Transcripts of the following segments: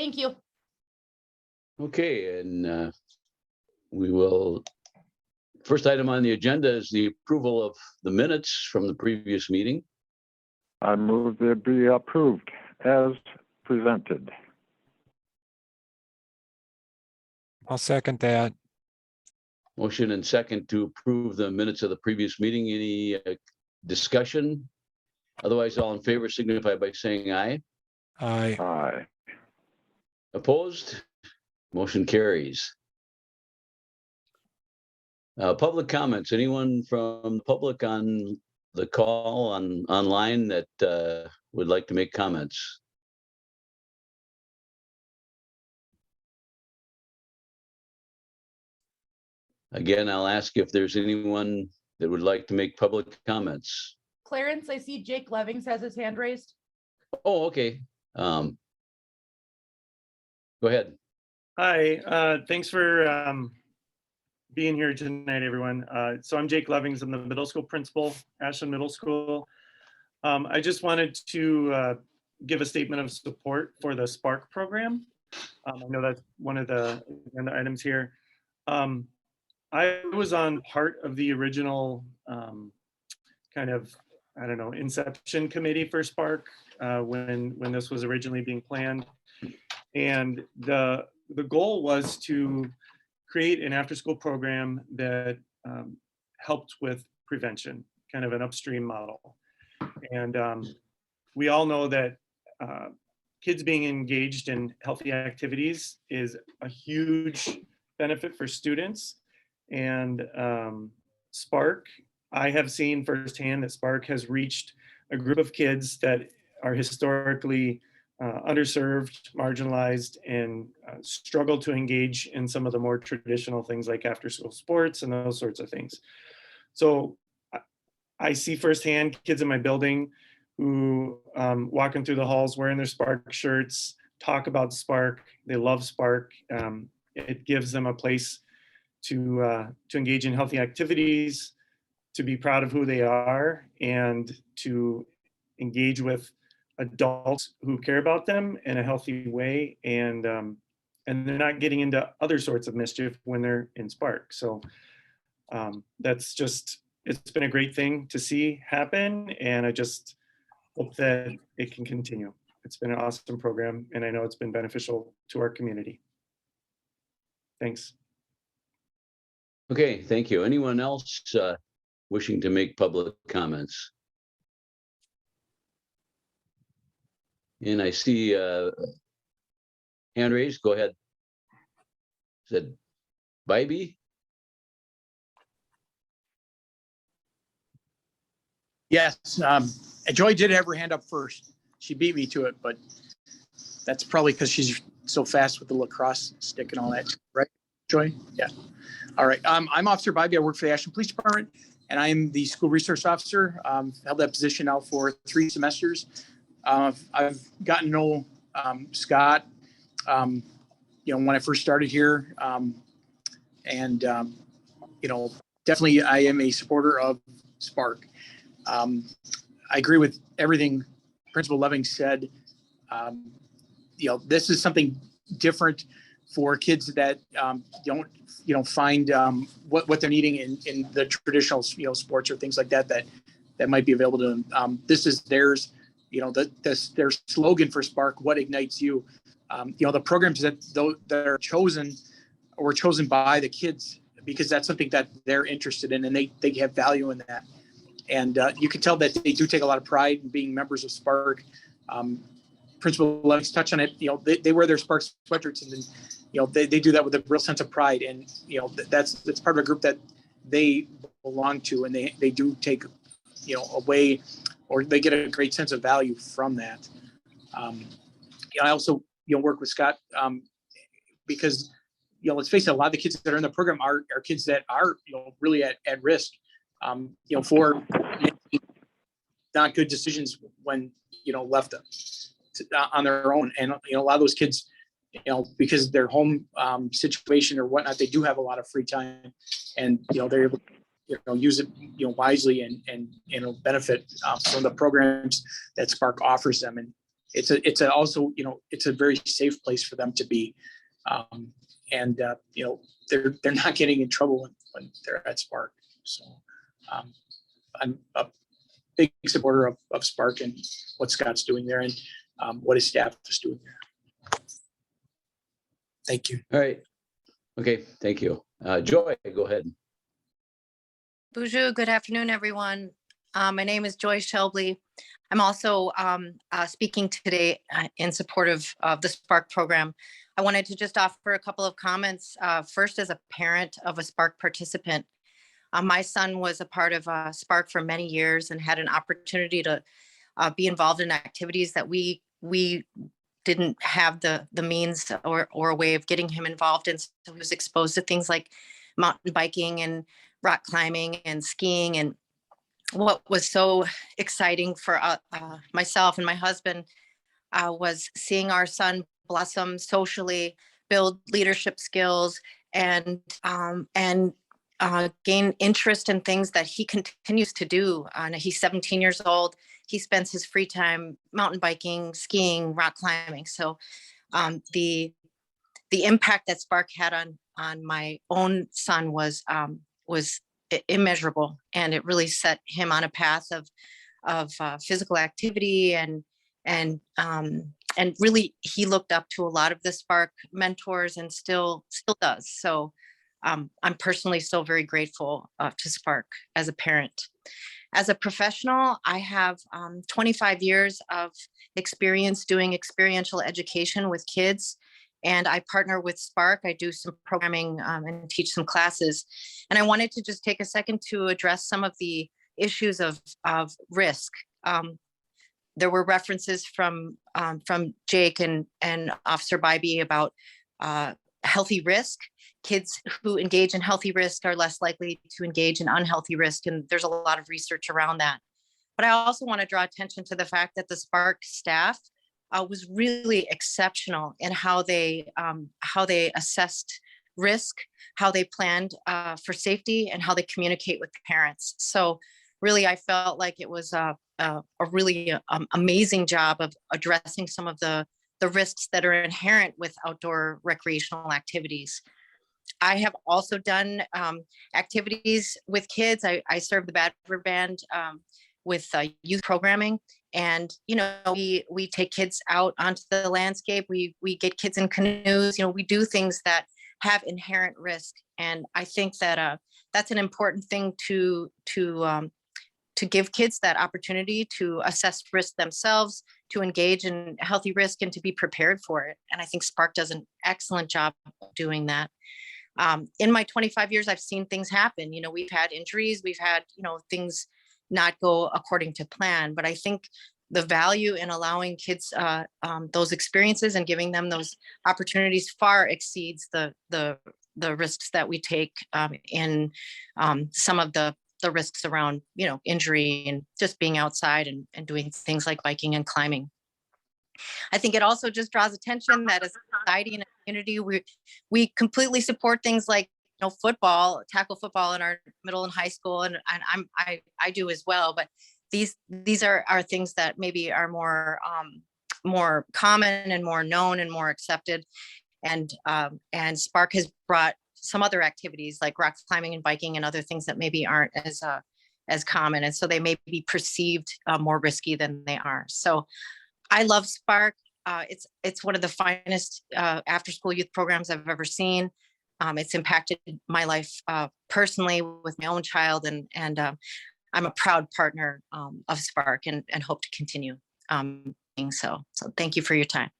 Thank you. Okay, and we will, first item on the agenda is the approval of the minutes from the previous meeting. I move they be approved as presented. I'll second that. Motion and second to approve the minutes of the previous meeting. Any discussion? Otherwise, all in favor signify by saying aye. Aye. Aye. Opposed? Motion carries. Public comments. Anyone from the public on the call online that would like to make comments? Again, I'll ask if there's anyone that would like to make public comments. Clarence, I see Jake Levings has his hand raised. Oh, okay. Go ahead. Hi, thanks for being here tonight, everyone. So I'm Jake Levings. I'm the middle school principal, Ashland Middle School. I just wanted to give a statement of support for the Spark program. I know that's one of the agenda items here. I was on part of the original kind of, I don't know, inception committee for Spark when this was originally being planned. And the goal was to create an after-school program that helped with prevention, kind of an upstream model. And we all know that kids being engaged in healthy activities is a huge benefit for students. And Spark, I have seen firsthand that Spark has reached a group of kids that are historically underserved, marginalized, and struggle to engage in some of the more traditional things like after-school sports and those sorts of things. So I see firsthand kids in my building who walking through the halls wearing their Spark shirts, talk about Spark. They love Spark. It gives them a place to engage in healthy activities, to be proud of who they are, and to engage with adults who care about them in a healthy way, and they're not getting into other sorts of mischief when they're in Spark. So that's just, it's been a great thing to see happen, and I just hope that it can continue. It's been an awesome program, and I know it's been beneficial to our community. Thanks. Okay, thank you. Anyone else wishing to make public comments? And I see hand raised. Go ahead. Is that Bybee? Yes, Joy did have her hand up first. She beat me to it, but that's probably because she's so fast with the lacrosse stick and all that, right, Joy? Yeah. All right. I'm Officer Bybee. I work for the Ashland Police Department, and I am the school resource officer. Held that position now for 3 semesters. I've gotten to know Scott, when I first started here, definitely I am a supporter of Spark. I agree with everything Principal Leving said. This is something different for kids that don't find what they're needing in the traditional sports or things like that might be available to them. This is theirs. Their slogan for Spark, what ignites you. The programs that are chosen were chosen by the kids because that's something that they're interested in, and they have value in that. And you can tell that they do take a lot of pride in being members of Spark. Principal Leving's touched on it. They wear their Spark sweatshirts, and then they do that with a real sense of pride. And that's part of a group that they belong to, and they do take away, or they get a great sense of value from that. I also work with Scott because let's face it, a lot of the kids that are in the program are kids that are really at risk for making not good decisions when left on their own. And a lot of those kids, because of their home situation or whatnot, they do have a lot of free time, and they're able to use it wisely and benefit from the programs that Spark offers them. And it's also, it's a very safe place for them to be. They're not getting in trouble when they're at Spark. So I'm a big supporter of Spark and what Scott's doing there and what his staff is doing there. Thank you. All right. Okay, thank you. Joy, go ahead. Bonjour, good afternoon, everyone. My name is Joy Shelby. I'm also speaking today in support of the Spark program. I wanted to just offer a couple of comments. First, as a parent of a Spark participant, my son was a part of Spark for many years and had an opportunity to be involved in activities that we didn't have the means or a way of getting him involved in. So he was exposed to things like mountain biking and rock climbing and skiing. And what was so exciting for myself and my husband was seeing our son blossom socially, build leadership skills, and gain interest in things that he continues to do. He's 17 years old. He spends his free time mountain biking, skiing, rock climbing. So the impact that Spark had on my own son was immeasurable, and it really set him on a path of physical activity and really he looked up to a lot of the Spark mentors and still does. So I'm personally still very grateful to Spark as a parent. As a professional, I have 25 years of experience doing experiential education with kids. And I partner with Spark. I do some programming and teach some classes. And I wanted to just take a second to address some of the issues of risk. There were references from Jake and Officer Bybee about healthy risk. Kids who engage in healthy risk are less likely to engage in unhealthy risk. And there's a lot of research around that. But I also want to draw attention to the fact that the Spark staff was really exceptional in how they assessed risk, how they planned for safety, and how they communicate with the parents. So really, I felt like it was a really amazing job of addressing some of the risks that are inherent with outdoor recreational activities. I have also done activities with kids. I served the Bad River Band with youth programming. And, we take kids out onto the landscape. We get kids in canoes, we do things that have inherent risk. And I think that that's an important thing to give kids that opportunity to assess risk themselves, to engage in healthy risk and to be prepared for it. And I think Spark does an excellent job of doing that. In my 25 years, I've seen things happen. We've had injuries, we've had, things not go according to plan. But I think the value in allowing kids those experiences and giving them those opportunities far exceeds the risks that we take in some of the risks around, injury and just being outside and doing things like biking and climbing. I think it also just draws attention that as a society and a community, we completely support things like football, tackle football in our middle and high school, and I do as well. But these are things that maybe are more common and more known and more accepted. And Spark has brought some other activities like rock climbing and biking and other things that maybe aren't as common, and so they may be perceived more risky than they are. So I love Spark. It's one of the finest after-school youth programs I've ever seen. It's impacted my life personally with my own child, and I'm a proud partner of Spark and hope to continue being so. So thank you for your time.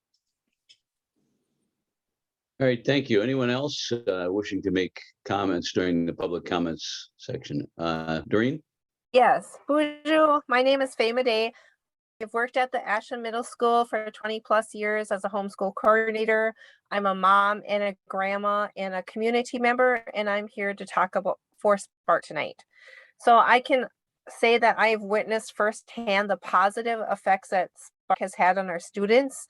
All right, thank you. Anyone else wishing to make comments during the public comments section? Doreen? Yes, bonjour. My name is Midday. I've worked at the Ashland Middle School for 20 plus years as a homeschool coordinator. I'm a mom and a grandma and a community member, and I'm here to talk about for Spark tonight. So I can say that I've witnessed firsthand the positive effects that Spark has had on our students.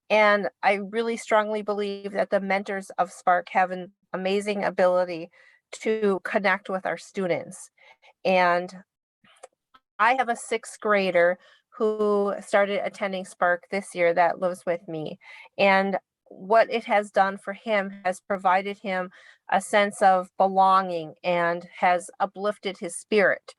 And I really strongly believe that the mentors of Spark have an amazing ability to connect with our students. And I have a 6th grader who started attending Spark this year that lives with me. And what it has done for him has provided him a sense of belonging and has uplifted his spirit.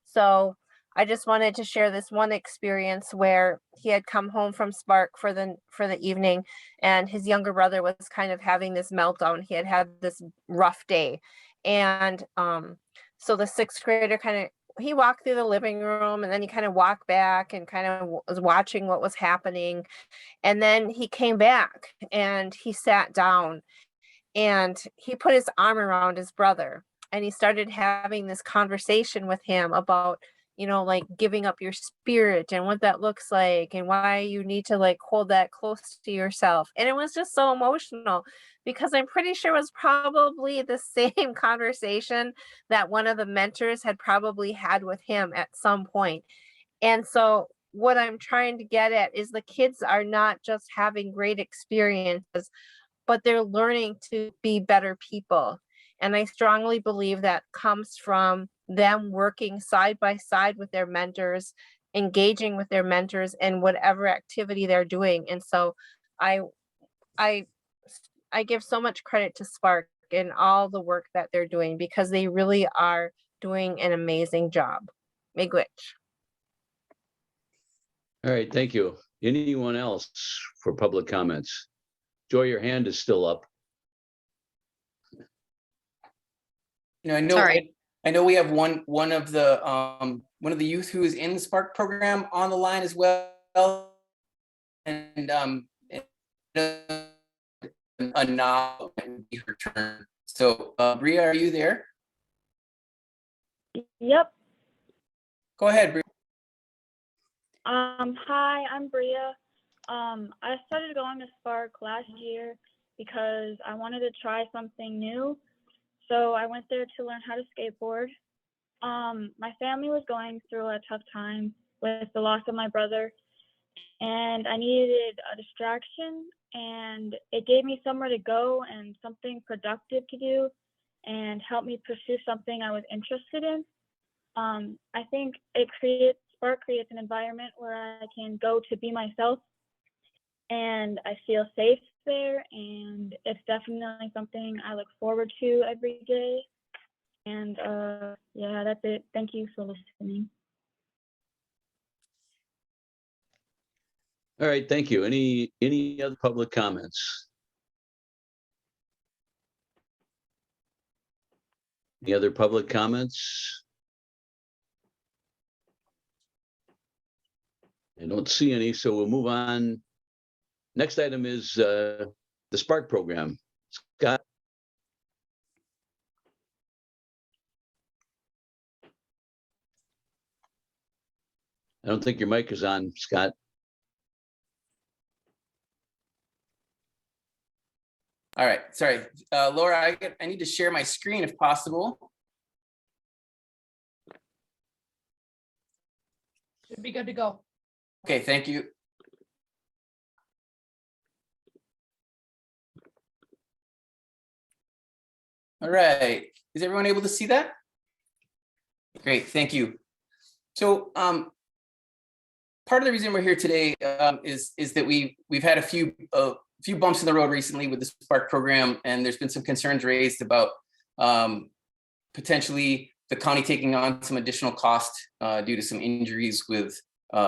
So I just wanted to share this one experience where he had come home from Spark for the evening, and his younger brother was kind of having this meltdown. He had had this rough day, and so the sixth grader he walked through the living room, and then he kind of walked back and kind of was watching what was happening, and then he came back and he sat down and he put his arm around his brother, and he started having this conversation with him about, like giving up your spirit and what that looks like and why you need to like hold that close to yourself. And it was just so emotional because I'm pretty sure it was probably the same conversation that one of the mentors had probably had with him at some point. And so what I'm trying to get at is the kids are not just having great experiences, but they're learning to be better people. And I strongly believe that comes from them working side by side with their mentors, engaging with their mentors in whatever activity they're doing. And so I give so much credit to Spark and all the work that they're doing because they really are doing an amazing job. Miigwech. All right, thank you. Anyone else for public comments? Joy, your hand is still up. Sorry. I know we have one of the youth who is in the Spark program on the line as well. And a nod would be her turn. So Bria, are you there? Yep. Go ahead, Bria. Hi, I'm Bria. I started going to Spark last year because I wanted to try something new. So I went there to learn how to skateboard. My family was going through a tough time with the loss of my brother, and I needed a distraction, and it gave me somewhere to go and something productive to do and help me pursue something I was interested in. I think Spark creates an environment where I can go to be myself, and I feel safe there, and it's definitely something I look forward to every day. And yeah, that's it. Thank you for listening. All right, thank you. Any other public comments? Any other public comments? I don't see any, so we'll move on. Next item is the Spark program. Scott? I don't think your mic is on, Scott. All right, sorry. Laura, I need to share my screen if possible. Should be good to go. Okay, thank you. All right, is everyone able to see that? Great, thank you. So part of the reason we're here today is that we've had a few bumps in the road recently with the Spark program, and there's been some concerns raised about potentially the county taking on some additional cost due to some injuries with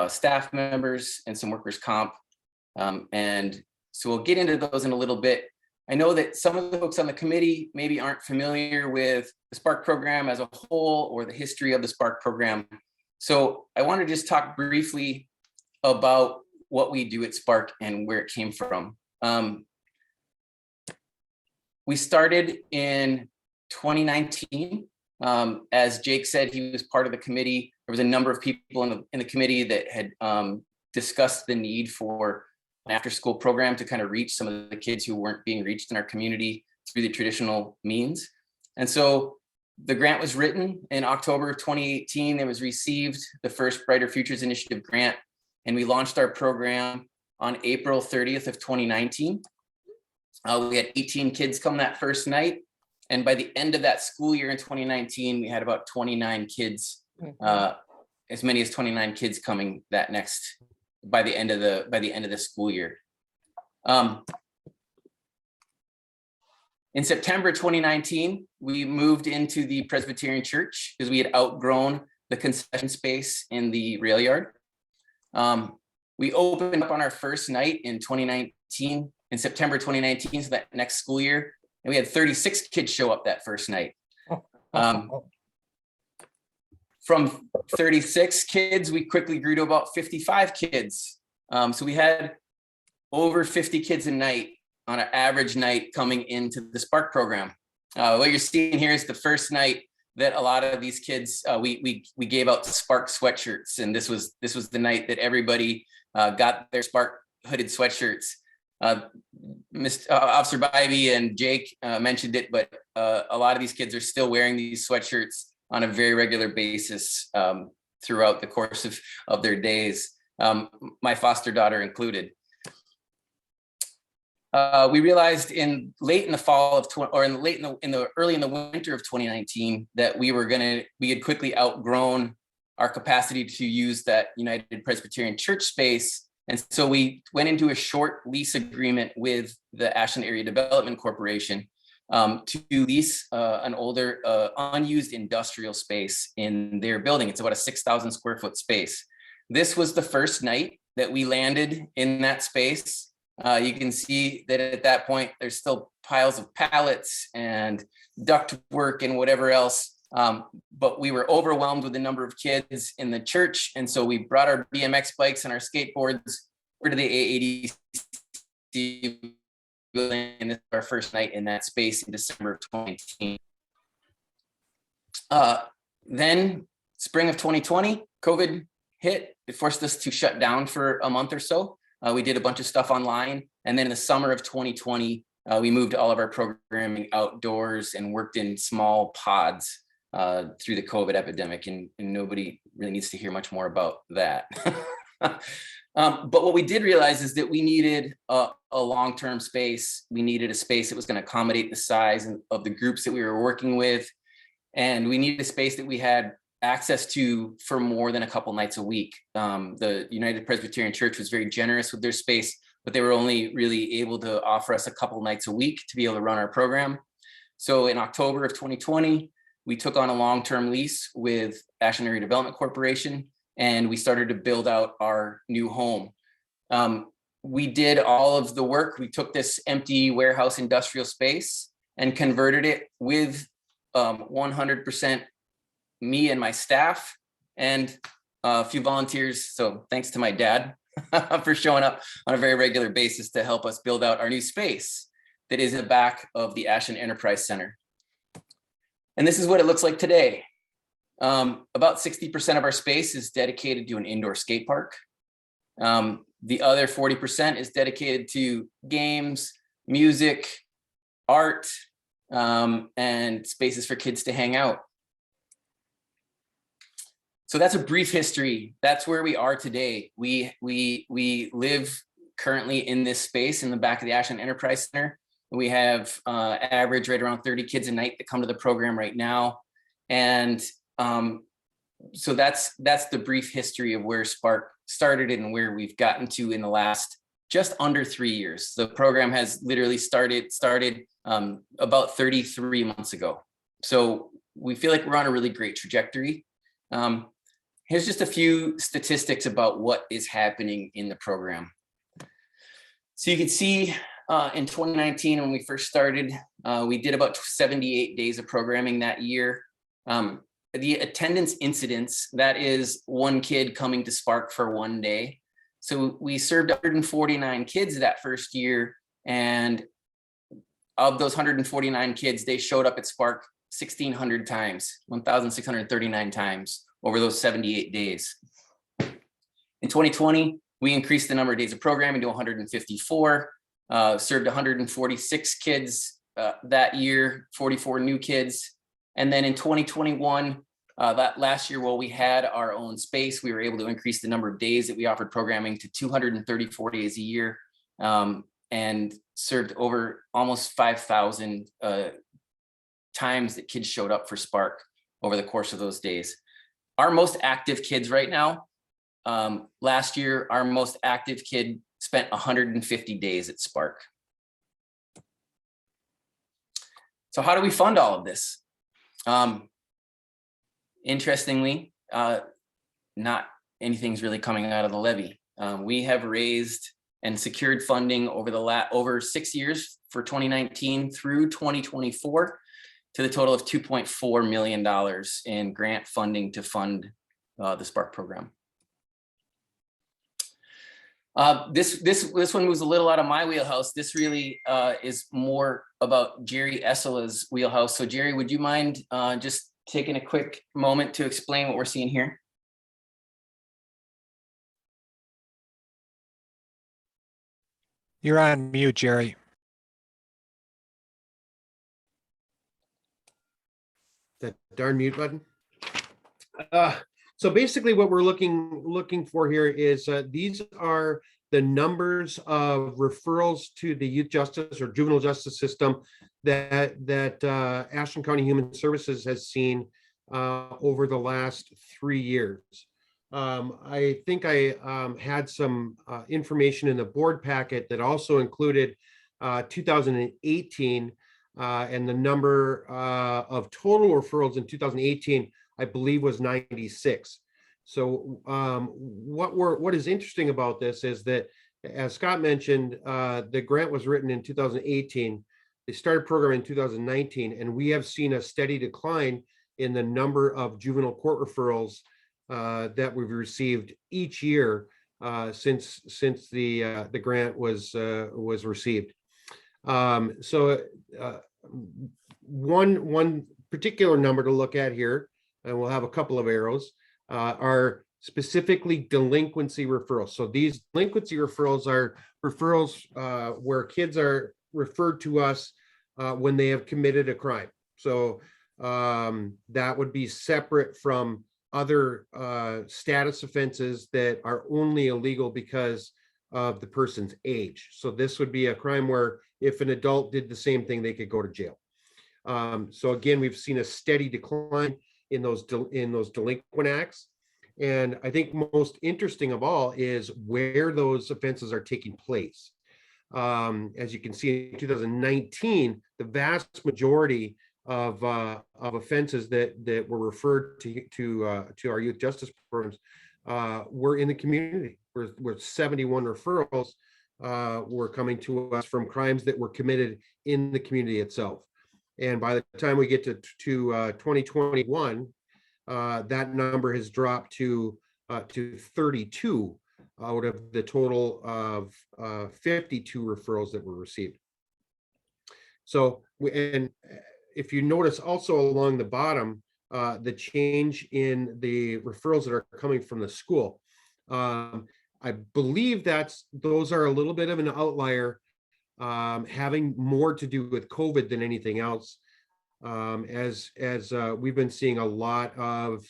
staff members and some workers' comp. And so we'll get into those in a little bit. I know that some of the folks on the committee maybe aren't familiar with the Spark program as a whole or the history of the Spark program. So I want to just talk briefly about what we do at Spark and where it came from. We started in 2019. As Jake said, he was part of the committee. There was a number of people in the committee that had discussed the need for an after-school program to kind of reach some of the kids who weren't being reached in our community through the traditional means. And so the grant was written in October of 2018. It was received the first Brighter Futures Initiative grant, and we launched our program on April 30th of 2019. We had 18 kids come that first night. And by the end of that school year in 2019, we had about 29 kids as many as 29 kids coming that next by the end of the school year. In September 2019, we moved into the Presbyterian Church because we had outgrown the concession space in the rail yard. We opened up on our first night in 2019, in September 2019, so that next school year, and we had 36 kids show up that first night. From 36 kids, we quickly grew to about 55 kids. So we had over 50 kids a night on an average night coming into the Spark program. What you're seeing here is the first night that a lot of these kids, we gave out Spark sweatshirts, and this was the night that everybody got their Spark hooded sweatshirts. Officer Bybee and Jake mentioned it, but a lot of these kids are still wearing these sweatshirts on a very regular basis throughout the course of their days, my foster daughter included. We realized early in the winter of 2019 that we had quickly outgrown our capacity to use that United Presbyterian Church space. And so we went into a short lease agreement with the Ashland Area Development Corporation to lease an older unused industrial space in their building. It's about a 6,000 square foot space. This was the first night that we landed in that space. You can see that at that point, there's still piles of pallets and duct work and whatever else. But we were overwhelmed with the number of kids in the church. And so we brought our BMX bikes and our skateboards over to the AADC building. And this is our first night in that space in December of 2019. Then spring of 2020, COVID hit. It forced us to shut down for a month or so. We did a bunch of stuff online. And then in the summer of 2020, we moved all of our programming outdoors and worked in small pods through the COVID epidemic. And nobody really needs to hear much more about that. But what we did realize is that we needed a long-term space. We needed a space that was going to accommodate the size of the groups that we were working with. And we needed a space that we had access to for more than a couple nights a week. The United Presbyterian Church was very generous with their space, but they were only really able to offer us a couple nights a week to be able to run our program. So in October of 2020, we took on a long-term lease with Ashland Area Development Corporation, and we started to build out our new home. We did all of the work. We took this empty warehouse industrial space and converted it with 100% me and my staff and a few volunteers. So thanks to my dad for showing up on a very regular basis to help us build out our new space that is in the back of the Ashland Enterprise Center. And this is what it looks like today. About 60% of our space is dedicated to an indoor skate park. The other 40% is dedicated to games, music, art, and spaces for kids to hang out. So that's a brief history. That's where we are today. We live currently in this space in the back of the Ashland Enterprise Center. We have average right around 30 kids a night that come to the program right now. And so that's the brief history of where Spark started and where we've gotten to in the last just under 3 years. The program has literally started about 33 months ago. So we feel like we're on a really great trajectory. Here's just a few statistics about what is happening in the program. So you can see in 2019, when we first started, we did about 78 days of programming that year. The attendance incidence, that is one kid coming to Spark for one day. So we served 149 kids that first year. And of those 149 kids, they showed up at Spark 1,600 times, 1,639 times over those 78 days. In 2020, we increased the number of days of programming to 154, served 146 kids that year, 44 new kids. And then in 2021, that last year, while we had our own space, we were able to increase the number of days that we offered programming to 234 days a year, and served over almost 5,000 times that kids showed up for Spark over the course of those days. our most active kids right now, last year, our most active kid spent 150 days at Spark. So how do we fund all of this? Interestingly, not anything's really coming out of the levy. We have raised and secured funding over 6 years for 2019 through 2024 to the total of $2.4 million in grant funding to fund the Spark program. This one was a little out of my wheelhouse. This really is more about Jerry Essela's wheelhouse. So Jerry, would you mind just taking a quick moment to explain what we're seeing here? You're on mute, Jerry. That darn mute button. So basically what we're looking for here is these are the numbers of referrals to the youth justice or juvenile justice system that Ashland County Human Services has seen over the last 3 years. I think I had some information in the board packet that also included 2018 and the number of total referrals in 2018, I believe, was 96. So what is interesting about this is that, as Scott mentioned, the grant was written in 2018. They started program in 2019, and we have seen a steady decline in the number of juvenile court referrals that we've received each year since the grant was received. So one particular number to look at here, and we'll have a couple of arrows, are specifically delinquency referrals. So these delinquency referrals are referrals where kids are referred to us when they have committed a crime. So that would be separate from other status offenses that are only illegal because of the person's age. So this would be a crime where if an adult did the same thing, they could go to jail. So again, we've seen a steady decline in those delinquent acts. And I think most interesting of all is where those offenses are taking place. As you can see, in 2019, the vast majority of offenses that were referred to our youth justice programs were in the community, where 71 referrals were coming to us from crimes that were committed in the community itself. And by the time we get to 2021, that number has dropped to 32 out of the total of 52 referrals that were received. So, and if you notice also along the bottom, the change in the referrals that are coming from the school, I believe those are a little bit of an outlier, having more to do with COVID than anything else. As we've been seeing a lot of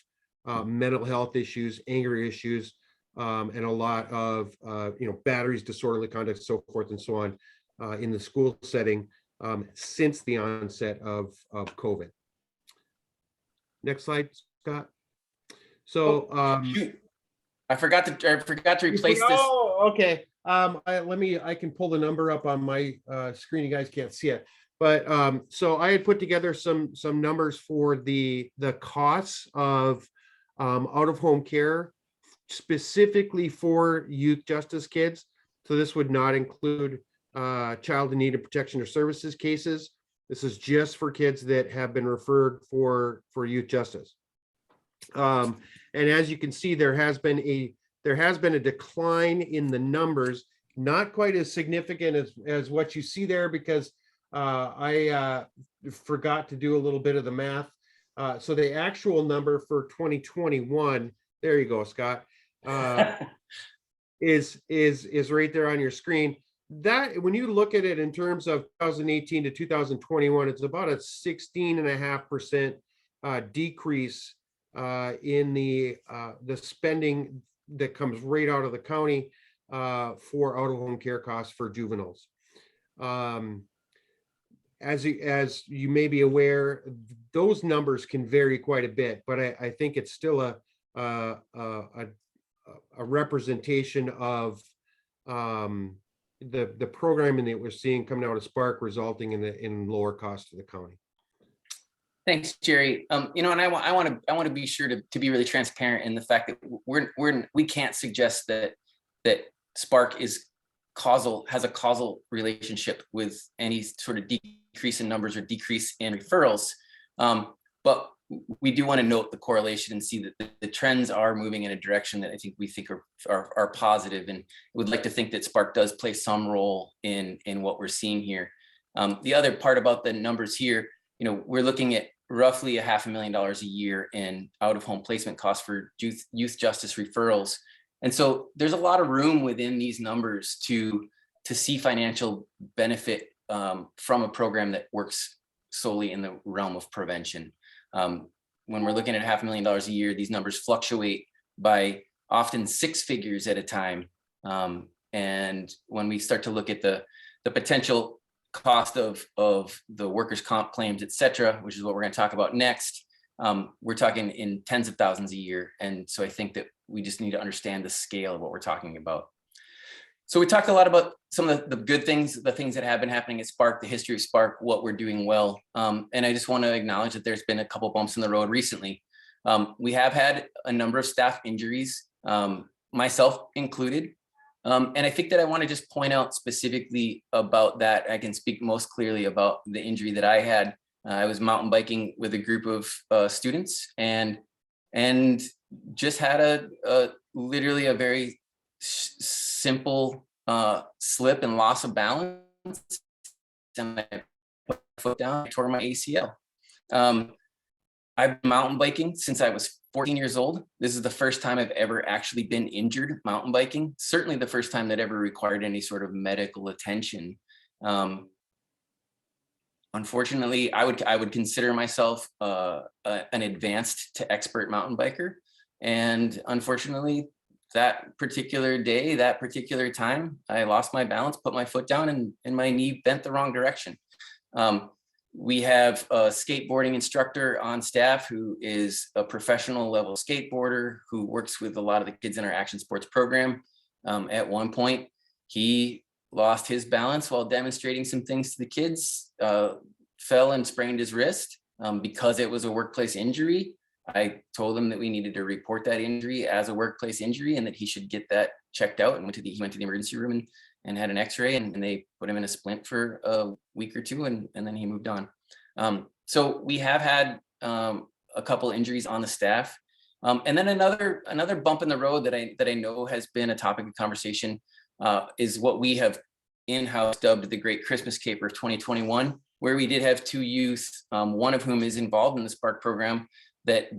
mental health issues, anger issues, and a lot of batteries, disorderly conduct, so forth and so on in the school setting since the onset of COVID. Next slide, Scott. So I forgot to replace this. Oh, okay. I can pull the number up on my screen. You guys can't see it, but so I had put together some numbers for the costs of out-of-home care specifically for youth justice kids. So this would not include child in need of protection or services cases. This is just for kids that have been referred for youth justice. And as you can see, there has been a decline in the numbers, not quite as significant as what you see there, because I forgot to do a little bit of the math. So the actual number for 2021, there you go, Scott, is right there on your screen. That, when you look at it in terms of 2018 to 2021, it's about a 16.5% decrease in the spending that comes right out of the county for out-of-home care costs for juveniles. As you may be aware, those numbers can vary quite a bit, but I think it's still a representation of the programming that we're seeing coming out of Spark, resulting in lower cost to the county. Thanks, Jerry. And I want to be sure to be really transparent in the fact that we can't suggest that Spark has a causal relationship with any sort of decrease in numbers or decrease in referrals. But we do want to note the correlation and see that the trends are moving in a direction that I think we think are positive, and would like to think that Spark does play some role in what we're seeing here. The other part about the numbers here, we're looking at roughly $500,000 a year in out-of-home placement costs for youth justice referrals. And so there's a lot of room within these numbers to see financial benefit from a program that works solely in the realm of prevention. When we're looking at $500,000 a year, these numbers fluctuate by often 6 figures at a time. And when we start to look at the potential cost of the workers' comp claims, et cetera, which is what we're going to talk about next, we're talking in tens of thousands a year. And so I think that we just need to understand the scale of what we're talking about. So we talked a lot about some of the good things, the things that have been happening at Spark, the history of Spark, what we're doing well. And I just want to acknowledge that there's been a couple bumps in the road recently. We have had a number of staff injuries, myself included. And I think that I want to just point out specifically about that. I can speak most clearly about the injury that I had. I was mountain biking with a group of students and just had literally a very simple slip and loss of balance, and I put my foot down, I tore my ACL. I've been mountain biking since I was 14 years old. This is the first time I've ever actually been injured mountain biking. Certainly the first time that ever required any sort of medical attention. Unfortunately, I would consider myself an advanced to expert mountain biker. And unfortunately, that particular day, that particular time, I lost my balance, put my foot down, and my knee bent the wrong direction. We have a skateboarding instructor on staff who is a professional level skateboarder who works with a lot of the kids in our action sports program. At one point, he lost his balance while demonstrating some things to the kids, fell and sprained his wrist because it was a workplace injury. I told him that we needed to report that injury as a workplace injury and that he should get that checked out, and he went to the emergency room and had an x-ray, and they put him in a splint for a week or two, and then he moved on. So we have had a couple injuries on the staff. And then another bump in the road that I know has been a topic of conversation is what we have in-house dubbed the Great Christmas Caper of 2021, where we did have 2 youth, one of whom is involved in the Spark program, that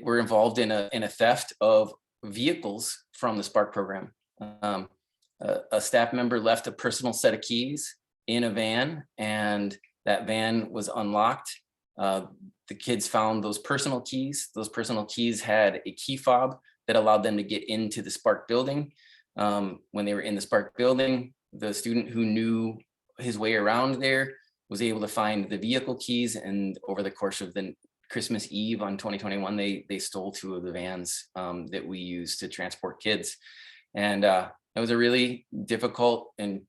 were involved in a theft of vehicles from the Spark program. A staff member left a personal set of keys in a van, and that van was unlocked. The kids found those personal keys. Those personal keys had a key fob that allowed them to get into the Spark building. When they were in the Spark building, the student who knew his way around there was able to find the vehicle keys, and over the course of the Christmas Eve on 2021, they stole 2 of the vans that we used to transport kids. And it was a really difficult and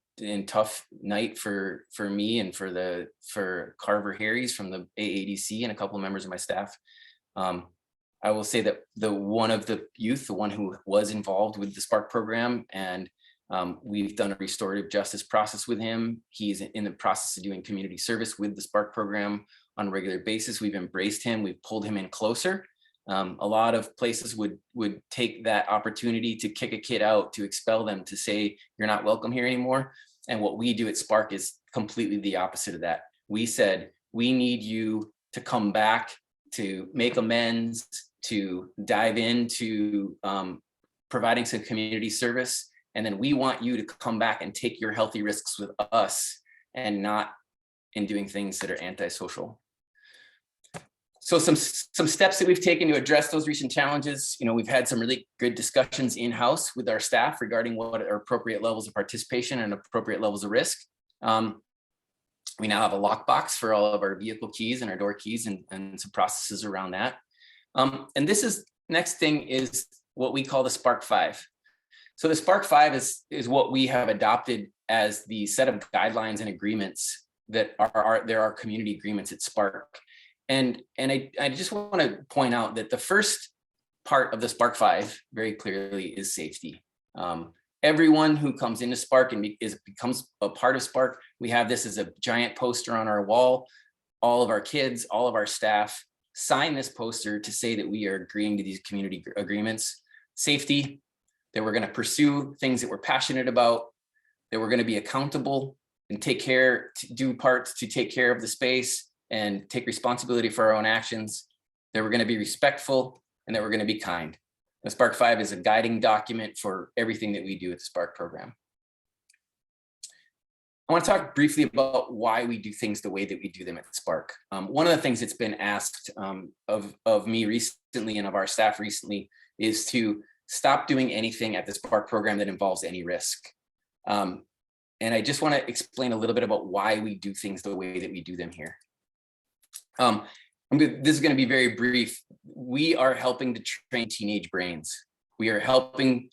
tough night for me and for Carver Harries from the AADC and a couple of members of my staff. I will say that one of the youth, the one who was involved with the Spark program, and we've done a restorative justice process with him. He's in the process of doing community service with the Spark program on a regular basis. We've embraced him. We've pulled him in closer. A lot of places would take that opportunity to kick a kid out, to expel them, to say, you're not welcome here anymore. And what we do at Spark is completely the opposite of that. We said, we need you to come back, to make amends, to dive into providing some community service. And then we want you to come back and take your healthy risks with us, and not in doing things that are antisocial. So some steps that we've taken to address those recent challenges. We've had some really good discussions in-house with our staff regarding what are appropriate levels of participation and appropriate levels of risk. We now have a lockbox for all of our vehicle keys and our door keys, and some processes around that. And this is, next thing is what we call the Spark 5. So the Spark 5 is what we have adopted as the set of guidelines and agreements that there are community agreements at Spark. And I just want to point out that the first part of the Spark 5 very clearly is safety. Everyone who comes into Spark and becomes a part of Spark, we have this as a giant poster on our wall. All of our kids, all of our staff sign this poster to say that we are agreeing to these community agreements. Safety, that we're going to pursue things that we're passionate about, that we're going to be accountable and take care, to do parts to take care of the space and take responsibility for our own actions, that we're going to be respectful, and that we're going to be kind. The Spark 5 is a guiding document for everything that we do at the Spark program. I want to talk briefly about why we do things the way that we do them at Spark. One of the things that's been asked of me recently and of our staff recently is to stop doing anything at the Spark program that involves any risk. And I just want to explain a little bit about why we do things the way that we do them here. This is going to be very brief. We are helping to train teenage brains. We are helping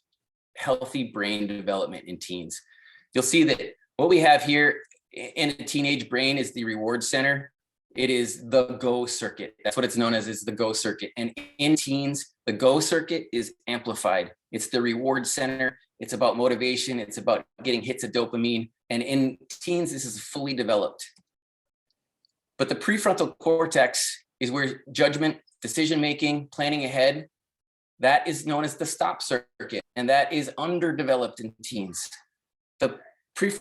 healthy brain development in teens. You'll see that what we have here in a teenage brain is the reward center. It is the GO circuit. That's what it's known as, is the GO circuit. And in teens, the GO circuit is amplified. It's the reward center. It's about motivation. It's about getting hits of dopamine. And in teens, this is fully developed. But the prefrontal cortex is where judgment, decision-making, planning ahead, that is known as the stop circuit. And that is underdeveloped in teens. The prefrontal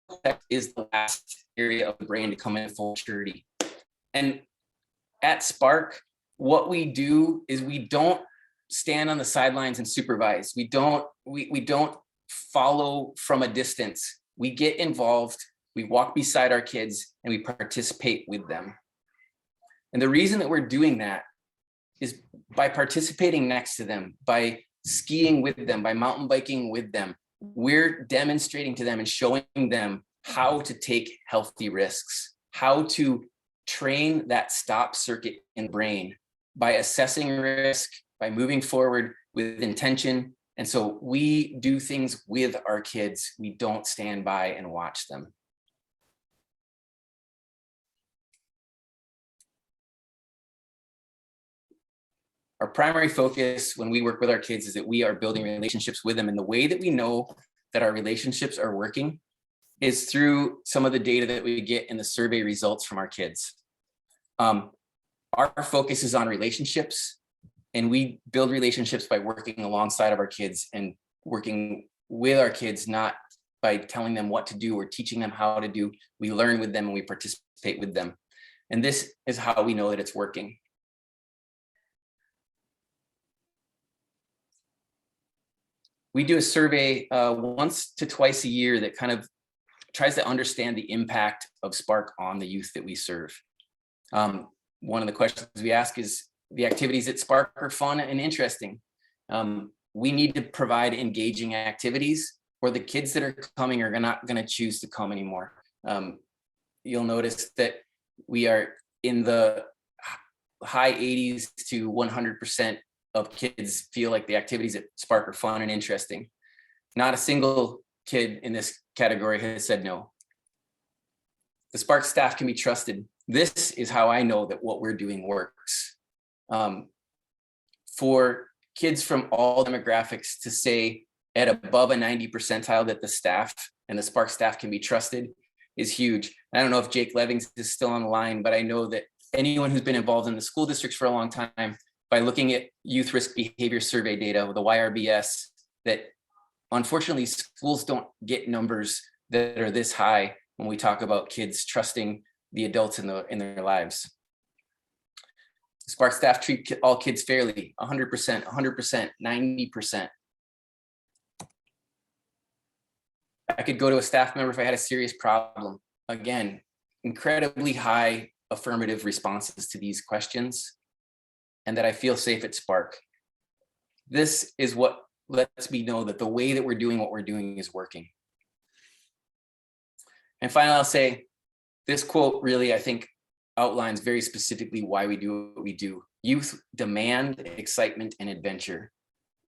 cortex is the last area of the brain to come in full maturity. And at Spark, what we do is we don't stand on the sidelines and supervise. We don't follow from a distance. We get involved, we walk beside our kids, and we participate with them. And the reason that we're doing that is by participating next to them, by skiing with them, by mountain biking with them, we're demonstrating to them and showing them how to take healthy risks, how to train that stop circuit in the brain by assessing risk, by moving forward with intention. And so we do things with our kids. We don't stand by and watch them. Our primary focus when we work with our kids is that we are building relationships with them. And the way that we know that our relationships are working is through some of the data that we get in the survey results from our kids. Our focus is on relationships, and we build relationships by working alongside of our kids and working with our kids, not by telling them what to do or teaching them how to do. We learn with them and we participate with them. And this is how we know that it's working. We do a survey once to twice a year that kind of tries to understand the impact of Spark on the youth that we serve. One of the questions we ask is, the activities at Spark are fun and interesting. We need to provide engaging activities, or the kids that are coming are not going to choose to come anymore. You'll notice that we are in the high 80s to 100% of kids feel like the activities at Spark are fun and interesting. Not a single kid in this category has said no. The Spark staff can be trusted. This is how I know that what we're doing works. For kids from all demographics to say at above a 90 percentile that the staff and the Spark staff can be trusted is huge. I don't know if Jake Levings is still on the line, but I know that anyone who's been involved in the school districts for a long time, by looking at youth risk behavior survey data with the YRBS, that unfortunately schools don't get numbers that are this high when we talk about kids trusting the adults in their lives. Spark staff treat all kids fairly, 100%, 100%, 90%. I could go to a staff member if I had a serious problem. Again, incredibly high affirmative responses to these questions, and that I feel safe at Spark. This is what lets me know that the way that we're doing what we're doing is working. And finally, I'll say this quote really, I think, outlines very specifically why we do what we do. Youth demand excitement and adventure.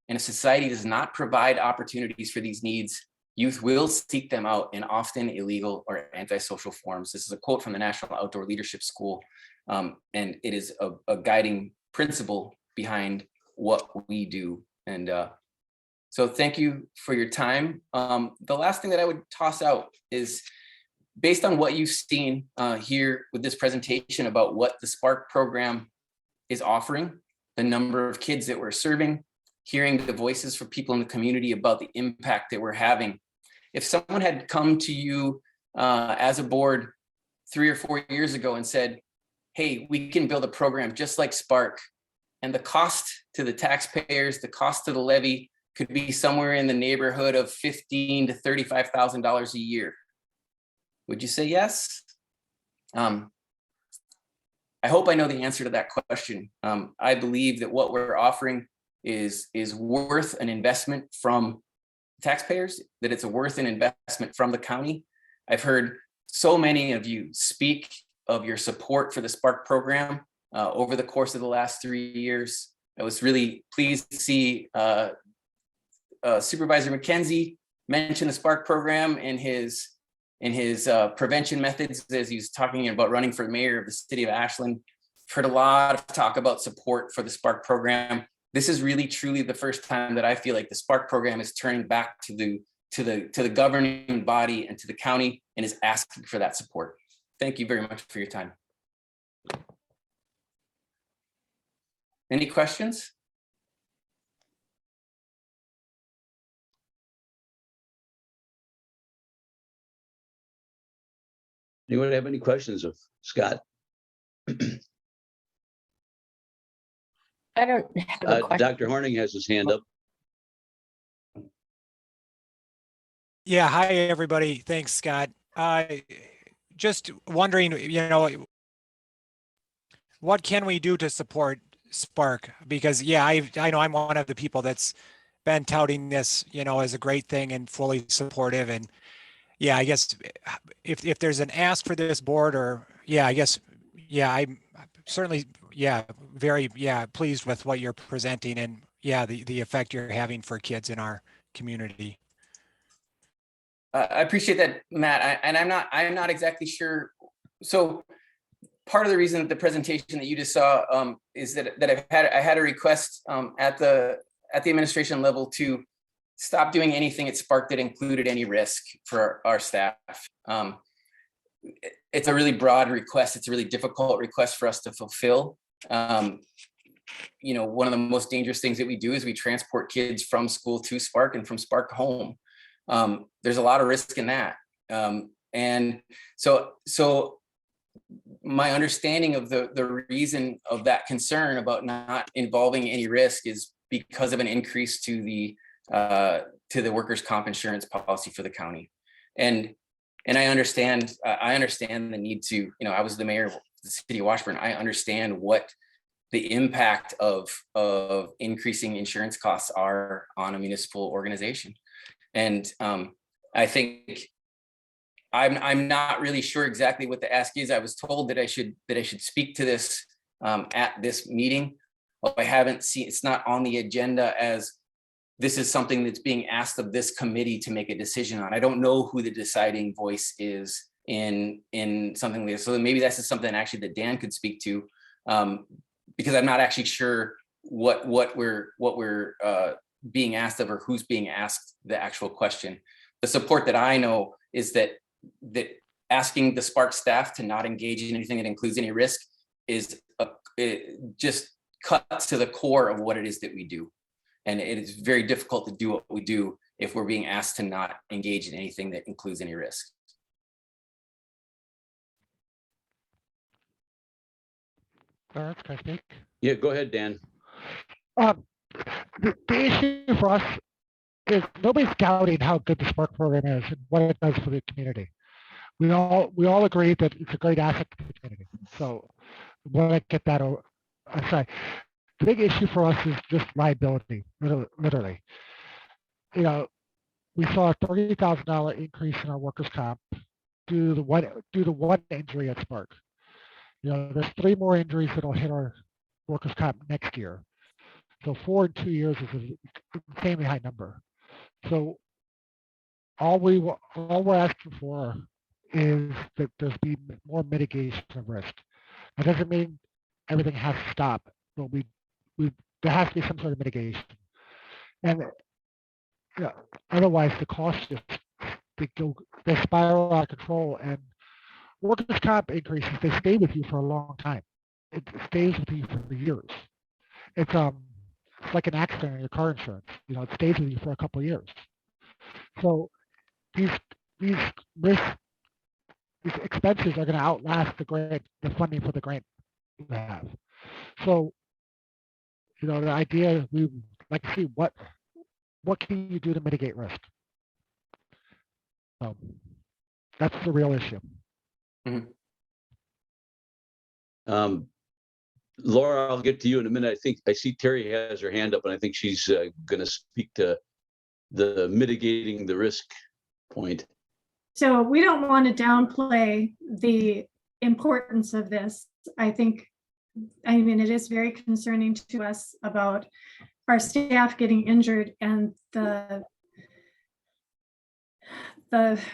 And if society does not provide opportunities for these needs, youth will seek them out in often illegal or antisocial forms. This is a quote from the National Outdoor Leadership School, and it is a guiding principle behind what we do. And so thank you for your time. The last thing that I would toss out is, based on what you've seen here with this presentation about what the Spark program is offering, the number of kids that we're serving, hearing the voices from people in the community about the impact that we're having. If someone had come to you as a board 3 or 4 years ago and said, hey, we can build a program just like Spark, and the cost to the taxpayers, the cost to the levy could be somewhere in the neighborhood of $15,000 to $35,000 a year, would you say yes? I hope I know the answer to that question. I believe that what we're offering is worth an investment from taxpayers, that it's worth an investment from the county. I've heard so many of you speak of your support for the Spark program over the course of the last 3 years. I was really pleased to see Supervisor McKenzie mention the Spark program in his prevention methods as he was talking about running for mayor of the city of Ashland. I've heard a lot of talk about support for the Spark program. This is really truly the first time that I feel like the Spark program is turning back to the governing body and to the county and is asking for that support. Thank you very much for your time. Any questions? Anyone have any questions of Scott? I don't have a question. Dr. Horning has his hand up. Yeah, hi, everybody. Thanks, Scott. Just wondering, what can we do to support Spark? Because yeah, I know I'm one of the people that's been touting this, as a great thing and fully supportive. And yeah, I guess if there's an ask for this board, or I'm certainly, very pleased with what you're presenting, and the effect you're having for kids in our community. I appreciate that, Matt. I'm not exactly sure. So part of the reason that the presentation that you just saw is that I had a request at the administration level to stop doing anything at Spark that included any risk for our staff. It's a really broad request. It's a really difficult request for us to fulfill. One of the most dangerous things that we do is we transport kids from school to Spark and from Spark home. There's a lot of risk in that. And so my understanding of the reason of that concern about not involving any risk is because of an increase to the workers' comp insurance policy for the county. And I understand the need to, I was the mayor of the city of Washburn. I understand what the impact of increasing insurance costs are on a municipal organization. And I think I'm not really sure exactly what the ask is. I was told that I should speak to this at this meeting. Well, I haven't seen, it's not on the agenda as this is something that's being asked of this committee to make a decision on. I don't know who the deciding voice is in something like this. So maybe this is something actually that Dan could speak to, because I'm not actually sure what we're being asked of, or who's being asked the actual question. The support that I know is that asking the Spark staff to not engage in anything that includes any risk is it just cuts to the core of what it is that we do. And it is very difficult to do what we do if we're being asked to not engage in anything that includes any risk. Can I speak? Yeah, go ahead, Dan. The issue for us is nobody's doubting how good the Spark program is and what it does for the community. We all agree that it's a great asset to the community. So when I get that aside, the big issue for us is just liability, literally. We saw a $30,000 increase in our workers' comp due to one injury at Spark. There's 3 more injuries that'll hit our workers' comp next year. So 4 in 2 years is an insanely high number. So all we're asking for is that there's be more mitigation of risk. That doesn't mean everything has to stop, but there has to be some sort of mitigation. And otherwise the costs just they spiral out of control, and workers' comp increases, they stay with you for a long time. It stays with you for years. It's like an accident in your car insurance. It stays with you for a couple of years. So these risks, these expenses are going to outlast the funding for the grant you have. So the idea, we like to see what can you do to mitigate risk. So that's the real issue. Laura, I'll get to you in a minute. I think I see Terry has her hand up, and I think she's going to speak to the mitigating the risk point. So we don't want to downplay the importance of this. I mean, it is very concerning to us about our staff getting injured and the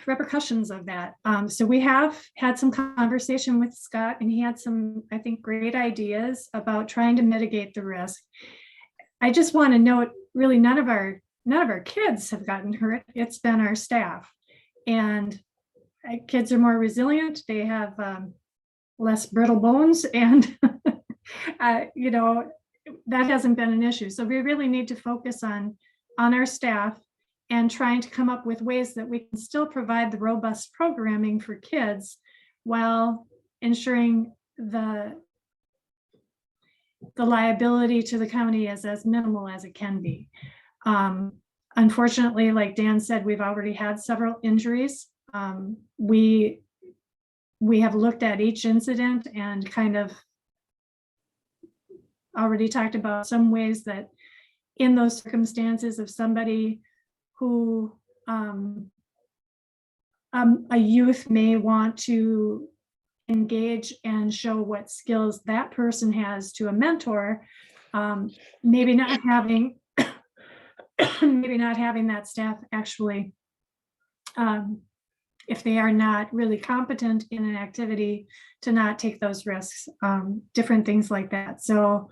repercussions of that. So we have had some conversation with Scott, and he had some, I think, great ideas about trying to mitigate the risk. I just want to note, really, none of our kids have gotten hurt. It's been our staff, and kids are more resilient. They have less brittle bones, and that hasn't been an issue. So we really need to focus on our staff and trying to come up with ways that we can still provide the robust programming for kids while ensuring the liability to the county is as minimal as it can be. Unfortunately, like Dan said, we've already had several injuries. We have looked at each incident and kind of already talked about some ways that in those circumstances of somebody who a youth may want to engage and show what skills that person has to a mentor, maybe not having that staff actually, if they are not really competent in an activity, to not take those risks, different things like that. So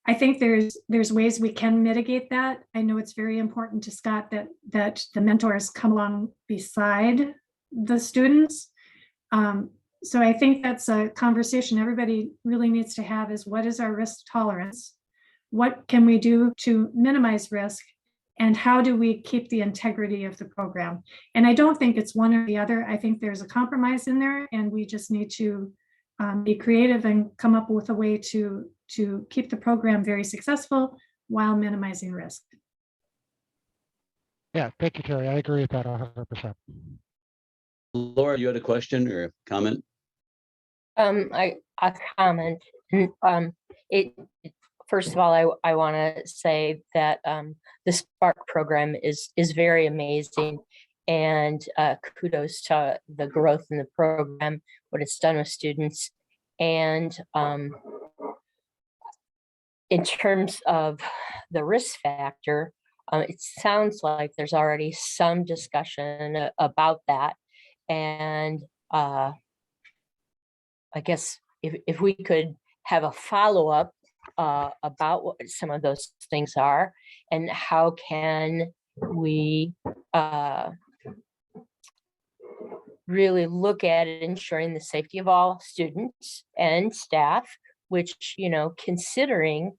I think there's ways we can mitigate that. I know it's very important to Scott that the mentors come along beside the students. So I think that's a conversation everybody really needs to have, is what is our risk tolerance? What can we do to minimize risk? And how do we keep the integrity of the program? And I don't think it's one or the other. I think there's a compromise in there, and we just need to be creative and come up with a way to keep the program very successful while minimizing risk. Yeah, thank you, Terry. I agree with that 100%. Laura, you had a question or a comment? A comment. First of all, I want to say that the Spark program is very amazing, and kudos to the growth in the program, what it's done with students. And in terms of the risk factor, it sounds like there's already some discussion about that. And I guess if we could have a follow-up about what some of those things are, and how can we really look at ensuring the safety of all students and staff, which, considering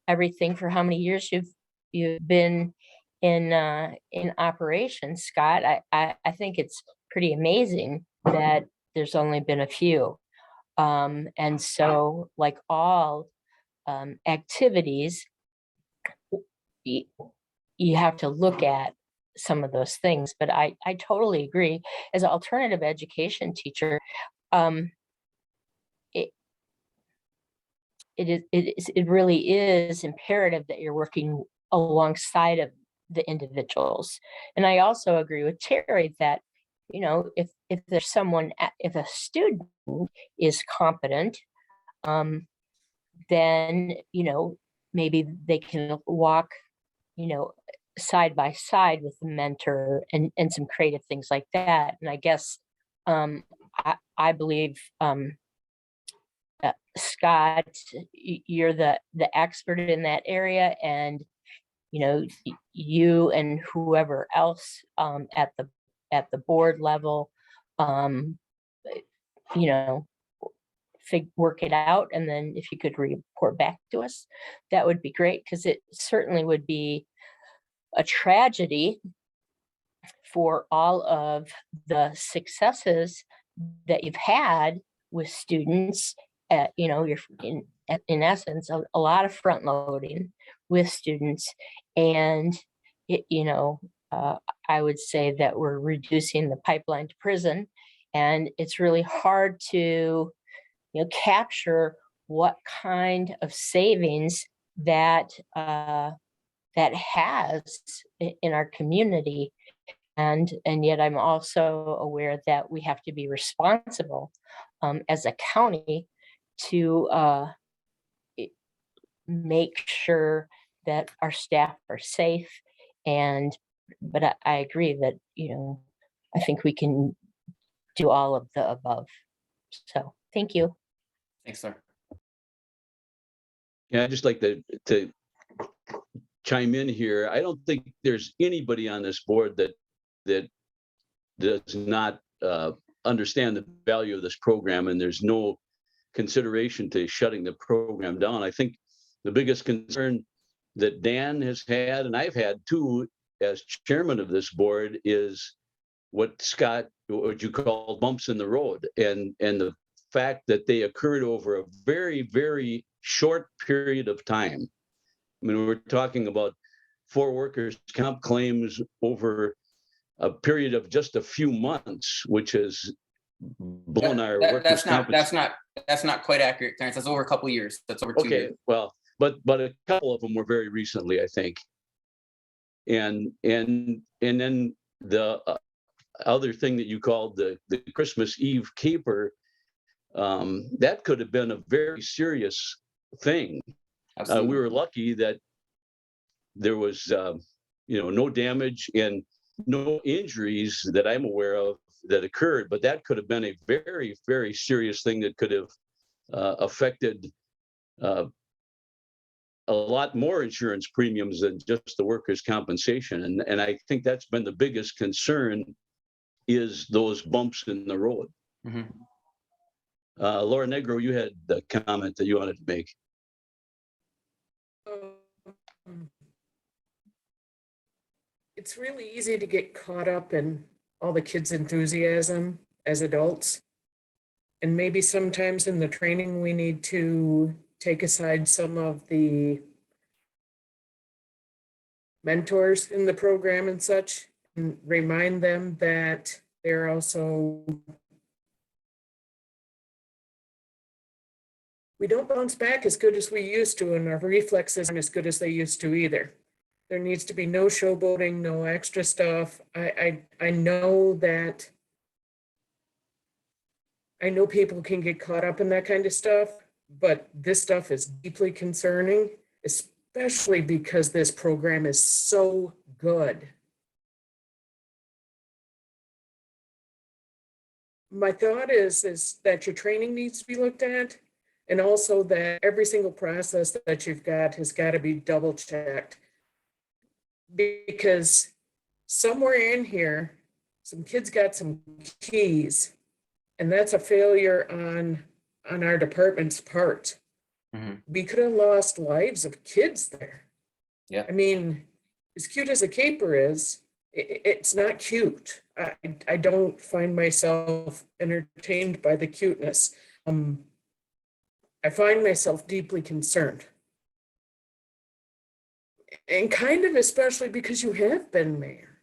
everything for how many years you've been in operation, Scott, I think it's pretty amazing that there's only been a few. And so, like all activities, you have to look at some of those things. But I totally agree. As an alternative education teacher, it really is imperative that you're working alongside of the individuals. And I also agree with Terry that, if there's someone, if a student is competent, then, maybe they can walk, side by side with the mentor and some creative things like that. And I guess I believe Scott, you're the expert in that area, and you and whoever else at the board level, work it out. And then if you could report back to us, that would be great, because it certainly would be a tragedy for all of the successes that you've had with students. You're in essence a lot of front loading with students, and I would say that we're reducing the pipeline to prison, and it's really hard to capture what kind of savings that has in our community. And yet I'm also aware that we have to be responsible as a county to make sure that our staff are safe. But I agree that, I think we can do all of the above. So thank you. Thanks, sir. Yeah, I'd just like to chime in here. I don't think there's anybody on this board that does not understand the value of this program, and there's no consideration to shutting the program down. I think the biggest concern that Dan has had, and I've had too, as chairman of this board, is what you call bumps in the road, and the fact that they occurred over a very, very short period of time. I mean, we're talking about 4 workers' comp claims over a period of just a few months, which has blown our workers' comp. That's not quite accurate, Clarence. That's over a couple of years. That's over 2 years. Well, but a couple of them were very recently, I think. And then the other thing that you called the Christmas Eve caper, that could have been a very serious thing. We were lucky that there was no damage and no injuries that I'm aware of that occurred, but that could have been a very, very serious thing that could have affected a lot more insurance premiums than just the workers' compensation. And I think that's been the biggest concern, is those bumps in the road. Mm-hmm. Laura Negro, you had the comment that you wanted to make. It's really easy to get caught up in all the kids' enthusiasm as adults. And maybe sometimes in the training, we need to take aside some of the mentors in the program and such, and remind them that they're also, we don't bounce back as good as we used to, and our reflexes aren't as good as they used to either. There needs to be no showboating, no extra stuff. I know that, I know people can get caught up in that kind of stuff, but this stuff is deeply concerning, especially because this program is so good. My thought is that your training needs to be looked at, and also that every single process that you've got has got to be double checked. Because somewhere in here, some kids got some keys, and that's a failure on our department's part. Mm-hmm. We could have lost lives of kids there. Yeah. I mean, as cute as a caper is, it's not cute. I don't find myself entertained by the cuteness. I find myself deeply concerned. And kind of especially because you have been mayor.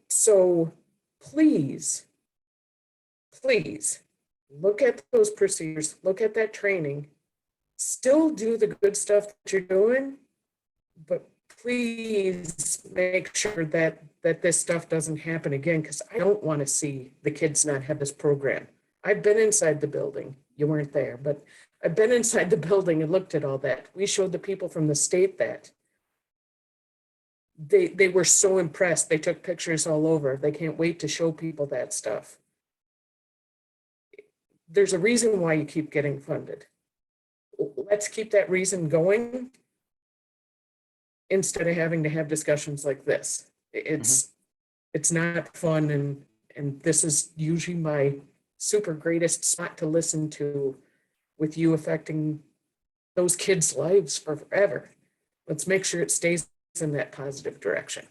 So please, look at those procedures, look at that training, still do the good stuff that you're doing, but please make sure that this stuff doesn't happen again, because I don't want to see the kids not have this program. I've been inside the building. you weren't there, but I've been inside the building and looked at all that. We showed the people from the state that. They were so impressed. They took pictures all over. They can't wait to show people that stuff. There's a reason why you keep getting funded. Let's keep that reason going instead of having to have discussions like this. It's not fun, and this is usually my super greatest spot to listen to, with you affecting those kids' lives forever. Let's make sure it stays in that positive direction.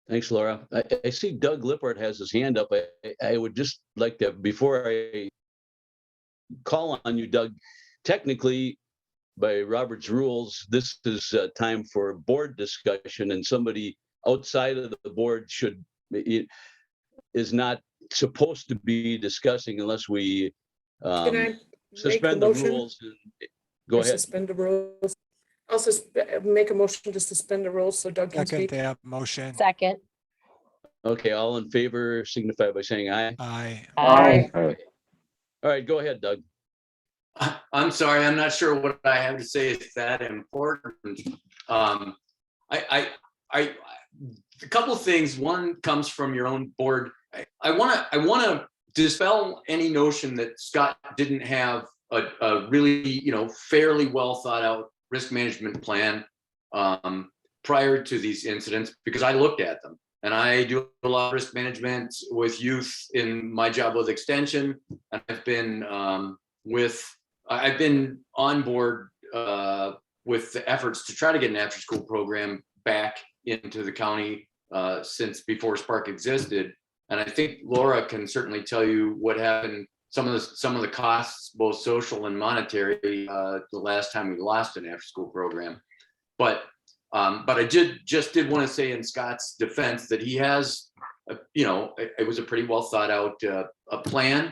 Thanks, Laura. I see Doug Lippert has his hand up. I would just like to, before I call on you, Doug, technically, by Robert's rules, this is time for board discussion, and somebody outside of the board is not supposed to be discussing unless we suspend the rules. Go ahead. Suspend the rules. I'll make a motion to suspend the rules so Doug can Second speak. that motion. Second. Okay, all in favor signify by saying aye. Aye. Aye. All right, go ahead, Doug. I'm sorry, I'm not sure what I have to say is that important. A couple of things. One comes from your own board. I want to dispel any notion that Scott didn't have a really, fairly well thought out risk management plan prior to these incidents, because I looked at them. And I do a lot of risk management with youth in my job with Extension. And I've been on board with the efforts to try to get an after school program back into the county since before Spark existed. And I think Laura can certainly tell you what happened, some of the costs, both social and monetary, the last time we lost an after school program. But I did want to say in Scott's defense that he has, it was a pretty well thought out a plan.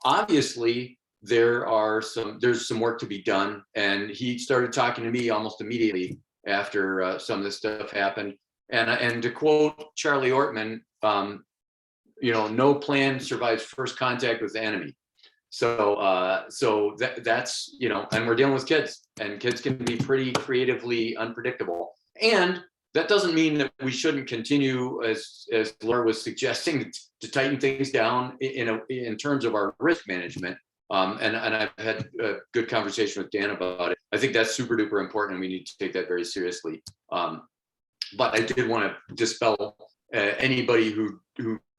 Obviously, there's some work to be done, and he started talking to me almost immediately after some of this stuff happened. And to quote Charlie Ortman, no plan survives first contact with the enemy. So that's, and we're dealing with kids, and kids can be pretty creatively unpredictable. And that doesn't mean that we shouldn't continue, as Laura was suggesting, to tighten things down in terms of our risk management. And I've had a good conversation with Dan about it. I think that's super duper important, and we need to take that very seriously. But I did want to dispel anybody who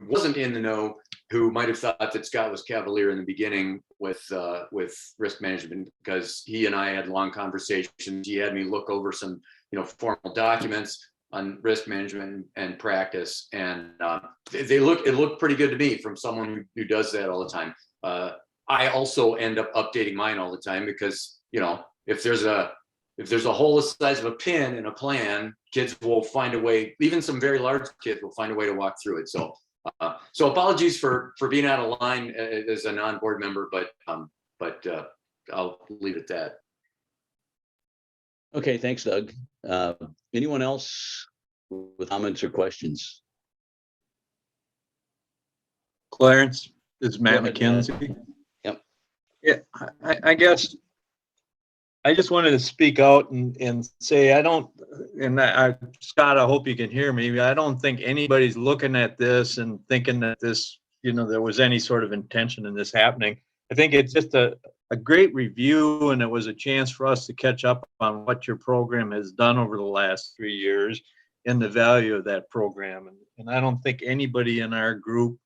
wasn't in the know, who might have thought that Scott was cavalier in the beginning with risk management, because he and I had long conversations. He had me look over some, formal documents on risk management and practice, and it looked pretty good to me from someone who does that all the time. I also end up updating mine all the time because, if there's a hole the size of a pin in a plan, kids will find a way. Even some very large kids will find a way to walk through it. So apologies for being out of line as a non-board member, but I'll leave it at that. Okay, thanks, Doug. Anyone else with comments or questions? Clarence, this is Matt Go ahead, McKenzie. Yep. Yeah, I guess I just wanted to speak out and say Scott, I hope you can hear me. I don't think anybody's looking at this and thinking that this, there was any sort of intention in this happening. I think it's just a great review, and it was a chance for us to catch up on what your program has done over the last 3 years and the value of that program. And I don't think anybody in our group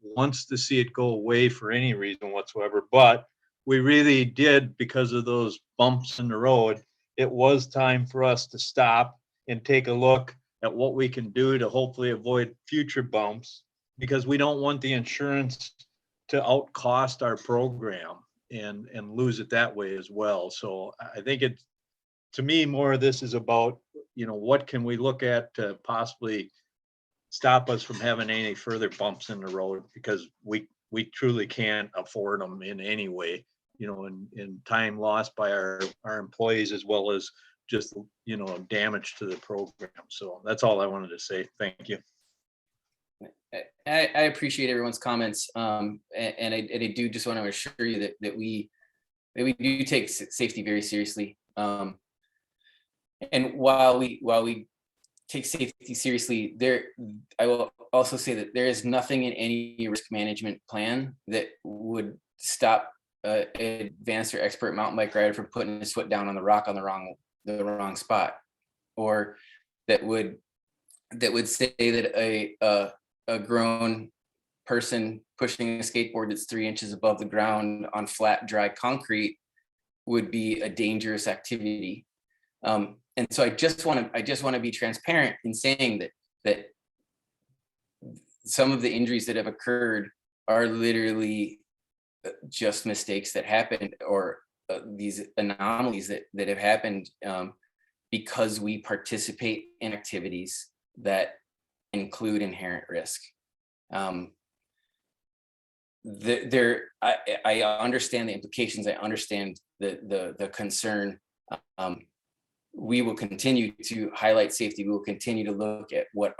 wants to see it go away for any reason whatsoever, but we really did, because of those bumps in the road. It was time for us to stop and take a look at what we can do to hopefully avoid future bumps, because we don't want the insurance to outcost our program and lose it that way as well. So I think to me, more of this is about, what can we look at to possibly stop us from having any further bumps in the road, because we truly can't afford them in any way, in time lost by our employees, as well as just, damage to the program. So that's all I wanted to say. Thank you. I appreciate everyone's comments. And I do just want to assure you that we do take safety very seriously. And while we take safety seriously, I will also say that there is nothing in any risk management plan that would stop an advanced or expert mountain bike rider from putting his foot down on the rock on the wrong spot, or that would say that a grown person pushing a skateboard that's 3 inches above the ground on flat, dry concrete would be a dangerous activity. And so I just want to be transparent in saying that some of the injuries that have occurred are literally just mistakes that happened, or these anomalies that have happened because we participate in activities that include inherent risk. I understand the implications. I understand the concern. We will continue to highlight safety. We will continue to look at what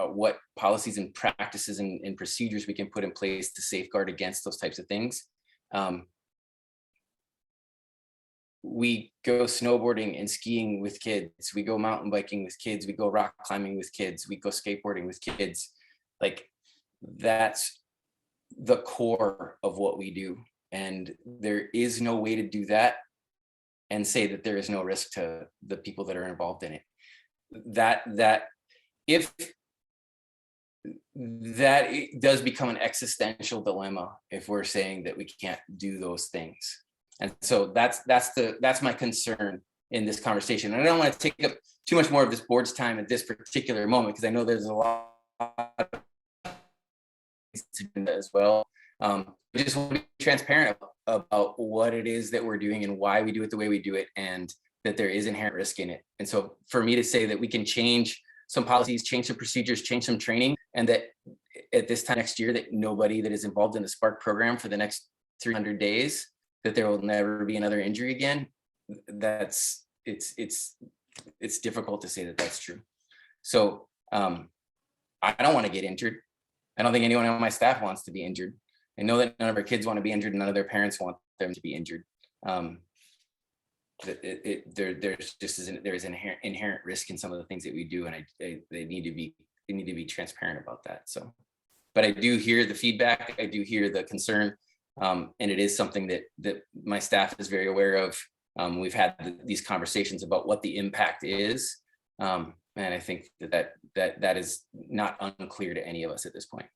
policies and practices and procedures we can put in place to safeguard against those types of things. We go snowboarding and skiing with kids. We go mountain biking with kids. We go rock climbing with kids. We go skateboarding with kids. Like, that's the core of what we do. And there is no way to do that and say that there is no risk to the people that are involved in it. It does become an existential dilemma if we're saying that we can't do those things. And so that's my concern in this conversation. And I don't want to take up too much more of this board's time at this particular moment, because I know there's a lot as well. I just want to be transparent about what it is that we're doing and why we do it the way we do it, and that there is inherent risk in it. And so for me to say that we can change some policies, change some procedures, change some training, and that at this time next year that nobody that is involved in the Spark program for the next 300 days, that there will never be another injury again, it's difficult to say that that's true. So I don't want to get injured. I don't think anyone on my staff wants to be injured. I know that none of our kids want to be injured, and none of their parents want them to be injured. There is inherent risk in some of the things that we do, and they need to be transparent about that. So, but I do hear the feedback. I do hear the concern, and it is something that my staff is very aware of. We've had these conversations about what the impact is, and I think that is not unclear to any of us at this point.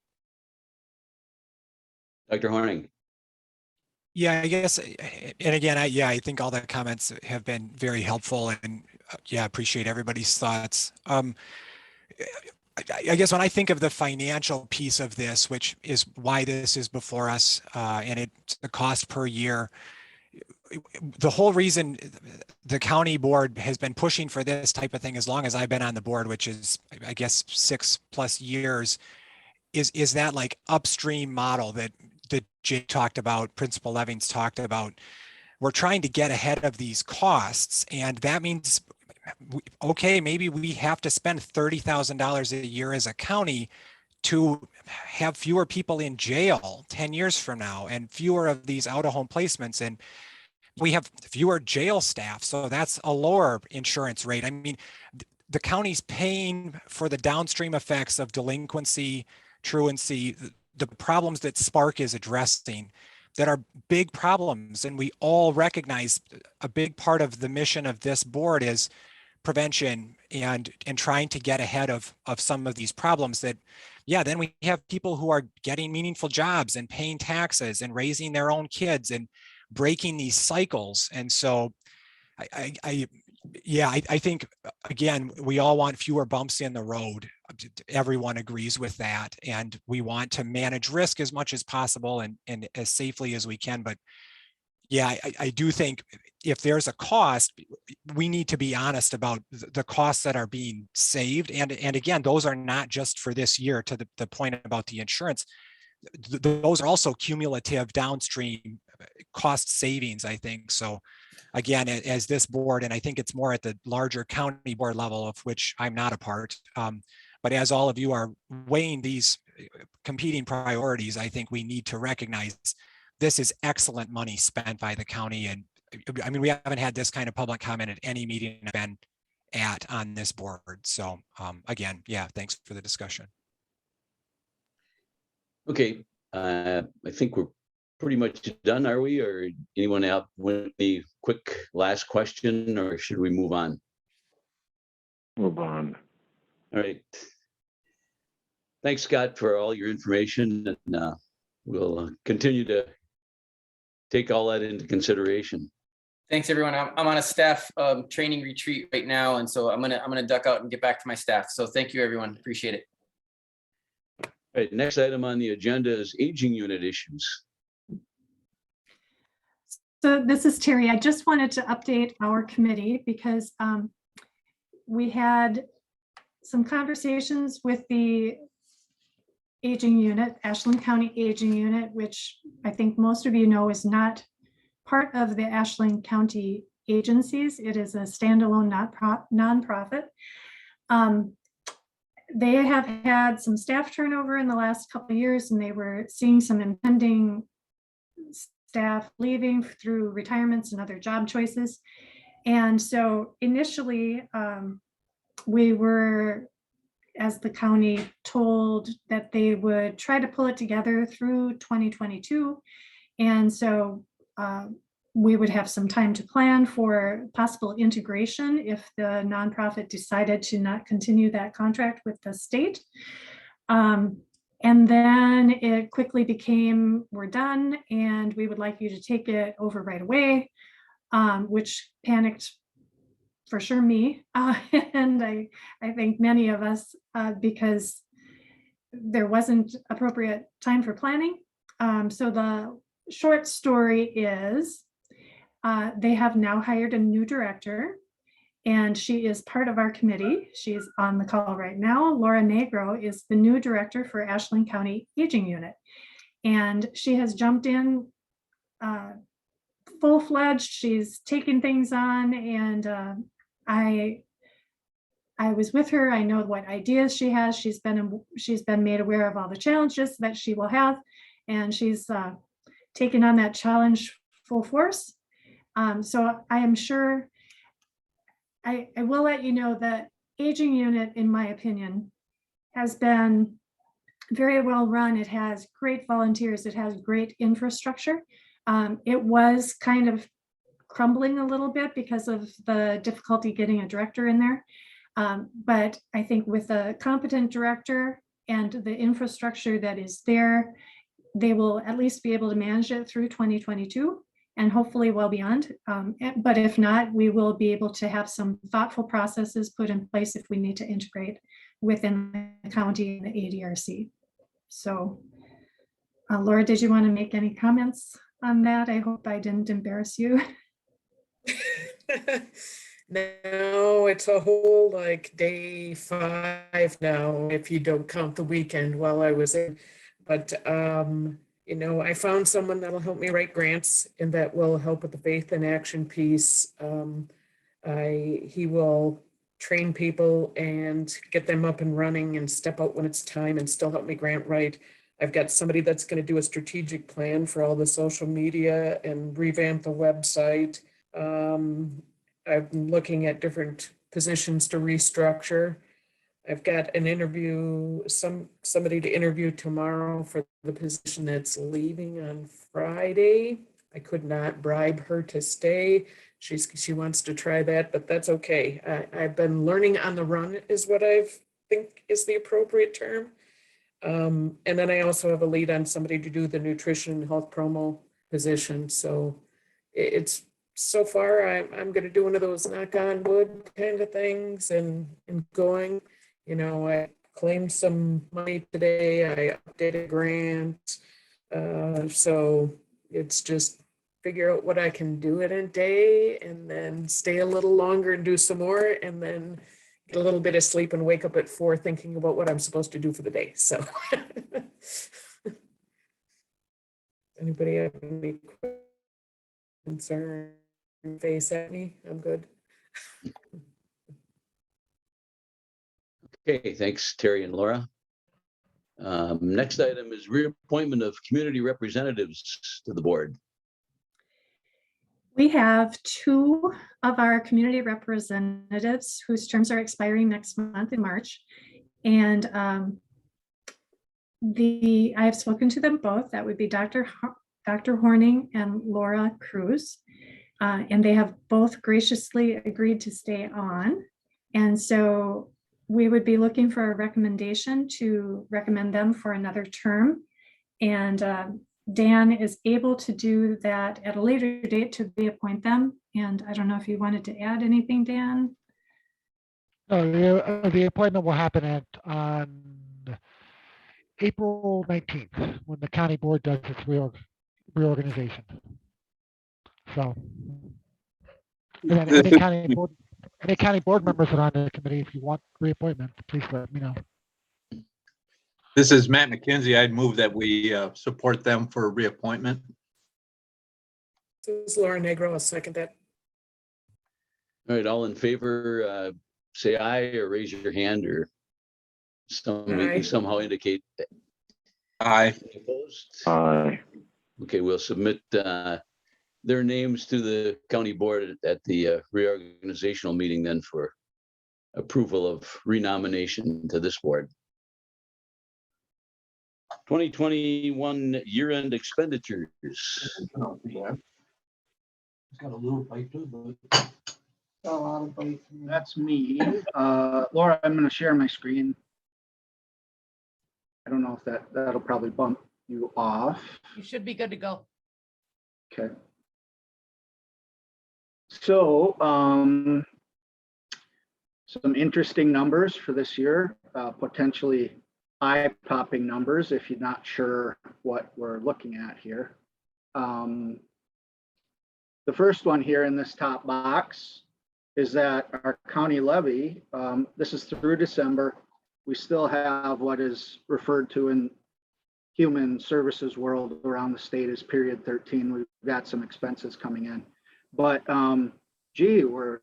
Dr. Horning. Yeah, I guess, and again, I think all the comments have been very helpful, and appreciate everybody's thoughts. I guess when I think of the financial piece of this, which is why this is before us, and it's the cost per year, the whole reason the county board has been pushing for this type of thing as long as I've been on the board, which is, I guess, 6+ years, is that like upstream model that Jake talked about, Principal Levings talked about. We're trying to get ahead of these costs, and that means, okay, maybe we have to spend $30,000 a year as a county to have fewer people in jail 10 years from now, and fewer of these out-of-home placements, and we have fewer jail staff, so that's a lower insurance rate. I mean, the county's paying for the downstream effects of delinquency, truancy, the problems that Spark is addressing that are big problems. And we all recognize a big part of the mission of this board is prevention and trying to get ahead of some of these problems that, then we have people who are getting meaningful jobs and paying taxes and raising their own kids and breaking these cycles. And so I think, again, we all want fewer bumps in the road. Everyone agrees with that. And we want to manage risk as much as possible and as safely as we can. But I do think if there's a cost, we need to be honest about the costs that are being saved. And again, those are not just for this year, to the point about the insurance. Those are also cumulative downstream cost savings, I think. So again, as this board, and I think it's more at the larger county board level, of which I'm not a part, but as all of you are weighing these competing priorities, I think we need to recognize this is excellent money spent by the county. And I mean, we haven't had this kind of public comment at any meeting I've been at on this board. So again, yeah, thanks for the discussion. Okay, I think we're pretty much done, are we? Or anyone out with a quick last question, or should we move on? Move on. All right. Thanks, Scott, for all your information, and we'll continue to take all that into consideration. Thanks, everyone. I'm on a staff training retreat right now, and so I'm gonna duck out and get back to my staff. So thank you, everyone. Appreciate it. All right, next item on the agenda is aging unit issues. So this is Terry. I just wanted to update our committee because we had some conversations with the aging unit, Ashland County Aging Unit, which I think most of you know is not part of the Ashland County agencies. It is a standalone nonprofit. They have had some staff turnover in the last couple of years, and they were seeing some impending staff leaving through retirements and other job choices. And so initially, we were, as the county, told that they would try to pull it together through 2022. And so we would have some time to plan for possible integration if the nonprofit decided to not continue that contract with the state. And then it quickly became, we're done and we would like you to take it over right away, which panicked for sure me. And I think many of us, because there wasn't appropriate time for planning. So the short story is they have now hired a new director, and she is part of our committee. She's on the call right now. Laura Negro is the new director for Ashland County Aging Unit. And she has jumped in full-fledged. She's taking things on, and I was with her. I know what ideas she has. She's been made aware of all the challenges that she will have, and she's taken on that challenge full force. So I am sure I will let you know that aging unit, in my opinion, has been very well run. It has great volunteers. It has great infrastructure. It was kind of crumbling a little bit because of the difficulty getting a director in there. But I think with a competent director and the infrastructure that is there, they will at least be able to manage it through 2022 and hopefully well beyond. But if not, we will be able to have some thoughtful processes put in place if we need to integrate within the county and the ADRC. So Laura, did you want to make any comments on that? I hope I didn't embarrass you. No, it's a whole like day 5 now, if you don't count the weekend while I was in. But you know, I found someone that'll help me write grants and that will help with the faith and action piece. He will train people and get them up and running and step out when it's time and still help me grant write. I've got somebody that's going to do a strategic plan for all the social media and revamp the website. I'm looking at different positions to restructure. I've got an interview, somebody to interview tomorrow for the position that's leaving on Friday. I could not bribe her to stay. She wants to try that, but that's okay. I've been learning on the run is what I think is the appropriate term. And then I also have a lead on somebody to do the nutrition and health promo position. So it's so far I'm going to do one of those knock on wood kind of things and going. You know, I claimed some money today. I updated a grant. So it's just figure out what I can do in a day and then stay a little longer and do some more and then get a little bit of sleep and wake up at 4 thinking about what I'm supposed to do for the day. So anybody have any concern face at me? I'm good. Okay, thanks, Terry and Laura. Next item is reappointment of community representatives to the board. We have two of our community representatives whose terms are expiring next month in March. And I have spoken to them both. That would be Dr. Horning and Laura Cruz. And they have both graciously agreed to stay on. And so we would be looking for a recommendation to recommend them for another term. And Dan is able to do that at a later date to reappoint them. And I don't know if you wanted to add anything, Dan? No, the appointment will happen on April 19th, when the county board does its reorganization. So, and then any county board members that are on the committee, if you want reappointment, please let me know. This is Matt McKenzie. I'd move that we support them for reappointment. This is Laura Negro. I'll second that. All right, all in favor, say aye or raise your hand or Aye. somehow indicate that. Aye. Opposed? Aye. Okay, we'll submit their names to the county board at the reorganizational meeting then for approval of renomination to this board. 2021 year-end expenditures. That's me. Laura, I'm going to share my screen. I don't know if that'll probably bump you off. You should be good to go. Okay. So some interesting numbers for this year, potentially eye-popping numbers if you're not sure what we're looking at here. The first one here in this top box is that our county levy, this is through December, we still have what is referred to in human services world around the state as period 13. We've got some expenses coming in, but gee, we're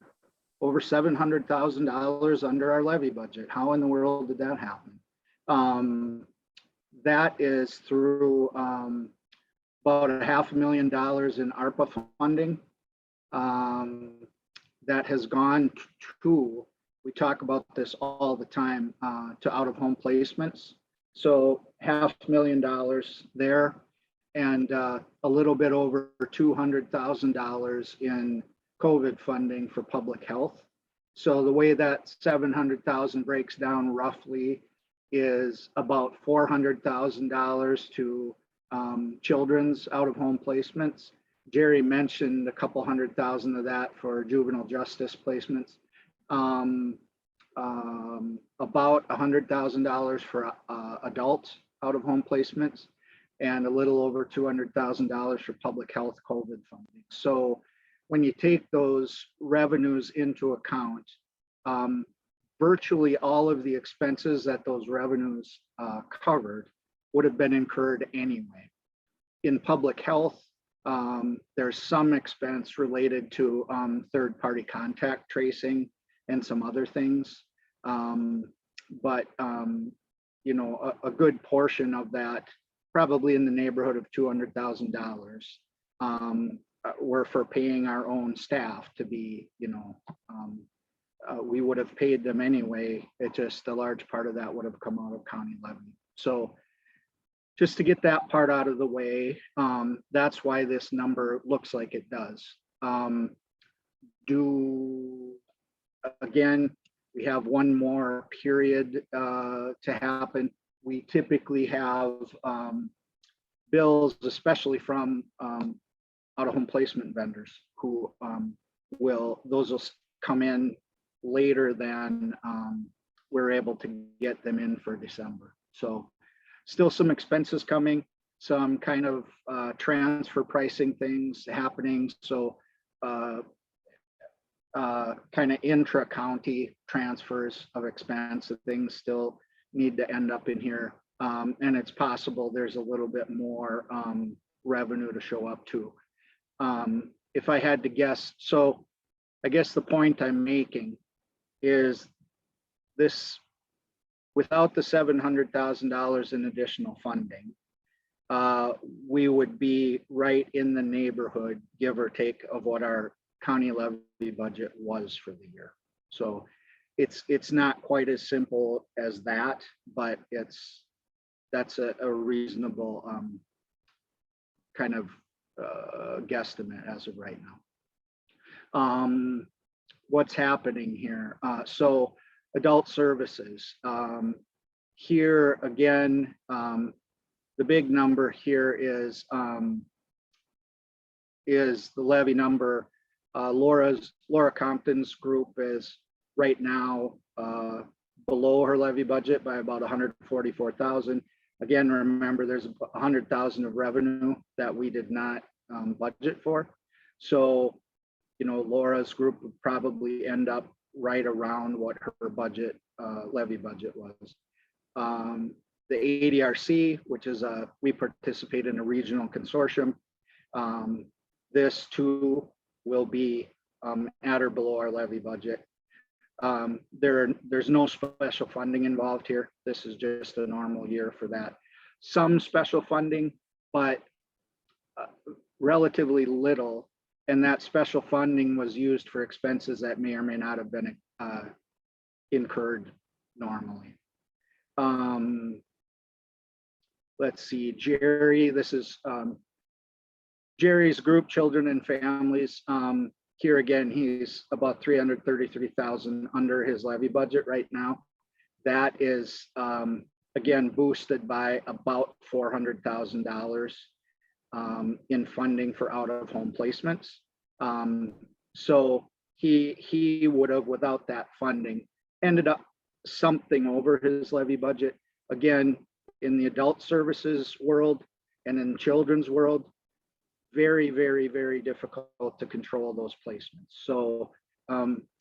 over $700,000 under our levy budget. How in the world did that happen? That is through about $500,000 in ARPA funding that has gone to, we talk about this all the time, to out-of-home placements. So $500,000 there, and a little bit over $200,000 in COVID funding for public health. So the way that 700,000 breaks down roughly is about $400,000 to children's out-of-home placements. Jerry mentioned a couple $100,000 of that for juvenile justice placements. About $100,000 for adult out-of-home placements, and a little over $200,000 for public health COVID funding. So when you take those revenues into account, virtually all of the expenses that those revenues covered would have been incurred anyway. In public health, there's some expense related to third-party contact tracing and some other things. But you know, a good portion of that, probably in the neighborhood of $200,000, were for paying our own staff to be, you know, we would have paid them anyway. It just, a large part of that would have come out of county levy. So just to get that part out of the way, that's why this number looks like it does. Again, we have one more period to happen. We typically have bills, especially from out-of-home placement vendors, who those will come in later than we're able to get them in for December. So still some expenses coming, some kind of transfer pricing things happening. So kind of intra-county transfers of expense and things still need to end up in here. And it's possible there's a little bit more revenue to show up too. If I had to guess, so I guess the point I'm making is this without the $700,000 in additional funding, we would be right in the neighborhood, give or take, of what our county levy budget was for the year. So it's not quite as simple as that, but that's a reasonable kind of guesstimate as of right now. What's happening here? So adult services. Here again, the big number here is the levy number. Laura Compton's group is right now below her levy budget by about 144,000. Again, remember there's 100,000 of revenue that we did not budget for. So, you know, Laura's group would probably end up right around what her budget, levy budget was. The ADRC, which is we participate in a regional consortium. This too will be at or below our levy budget. There's no special funding involved here. This is just a normal year for that. Some special funding, but relatively little. And that special funding was used for expenses that may or may not have been incurred normally. Let's see, Jerry, this is Jerry's group, Children and Families. Here again, he's about 333,000 under his levy budget right now. That is, again, boosted by about $400,000 in funding for out-of-home placements. So he would have, without that funding, ended up something over his levy budget. Again, in the adult services world and in children's world, very, very, very difficult to control those placements. So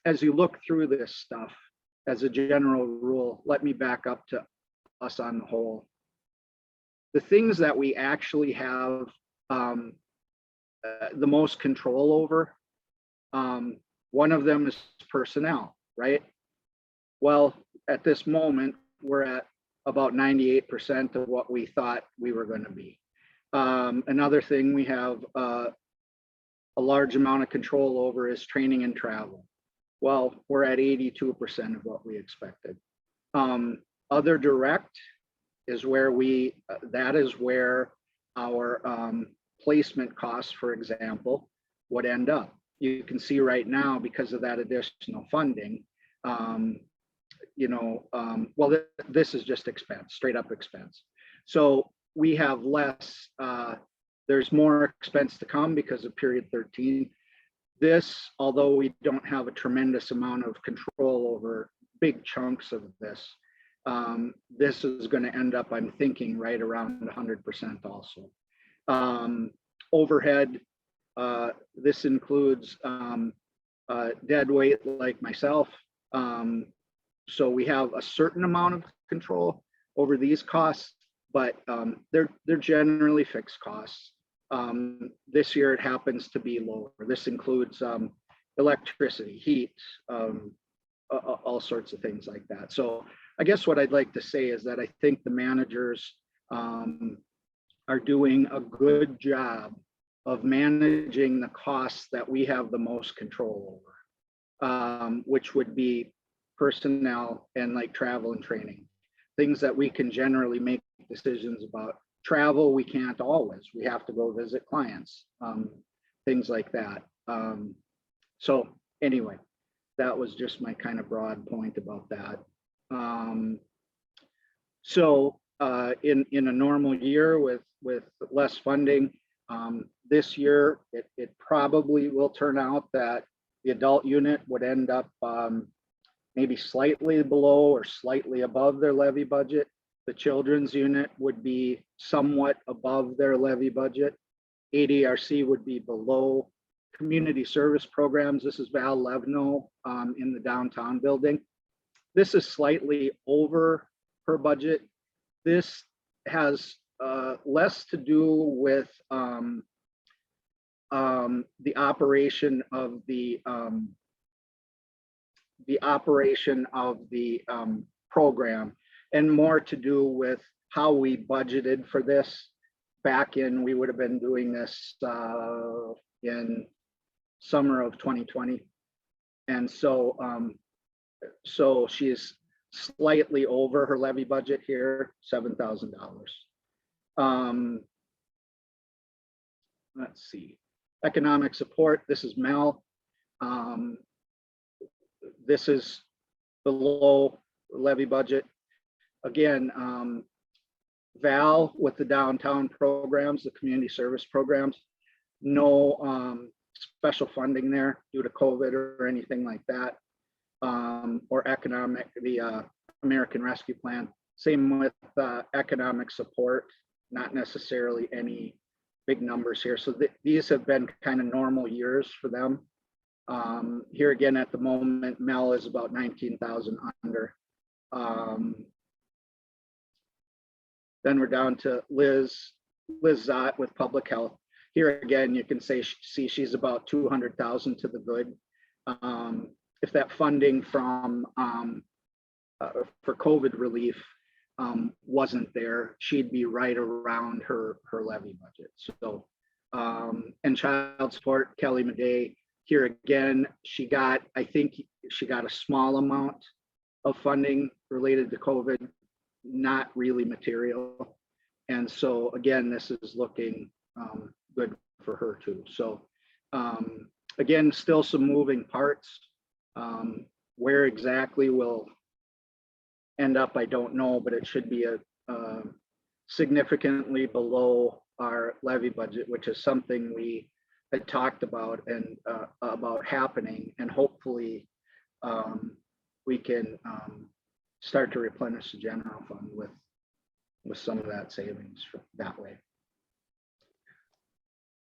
as you look through this stuff, as a general rule, let me back up to us on the whole. The things that we actually have the most control over, one of them is personnel, right? Well, at this moment, we're at about 98% of what we thought we were going to be. Another thing we have a large amount of control over is training and travel. Well, we're at 82% of what we expected. Other direct is where that is where our placement costs, for example, would end up. You can see right now, because of that additional funding, well, this is just expense, straight up expense. So we have less, there's more expense to come because of period 13. This, although we don't have a tremendous amount of control over big chunks of this, this is going to end up, I'm thinking, right around 100% also. Overhead, this includes dead weight like myself. So we have a certain amount of control over these costs, but they're generally fixed costs. This year it happens to be lower. This includes electricity, heat, all sorts of things like that. So I guess what I'd like to say is that I think the managers are doing a good job of managing the costs that we have the most control over, which would be personnel and like travel and training, things that we can generally make decisions about. Travel, we can't always. We have to go visit clients, things like that. So anyway, that was just my kind of broad point about that. In a normal year with less funding, this year it probably will turn out that the adult unit would end up maybe slightly below or slightly above their levy budget. The children's unit would be somewhat above their levy budget. ADRC would be below. Community service programs, this is Val Levno in the downtown building. This is slightly over her budget. This has less to do with the operation of the program. and more to do with how we budgeted for this back in, we would have been doing this in summer of 2020. And so, so she's slightly over her levy budget here, $7,000. Let's see, economic support, this is Mel. This is below levy budget. Again, Val with the downtown programs, the community service programs, no special funding there due to COVID or anything like that, or economic, the American Rescue Plan. Same with economic support, not necessarily any big numbers here. So these have been kind of normal years for them. Here again, at the moment, Mel is about 19,000 under. Then we're down to Liz Zott with public health. Here again, you can see she's about 200,000 to the good. If that funding from for COVID relief wasn't there, she'd be right around her levy budget. So, and child support, Kelly Midday. Here again, I think she got a small amount of funding related to COVID, not really material. And so again, this is looking good for her too. So again, still some moving parts. Where exactly we'll end up, I don't know, but it should be a significantly below our levy budget, which is something we had talked about and about happening, and hopefully we can start to replenish the general fund with some of that savings that way.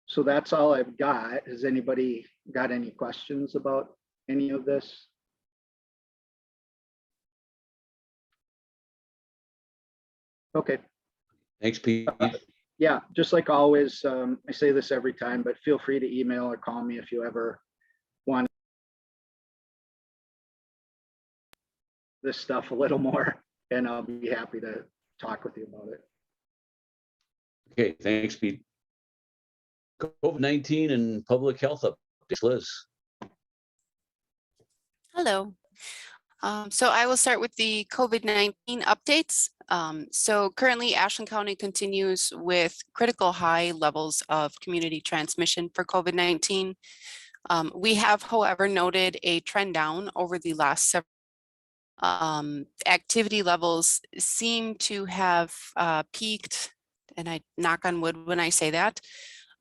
So that's all I've got. Has anybody got any questions about any of this? Okay. Thanks, Pete. Yeah, just like always, I say this every time, but feel free to email or call me if you ever want this stuff a little more, and I'll be happy to talk with you about it. Okay, thanks, Pete. COVID-19 and public health updates, Liz. Hello. So I will start with the COVID-19 updates. So currently Ashland County continues with critical high levels of community transmission for COVID-19. We have, however, noted a trend down over the last several. Activity levels seem to have peaked, and I knock on wood when I say that.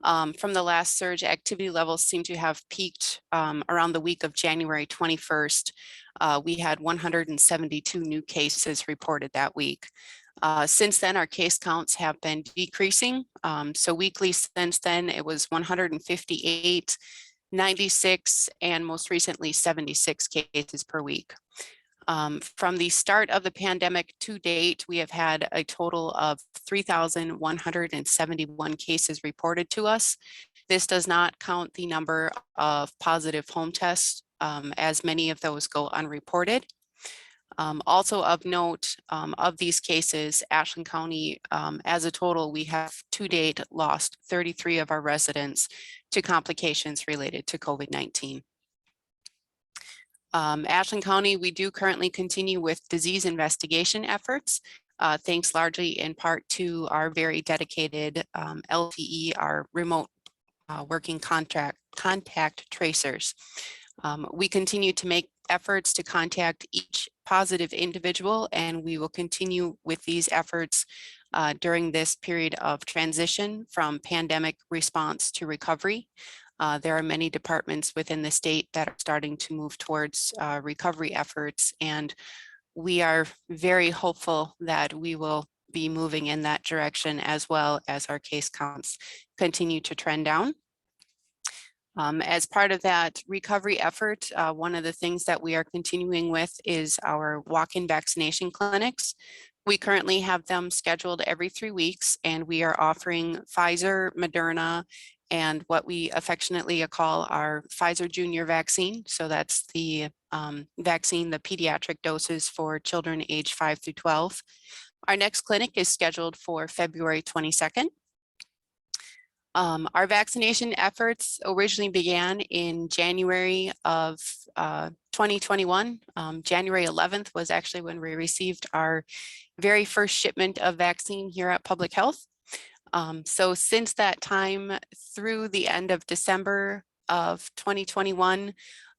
From the last surge, activity levels seem to have peaked around the week of January 21st. We had 172 new cases reported that week. Since then, our case counts have been decreasing. So weekly since then, it was 158, 96, and most recently 76 cases per week. From the start of the pandemic to date, we have had a total of 3,171 cases reported to us. This does not count the number of positive home tests, as many of those go unreported. Also of note, of these cases, Ashland County, as a total, we have to date lost 33 of our residents to complications related to COVID-19. Ashland County, we do currently continue with disease investigation efforts, thanks largely in part to our very dedicated LTE, our remote working contact tracers. We continue to make efforts to contact each positive individual, and we will continue with these efforts during this period of transition from pandemic response to recovery. There are many departments within the state that are starting to move towards recovery efforts, and we are very hopeful that we will be moving in that direction as well as our case counts continue to trend down. As part of that recovery effort, one of the things that we are continuing with is our walk-in vaccination clinics. We currently have them scheduled every 3 weeks, and we are offering Pfizer, Moderna, and what we affectionately call our Pfizer Junior vaccine. So that's the vaccine, the pediatric doses for children age 5 through 12. Our next clinic is scheduled for February 22nd. Our vaccination efforts originally began in January of 2021. January 11th was actually when we received our very first shipment of vaccine here at Public Health. So since that time through the end of December of 2021,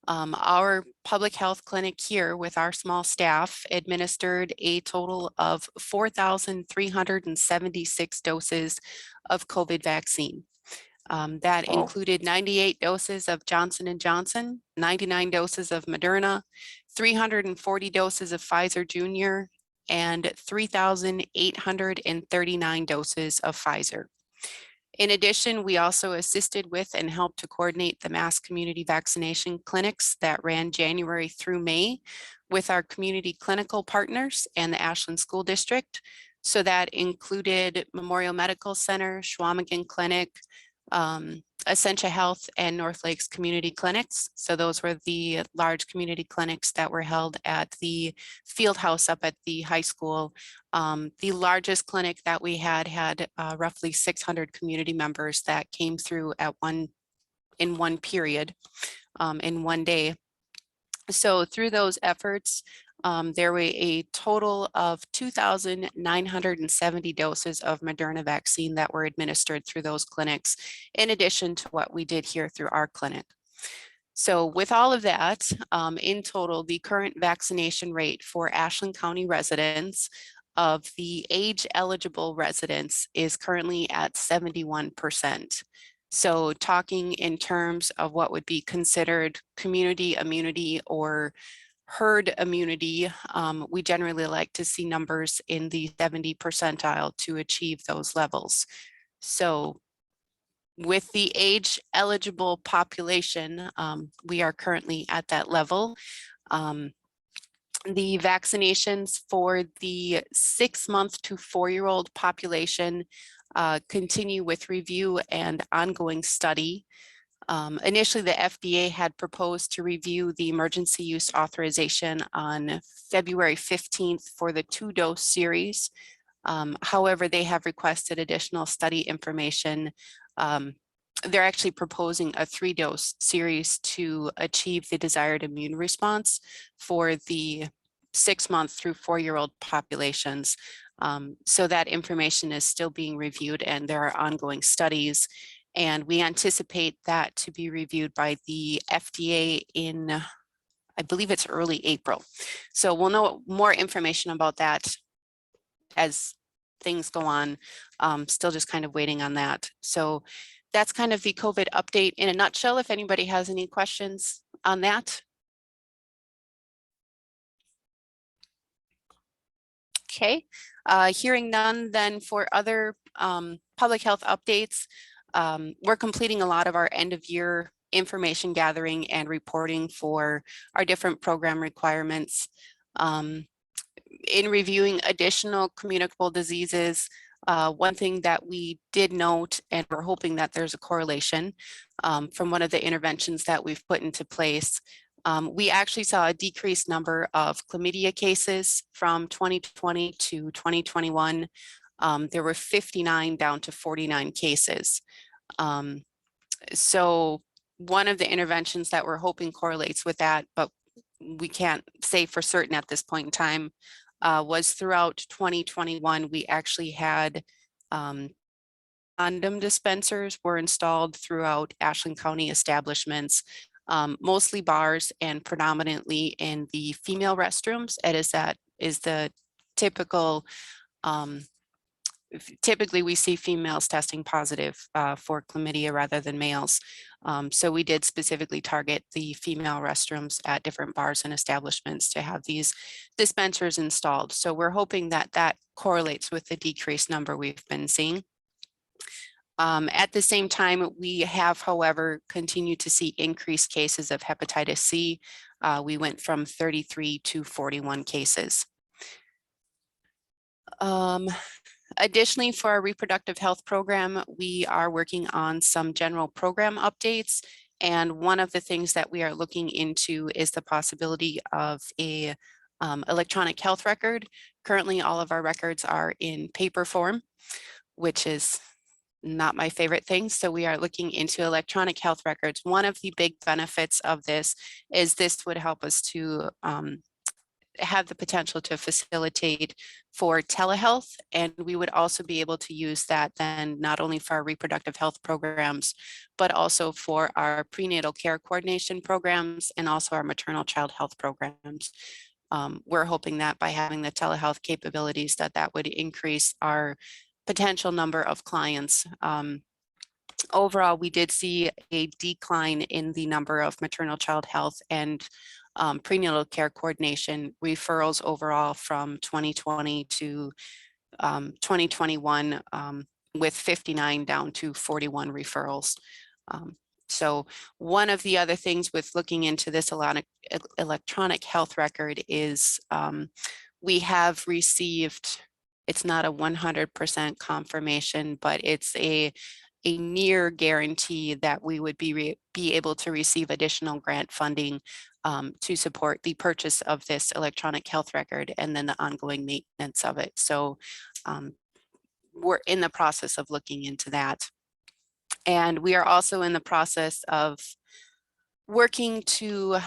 our public health clinic here with our small staff administered a total of 4,376 doses of COVID vaccine. That included 98 doses of Johnson & Johnson, 99 doses of Moderna, 340 doses of Pfizer Jr., and 3,839 doses of Pfizer. In addition, we also assisted with and helped to coordinate the mass community vaccination clinics that ran January through May with our community clinical partners and the Ashland School District. So that included Memorial Medical Center, Schwamigan Clinic, Essentia Health, and North Lakes Community Clinics. So those were the large community clinics that were held at the field house up at the high school. The largest clinic that we had roughly 600 community members that came through in one period, in one day. So through those efforts, there were a total of 2,970 doses of Moderna vaccine that were administered through those clinics, in addition to what we did here through our clinic. So with all of that, in total, the current vaccination rate for Ashland County residents of the age eligible residents is currently at 71%. So talking in terms of what would be considered community immunity or herd immunity, we generally like to see numbers in the 70 percentile to achieve those levels. So with the age eligible population, we are currently at that level. The vaccinations for the 6-month to 4-year-old population continue with review and ongoing study. Initially, the FDA had proposed to review the emergency use authorization on February 15th for the 2-dose series. However, they have requested additional study information. They're actually proposing a 3-dose series to achieve the desired immune response for the 6-month through 4-year-old populations. So that information is still being reviewed and there are ongoing studies. And we anticipate that to be reviewed by the FDA in, I believe it's early April. So we'll know more information about that as things go on. Still just kind of waiting on that. So that's kind of the COVID update in a nutshell. If anybody has any questions on that. Okay, hearing none, then for other public health updates, we're completing a lot of our end of year information gathering and reporting for our different program requirements. In reviewing additional communicable diseases, one thing that we did note, and we're hoping that there's a correlation from one of the interventions that we've put into place, we actually saw a decreased number of chlamydia cases from 2020 to 2021. There were 59 down to 49 cases. So one of the interventions that we're hoping correlates with that, but we can't say for certain at this point in time, was throughout 2021, we actually had condom dispensers were installed throughout Ashland County establishments, mostly bars and predominantly in the female restrooms. That is the typical, typically we see females testing positive for chlamydia rather than males. So we did specifically target the female restrooms at different bars and establishments to have these dispensers installed. So we're hoping that that correlates with the decreased number we've been seeing. At the same time, we have, however, continued to see increased cases of hepatitis C. We went from 33 to 41 cases. Additionally, for our reproductive health program, we are working on some general program updates And one of the things that we are looking into is the possibility of a electronic health record. Currently, all of our records are in paper form, which is not my favorite thing. So we are looking into electronic health records. One of the big benefits of this is this would help us to have the potential to facilitate for telehealth. And we would also be able to use that then not only for our reproductive health programs, but also for our prenatal care coordination programs and also our maternal child health programs. We're hoping that by having the telehealth capabilities that would increase our potential number of clients. Overall, we did see a decline in the number of maternal child health and prenatal care coordination referrals overall from 2020 to 2021, with 59 down to 41 referrals. So one of the other things with looking into this electronic health record is we have received, it's not a 100% confirmation, but it's a near guarantee that we would be able to receive additional grant funding to support the purchase of this electronic health record and then the ongoing maintenance of it. So we're in the process of looking into that. And we are also in the process of working to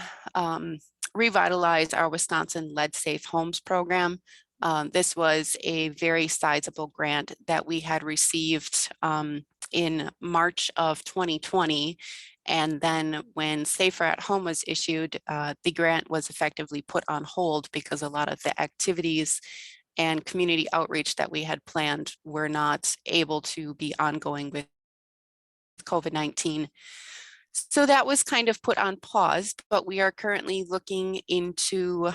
revitalize our Wisconsin Lead Safe Homes program. This was a very sizable grant that we had received in March of 2020. And then when Safer at Home was issued, the grant was effectively put on hold because a lot of the activities and community outreach that we had planned were not able to be ongoing with COVID-19. So that was kind of put on pause, but we are currently looking into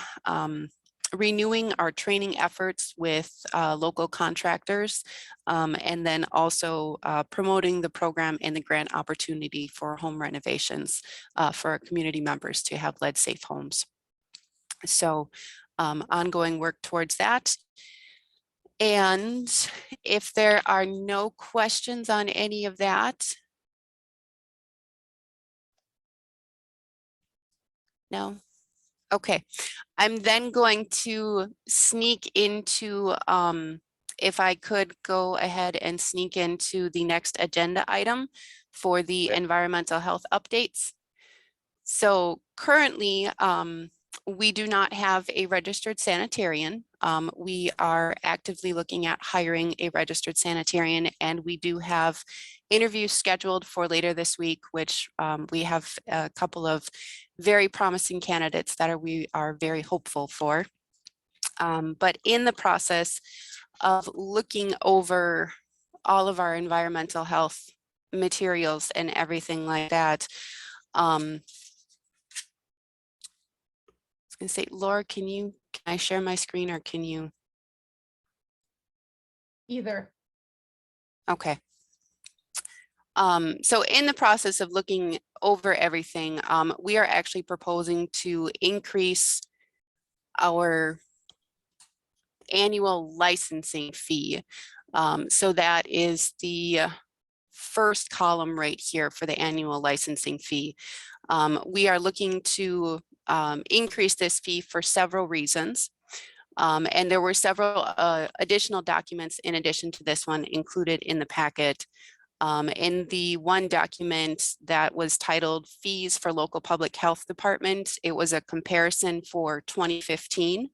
renewing our training efforts with local contractors, and then also promoting the program and the grant opportunity for home renovations for our community members to have lead safe homes. So ongoing work towards that. And if there are no questions on any of that, no? Okay, I'm then going to sneak into, if I could go ahead and sneak into the next agenda item for the environmental health updates. So currently, we do not have a registered sanitarian. We are actively looking at hiring a registered sanitarian, and we do have interviews scheduled for later this week, which we have a couple of very promising candidates that we are very hopeful for. But in the process of looking over all of our environmental health materials and everything like that, I was going to say, Laura, can I share my screen, or can you? Either. Okay. So in the process of looking over everything, we are actually proposing to increase our annual licensing fee. So that is the first column right here for the annual licensing fee. We are looking to increase this fee for several reasons. And there were several additional documents in addition to this one included in the packet. In the one document that was titled Fees for Local Public Health Department, it was a comparison for 2015.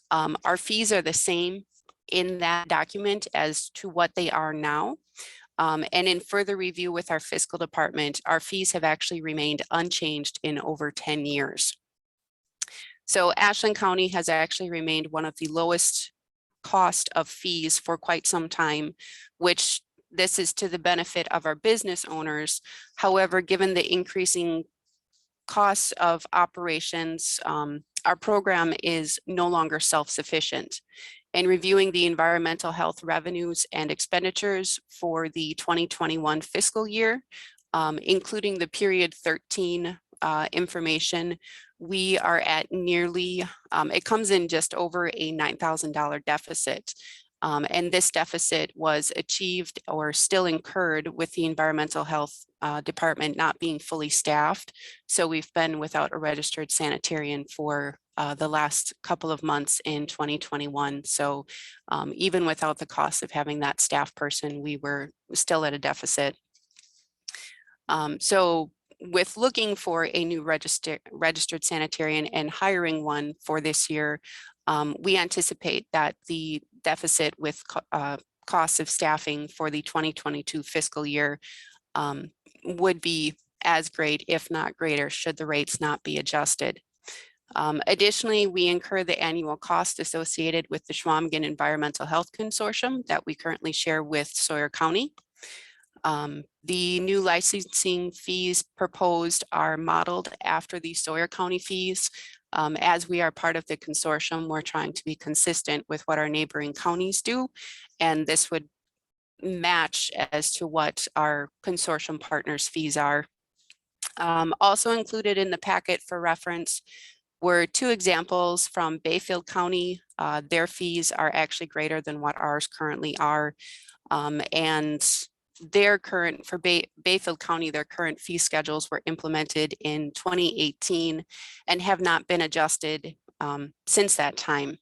Our fees are the same in that document as to what they are now. And in further review with our fiscal department, our fees have actually remained unchanged in over 10 years. So Ashland County has actually remained one of the lowest cost of fees for quite some time, which this is to the benefit of our business owners. However, given the increasing costs of operations, our program is no longer self-sufficient. And reviewing the environmental health revenues and expenditures for the 2021 fiscal year, including the period 13 information, we are at nearly, it comes in just over a $9,000 deficit. And this deficit was achieved or still incurred with the environmental health department not being fully staffed. So we've been without a registered sanitarian for the last couple of months in 2021. So even without the cost of having that staff person, we were still at a deficit. So with looking for a new registered sanitarian and hiring one for this year, we anticipate that the deficit with costs of staffing for the 2022 fiscal year would be as great, if not greater, should the rates not be adjusted. Additionally, we incur the annual cost associated with the Schwamgen Environmental Health Consortium that we currently share with Sawyer County. The new licensing fees proposed are modeled after the Sawyer County fees. As we are part of the consortium, we're trying to be consistent with what our neighboring counties do, and this would match as to what our consortium partners' fees are. Also included in the packet for reference were 2 examples from Bayfield County. Their fees are actually greater than what ours currently are, and their current, for Bayfield County, their current fee schedules were implemented in 2018 and have not been adjusted since that time.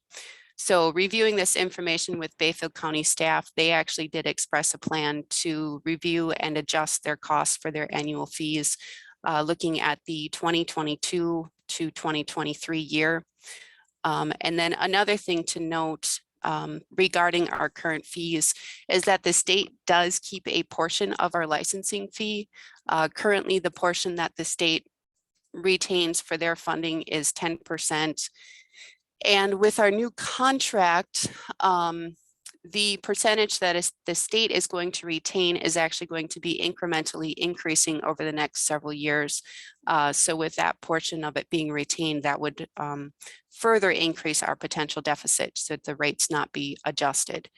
So reviewing this information with Bayfield County staff, they actually did express a plan to review and adjust their costs for their annual fees, looking at the 2022 to 2023 year. And then another thing to note regarding our current fees is that the state does keep a portion of our licensing fee. Currently, the portion that the state retains for their funding is 10%. And with our new contract, the percentage that the state is going to retain is actually going to be incrementally increasing over the next several years. So with that portion of it being retained, that would further increase our potential deficit should the rates not be adjusted.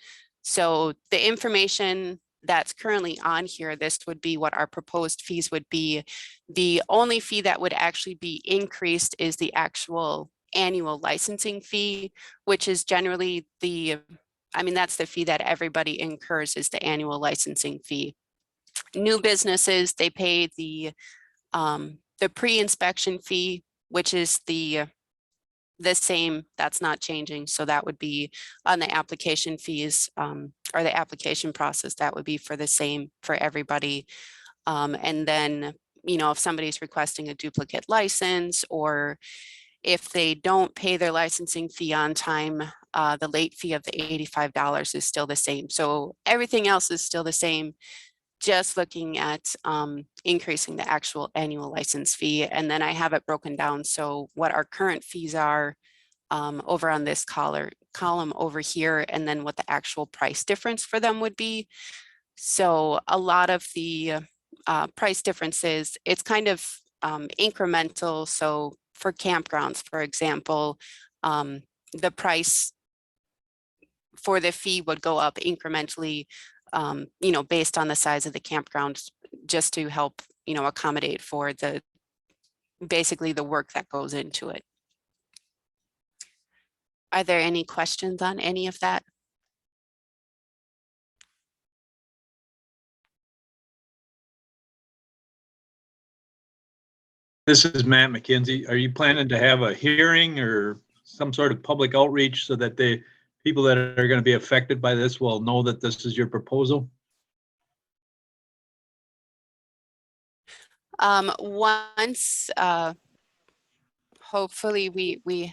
So the information that's currently on here, this would be what our proposed fees would be. The only fee that would actually be increased is the actual annual licensing fee, which is generally that's the fee that everybody incurs, is the annual licensing fee. New businesses, they pay the pre-inspection fee, which is the same, that's not changing. So that would be on the application fees or the application process, that would be for the same for everybody. And then, if somebody's requesting a duplicate license, or if they don't pay their licensing fee on time, the late fee of the $85 is still the same. So everything else is still the same, just looking at increasing the actual annual license fee. And then I have it broken down. So what our current fees are over on this column over here, and then what the actual price difference for them would be. So a lot of the price differences, it's kind of incremental. So for campgrounds, for example, the price for the fee would go up incrementally, based on the size of the campground, just to help, accommodate for basically the work that goes into it. Are there any questions on any of that? This is Matt McKenzie. Are you planning to have a hearing or some sort of public outreach so that the people that are going to be affected by this will know that this is your proposal? Once hopefully we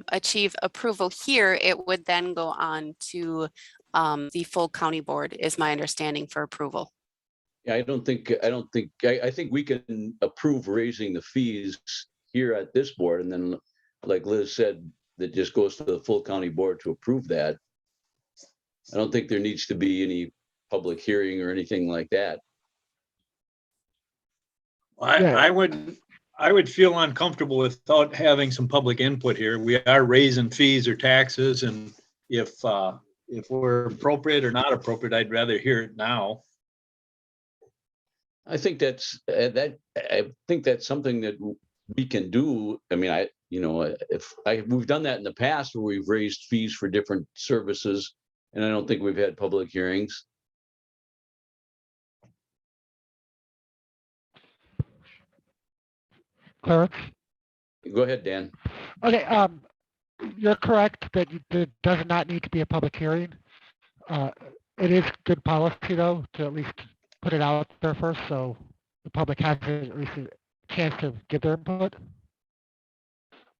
achieve approval here, it would then go on to the full county board, is my understanding, for approval. Yeah, I think we can approve raising the fees here at this board, and then, like Liz said, that just goes to the full county board to approve that. I don't think there needs to be any public hearing or anything like that. I would feel uncomfortable without having some public input here. We are raising fees or taxes, and if we're appropriate or not appropriate, I'd rather hear it now. I think that's something that we can do. I mean, we've done that in the past where we've raised fees for different services And I don't think we've had public hearings. Clarence? Go ahead, Dan. Okay, you're correct that there does not need to be a public hearing. It is good policy though, to at least put it out there first, so the public has at least a chance to give their input.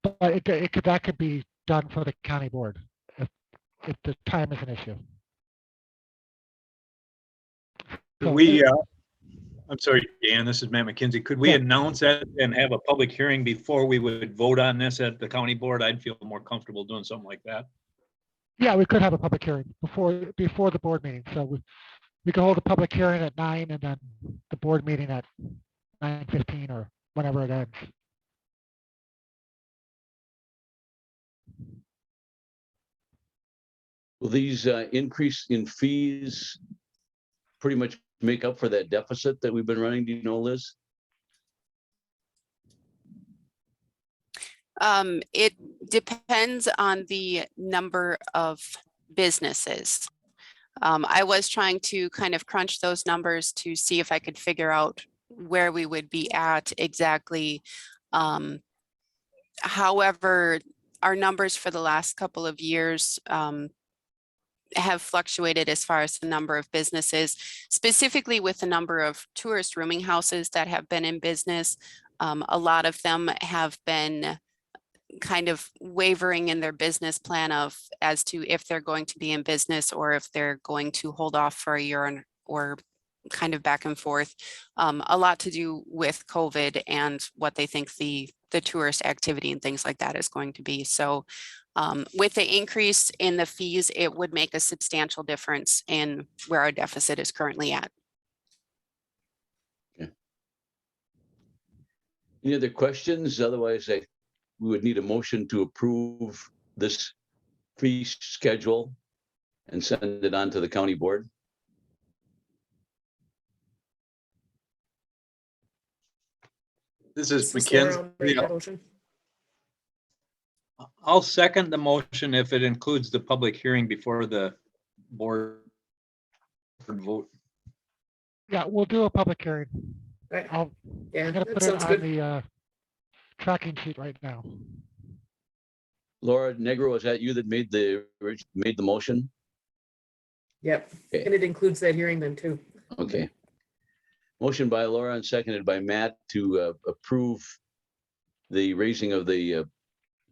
But that could be done for the county board if the time is an issue. So We, I'm sorry, Dan, this is Matt McKenzie. Could we announce that and have a public hearing before we would vote on this at the county board? I'd feel more comfortable doing something like that. yeah, we could have a public hearing before the board meeting. So we could hold a public hearing at 9 and then the board meeting at 9:15 or whenever it ends. Will these increase in fees pretty much make up for that deficit that we've been running? Do you know, Liz? It depends on the number of businesses. I was trying to kind of crunch those numbers to see if I could figure out where we would be at exactly. However, our numbers for the last couple of years have fluctuated as far as the number of businesses, specifically with the number of tourist rooming houses that have been in business. A lot of them have been kind of wavering in their business plan as to if they're going to be in business or if they're going to hold off for a year or kind of back and forth. A lot to do with COVID and what they think the tourist activity and things like that is going to be. So with the increase in the fees, it would make a substantial difference in where our deficit is currently at. Okay. Any other questions? Otherwise, we would need a motion to approve this fee schedule and send it on to the county board. This is Laura, I'll make McKenzie. that motion. I'll second the motion if it includes the public hearing before the board vote. Yeah, we'll do a public hearing. Right. I'm Yeah, gonna that put it sounds on good. the tracking sheet right now. Laura Negro, is that you that made the motion? Yep, Okay. and it includes that hearing then too. Okay. Motion by Laura and seconded by Matt to approve the raising of the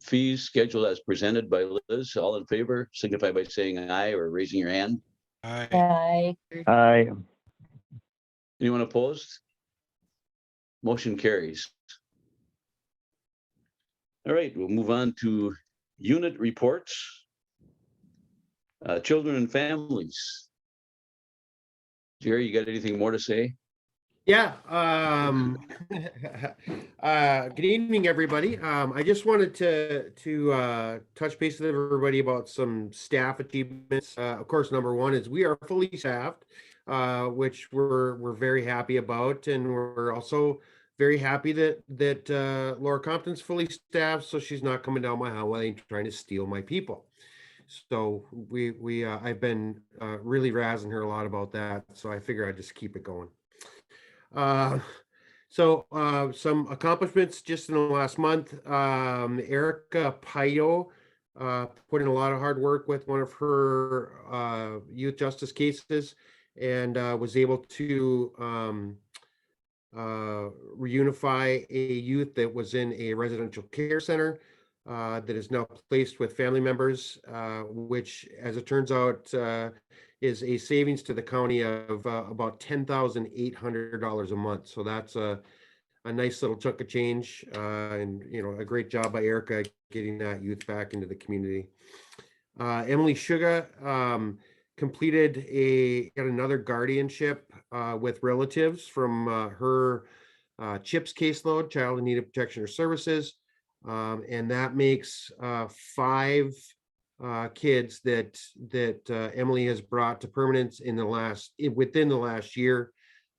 fees schedule as presented by Liz. All in favor, signify by saying aye or raising your hand. Aye. Aye. Anyone opposed? Motion carries. All right, we'll move on to unit reports. Children and families. Jerry, you got anything more to say? Yeah. Good evening, everybody. I just wanted to touch base with everybody about some staff achievements. Of course, number one is we are fully staffed, which we're very happy about, and we're also very happy that Laura Compton's fully staffed, so she's not coming down my highway and trying to steal my people. So I've been really razzing her a lot about that, so I figure I'd just keep it going. Some accomplishments just in the last month. Erica Payo put in a lot of hard work with one of her youth justice cases and was able to reunify a youth that was in a residential care center that is now placed with family members, which, as it turns out, is a savings to the county of about $10,800 a month. So that's a nice little chunk of change, and a great job by Erica getting that youth back into the community. Emily Sugar got another guardianship with relatives from her CHIPS caseload, Child in Need of Protection or Services, and that makes 5 kids that Emily has brought to permanence within the last year.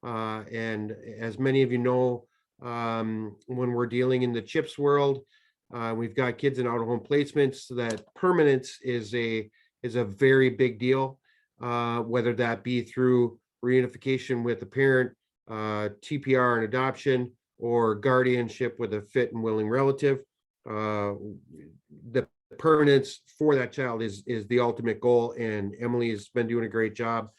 And as many of you know, when we're dealing in the CHIPS world, we've got kids in out-of-home placements, so that permanence is a is a very big deal, whether that be through reunification with a parent, TPR and adoption, or guardianship with a fit and willing relative. The permanence for that child is the ultimate goal, and Emily has been doing a great job.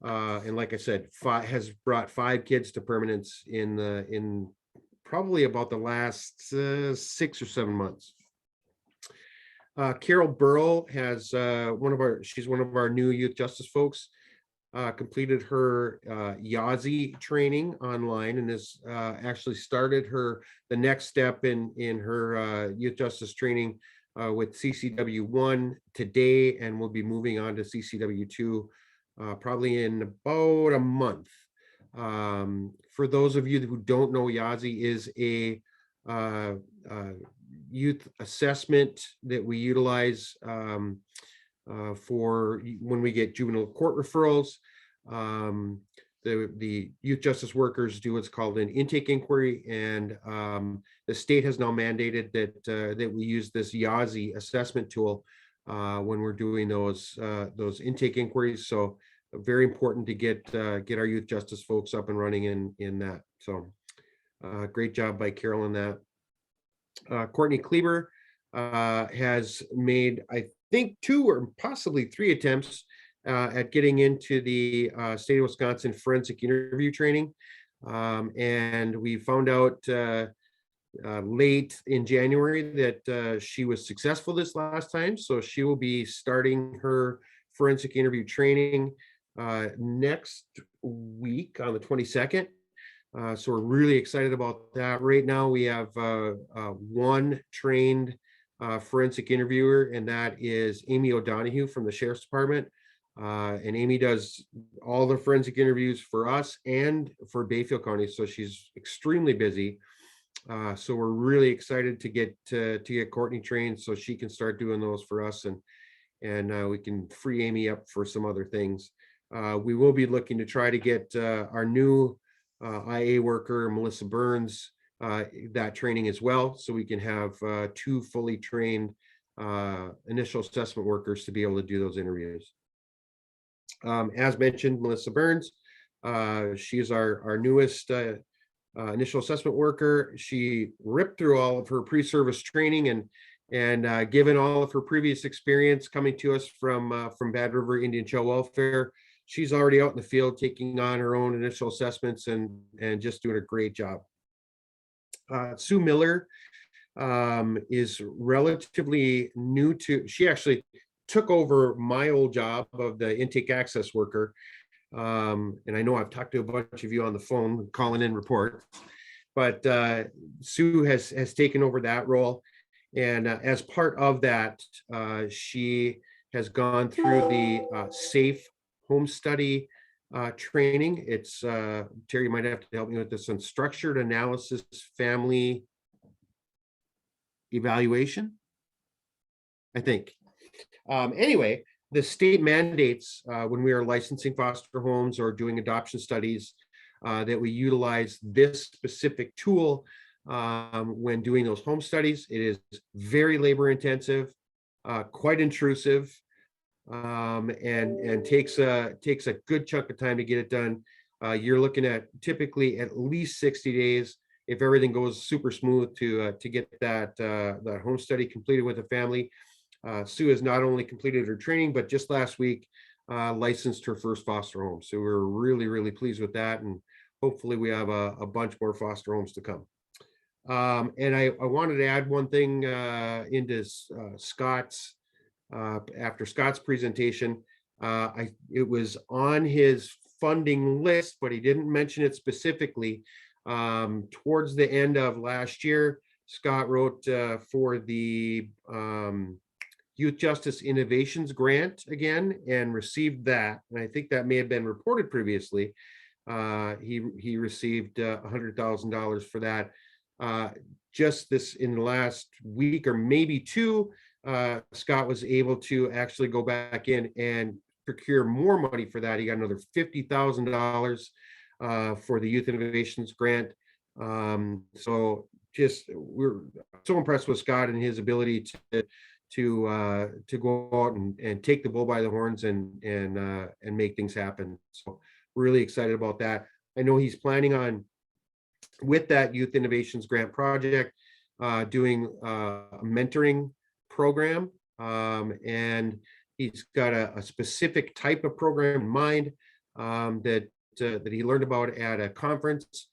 And like I said, has brought 5 kids to permanence in probably about the last 6 or 7 months. Carol Burrow has she's one of our new youth justice folks. Completed her YAZI training online and has actually started the next step in her youth justice training with CCW1 today, and we'll be moving on to CCW2 probably in about a month. For those of you who don't know, YAZI is a youth assessment that we utilize for when we get juvenile court referrals. The youth justice workers do what's called an intake inquiry, and the state has now mandated that we use this YAZI assessment tool when we're doing those intake inquiries. So very important to get our youth justice folks up and running in that. So great job by Carol in that. Courtney Kleber has made, I think, 2 or possibly 3 attempts at getting into the state of Wisconsin forensic interview training. And we found out late in January that she was successful this last time. So she will be starting her forensic interview training next week on the 22nd. So we're really excited about that. Right now we have 1 trained forensic interviewer, and that is Amy O'Donohue from the Sheriff's Department. And Amy does all the forensic interviews for us and for Bayfield County, so she's extremely busy. So we're really excited to get Courtney trained so she can start doing those for us, and we can free Amy up for some other things. We will be looking to try to get our new IA worker, Melissa Burns, that training as well, so we can have 2 fully trained initial assessment workers to be able to do those interviews. As mentioned, Melissa Burns, she is our newest initial assessment worker. She ripped through all of her pre-service training, and given all of her previous experience coming to us from Bad River Indian Child Welfare, she's already out in the field taking on her own initial assessments and just doing a great job. Sue Miller is relatively new she actually took over my old job of the intake access worker. And I know I've talked to a bunch of you on the phone calling in reports, but Sue has taken over that role. And as part of that, she has gone through the SAFE home study training. It's Terry, you might have to help me with this one. Structured analysis family evaluation, I think. Anyway, the state mandates when we are licensing foster homes or doing adoption studies that we utilize this specific tool when doing those home studies. It is very labor intensive, quite intrusive, and takes a good chunk of time to get it done. You're looking at typically at least 60 days if everything goes super smooth to get that home study completed with a family. Sue has not only completed her training, but just last week licensed her first foster home. So we're really, really pleased with that, and hopefully we have a bunch more foster homes to come. And I wanted to add one thing into Scott's. After Scott's presentation, it was on his funding list, but he didn't mention it specifically. Towards the end of last year, Scott wrote for the Youth Justice Innovations Grant again and received that. And I think that may have been reported previously. He received $100,000 for that. Just this in the last week or maybe 2, Scott was able to actually go back in and procure more money for that. He got another $50,000 for the Youth Innovations Grant. So we're so impressed with Scott and his ability to go out and take the bull by the horns and make things happen. So really excited about that. I know he's planning on, with that Youth Innovations Grant Project, doing a mentoring program, and he's got a specific type of program in mind that he learned about at a conference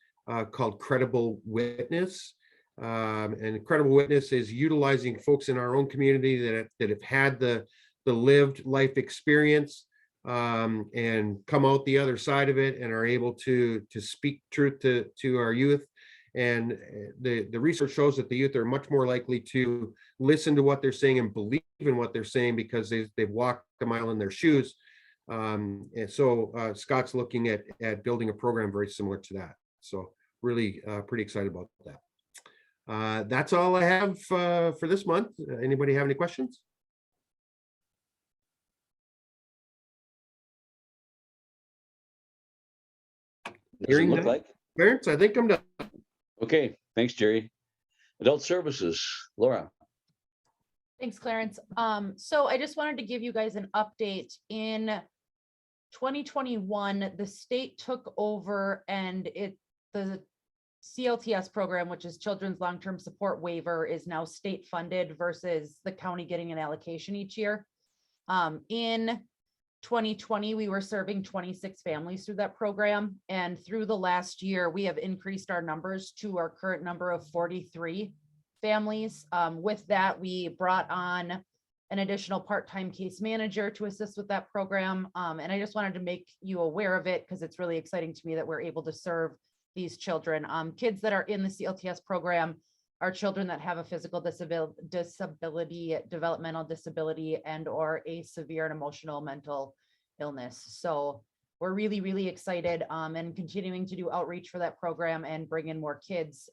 called Credible Witness. And Credible Witness is utilizing folks in our own community that have had the lived life experience and come out the other side of it and are able to speak truth to our youth. And the research shows that the youth are much more likely to listen to what they're saying and believe in what they're saying because they've walked a mile in their shoes. And so Scott's looking at building a program very similar to that. So really pretty excited about that. That's all I have for this month. Anybody have any questions? Doesn't look like. Parents, I think I'm done. Okay, thanks, Jerry. Adult Services, Laura. Thanks, Clarence. So I just wanted to give you guys an update. In 2021, the state took over and the CLTS program, which is Children's Long-Term Support Waiver, is now state funded versus the county getting an allocation each year. In 2020, we were serving 26 families through that program. And through the last year, we have increased our numbers to our current number of 43 families. With that, we brought on an additional part-time case manager to assist with that program. And I just wanted to make you aware of it because it's really exciting to me that we're able to serve these children. Kids that are in the CLTS program are children that have a physical disability, developmental disability, and or a severe and emotional mental illness. So we're really, really excited and continuing to do outreach for that program and bring in more kids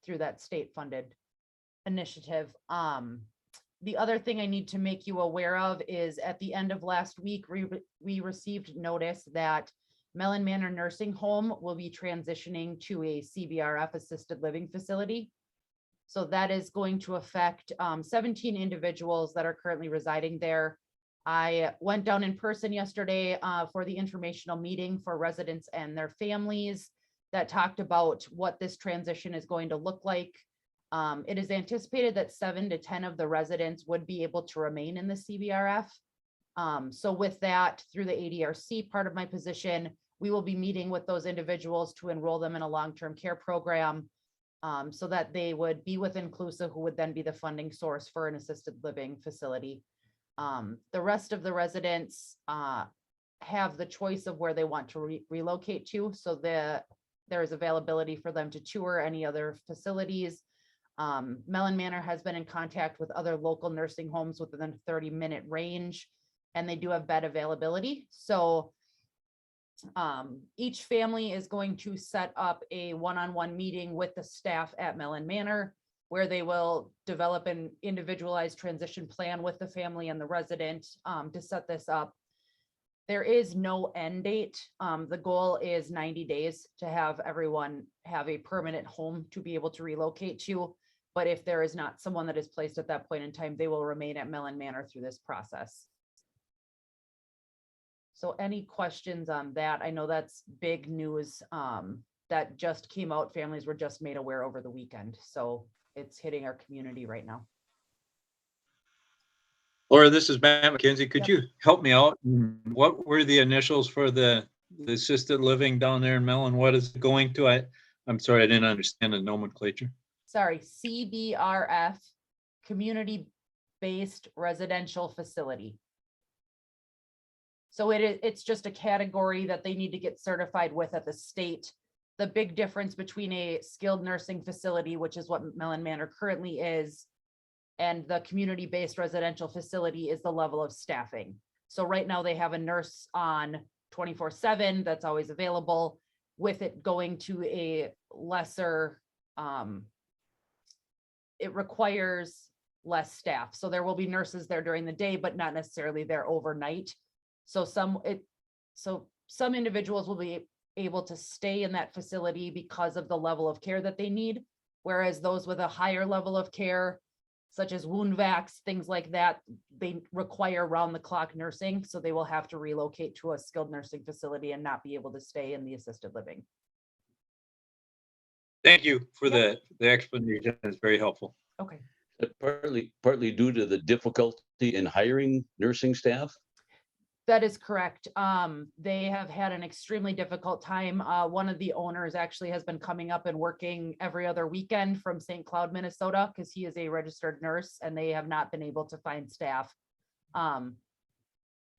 through that state funded initiative. The other thing I need to make you aware of is at the end of last week, we received notice that Melon Manor Nursing Home will be transitioning to a Cbrf assisted living facility. So that is going to affect 17 individuals that are currently residing there. I went down in person yesterday for the informational meeting for residents and their families that talked about what this transition is going to look like. It is anticipated that 7 to 10 of the residents would be able to remain in the CBRF. So with that, through the ADRC part of my position, we will be meeting with those individuals to enroll them in a long-term care program so that they would be with Inclusive, who would then be the funding source for an assisted living facility. The rest of the residents have the choice of where they want to relocate to. So there is availability for them to tour any other facilities. Melon Manor has been in contact with other local nursing homes within a 30-minute range, and they do have bed availability. So each family is going to set up a one-on-one meeting with the staff at Melon Manor, where they will develop an individualized transition plan with the family and the resident to set this up. There is no end date. The goal is 90 days to have everyone have a permanent home to be able to relocate to. But if there is not someone that is placed at that point in time, they will remain at Melon Manor through this process. So any questions on that? I know that's big news that just came out. Families were just made aware over the weekend. So it's hitting our community right now. Laura, this is Matt McKenzie. Could you help me out? What were the initials for the assisted living down there in Melon? What is it going to? I'm sorry, I didn't understand the nomenclature. Sorry, CBRF, Community-Based Residential Facility. So it's just a category that they need to get certified with at the state. The big difference between a skilled nursing facility, which is what Melon Manor currently is, and the community-based residential facility is the level of staffing. So right now they have a nurse on 24/7 that's always available. With it going to a lesser, it requires less staff. So there will be nurses there during the day, but not necessarily there overnight. So some individuals will be able to stay in that facility because of the level of care that they need, whereas those with a higher level of care such as wound vacs, things like that. They require round-the-clock nursing, so they will have to relocate to a skilled nursing facility and not be able to stay in the assisted living. Thank you for the explanation. It's very helpful. Okay. Partly due to the difficulty in hiring nursing staff. That is correct. They have had an extremely difficult time. One of the owners actually has been coming up and working every other weekend from St. Cloud, Minnesota, because he is a registered nurse, and they have not been able to find staff.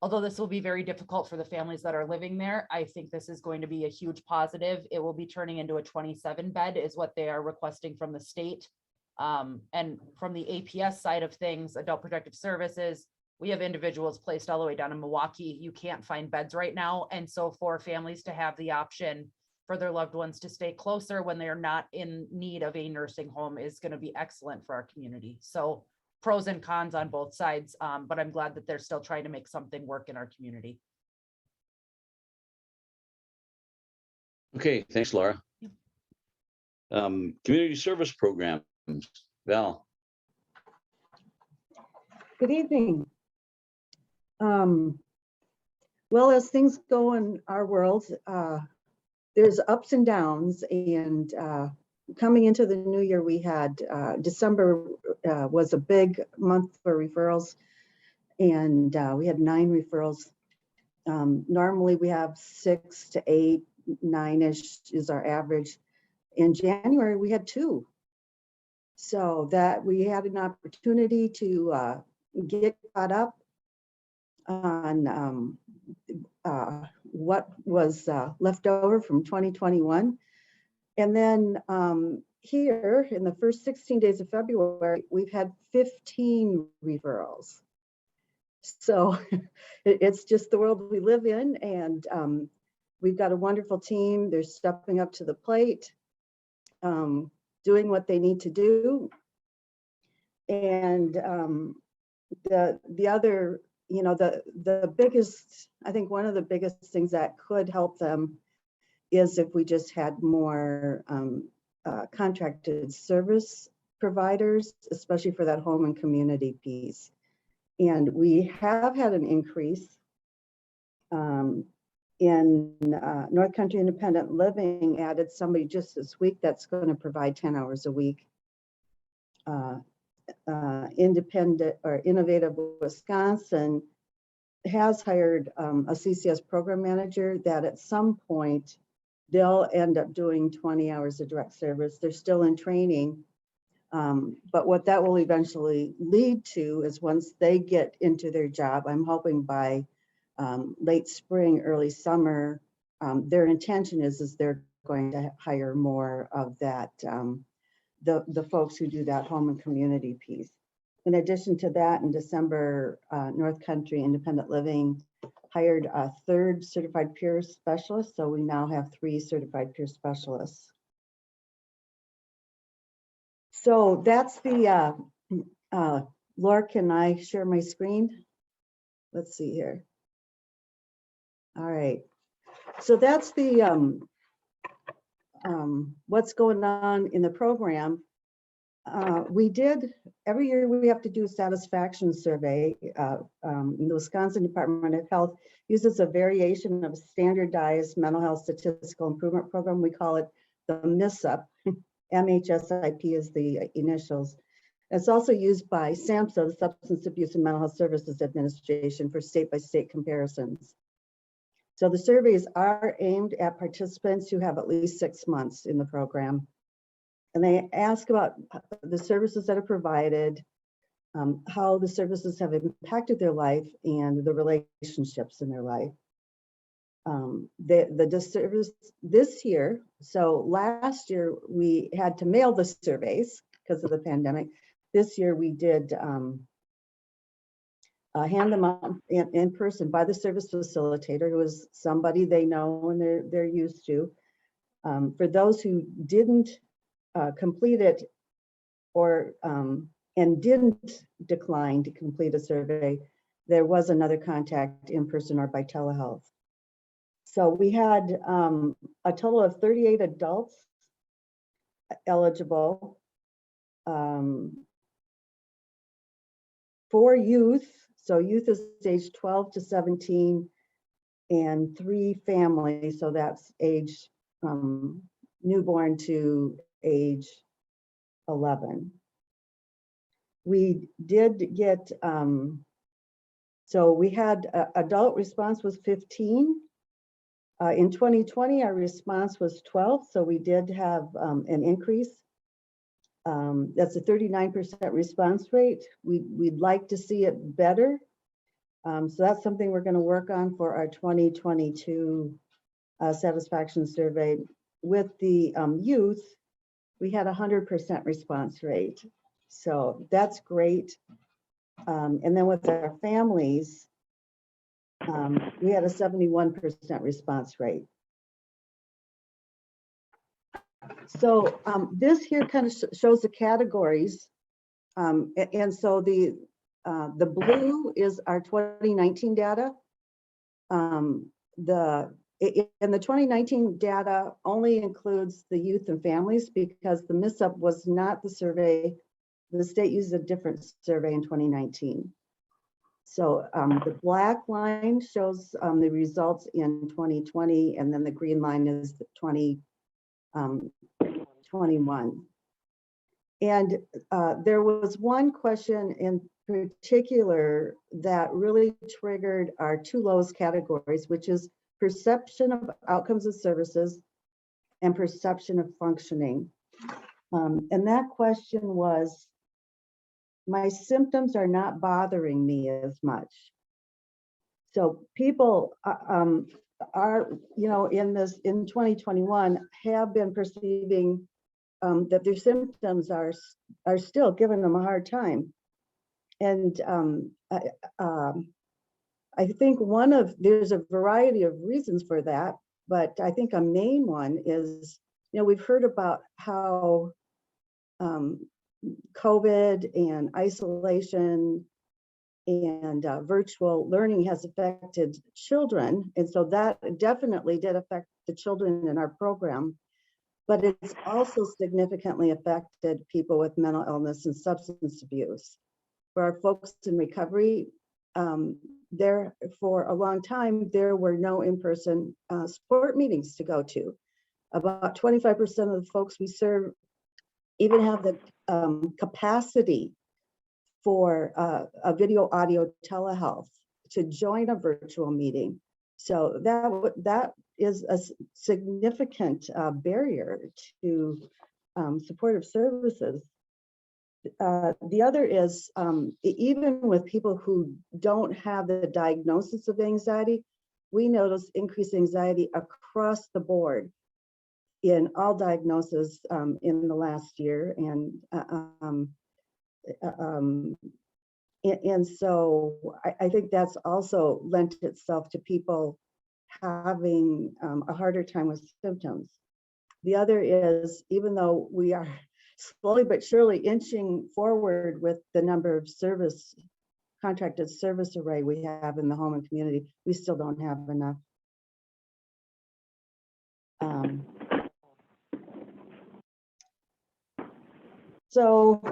Although this will be very difficult for the families that are living there, I think this is going to be a huge positive. It will be turning into a 27 bed is what they are requesting from the state. And from the APS side of things, Adult Protective Services, we have individuals placed all the way down in Milwaukee. You can't find beds right now. And so for families to have the option for their loved ones to stay closer when they're not in need of a nursing home is going to be excellent for our community. So pros and cons on both sides, but I'm glad that they're still trying to make something work in our community. Okay, thanks, Laura. Community service programs, Val. Good evening. Well, as things go in our world, there's ups and downs, and coming into the new year, we had December was a big month for referrals, and we had 9 referrals. Normally we have 6 to 8, 9-ish is our average. In January, we had 2. So that we had an opportunity to get caught up on what was left over from 2021. And then here in the first 16 days of February, we've had 15 referrals. So it's just the world we live in, and we've got a wonderful team. They're stepping up to the plate, doing what they need to do. And the other, you know, the biggest, I think one of the biggest things that could help them is if we just had more contracted service providers, especially for that home and community piece. And we have had an increase in North Country Independent Living, added somebody just this week that's going to provide 10 hours a week. Independent or Innovative Wisconsin has hired a CCS program manager that at some point they'll end up doing 20 hours of direct service. They're still in training. But what that will eventually lead to is once they get into their job, I'm hoping by late spring, early summer, their intention is they're going to hire more of that, the folks who do that home and community piece. In addition to that, in December, North Country Independent Living hired a 3rd certified peer specialist. So we now have 3 certified peer specialists. So that's the, Laura, can I share my screen? Let's see here. All right. So that's the, what's going on in the program. Every year we have to do a satisfaction survey. The Wisconsin Department of Health uses a variation of a standardized mental health statistical improvement program. We call it the MISSIP. MHSIP is the initials. It's also used by SAMHSA, the Substance Abuse and Mental Health Services Administration, for state-by-state comparisons. So the surveys are aimed at participants who have at least 6 months in the program. And they ask about the services that are provided, how the services have impacted their life, and the relationships in their life. The service this year, so last year we had to mail the surveys because of the pandemic. This year we did hand them out in person by the service facilitator, who is somebody they know and they're used to. For those who didn't complete it or and didn't decline to complete a survey, there was another contact in person or by telehealth. So we had a total of 38 adults eligible. 4 youth, so youth is age 12 to 17, and 3 families, so that's age newborn to age 11. We did get, so we had adult response was 15. In 2020, our response was 12, so we did have an increase. That's a 39% response rate. We'd like to see it better. So that's something we're going to work on for our 2022 satisfaction survey. With the youth, we had a 100% response rate. So that's great. And then with our families, we had a 71% response rate. So this here kind of shows the categories. And so the blue is our 2019 data. And the 2019 data only includes the youth and families because the miss-up was not the survey. The state used a different survey in 2019. So the black line shows the results in 2020, and then the green line is the 2021. And there was one question in particular that really triggered our 2 lowest categories, which is perception of outcomes of services and perception of functioning. And that question was, my symptoms are not bothering me as much. So people are, in 2021 have been perceiving that their symptoms are still giving them a hard time. And I think there's a variety of reasons for that, but I think a main one is, we've heard about how COVID and isolation and virtual learning has affected children. And so that definitely did affect the children in our program, but it's also significantly affected people with mental illness and substance abuse. For our folks in recovery, there for a long time, there were no in-person support meetings to go to. About 25% of the folks we serve even have the capacity for a video audio telehealth to join a virtual meeting. So that is a significant barrier to supportive services. The other is even with people who don't have the diagnosis of anxiety, we notice increased anxiety across the board in all diagnoses in the last year. And so I think that's also lent itself to people having a harder time with symptoms. The other is, even though we are slowly but surely inching forward with the number of contracted service array we have in the home and community, we still don't have enough. So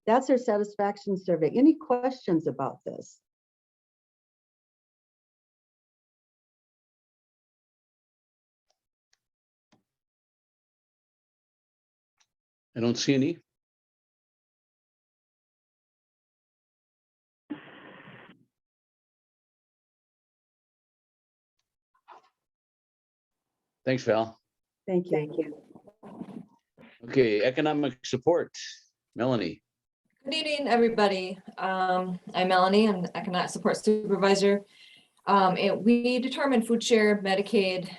that's our satisfaction survey. Any questions about this? I don't see any. Thanks, Val. Thank you. Thank you. Okay, economic support, Melanie. Good evening, everybody. I'm Melanie. I'm the Economic Support Supervisor. We determine food share, Medicaid,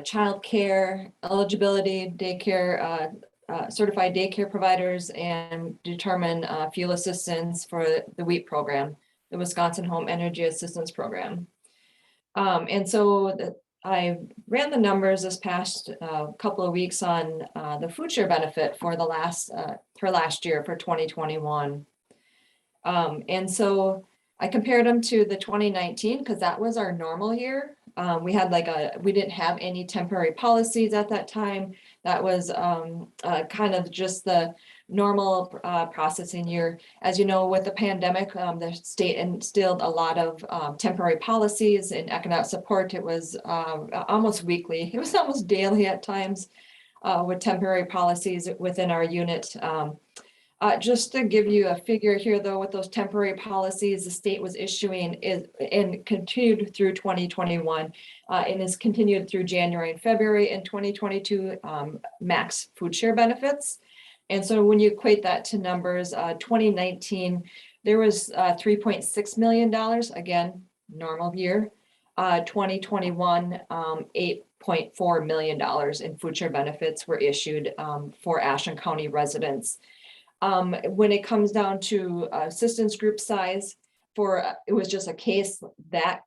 child care, eligibility, daycare, certified daycare providers, and determine fuel assistance for the WHEAT program, the Wisconsin Home Energy Assistance Program. And so I ran the numbers this past couple of weeks on the food share benefit for the last year for 2021. And so I compared them to the 2019 because that was our normal year. We didn't have any temporary policies at that time. That was kind of just the normal processing year. As you know, with the pandemic, the state instilled a lot of temporary policies and economic support. It was almost weekly. It was almost daily at times with temporary policies within our unit. Just to give you a figure here, though, with those temporary policies, the state was issuing and continued through 2021 and is continued through January and February in 2022 max food share benefits. And so when you equate that to numbers, 2019, there was $3.6 million, again, normal year. 2021, $8.4 million in food share benefits were issued for Ashland County residents. When it comes down to assistance group size, it was just a case that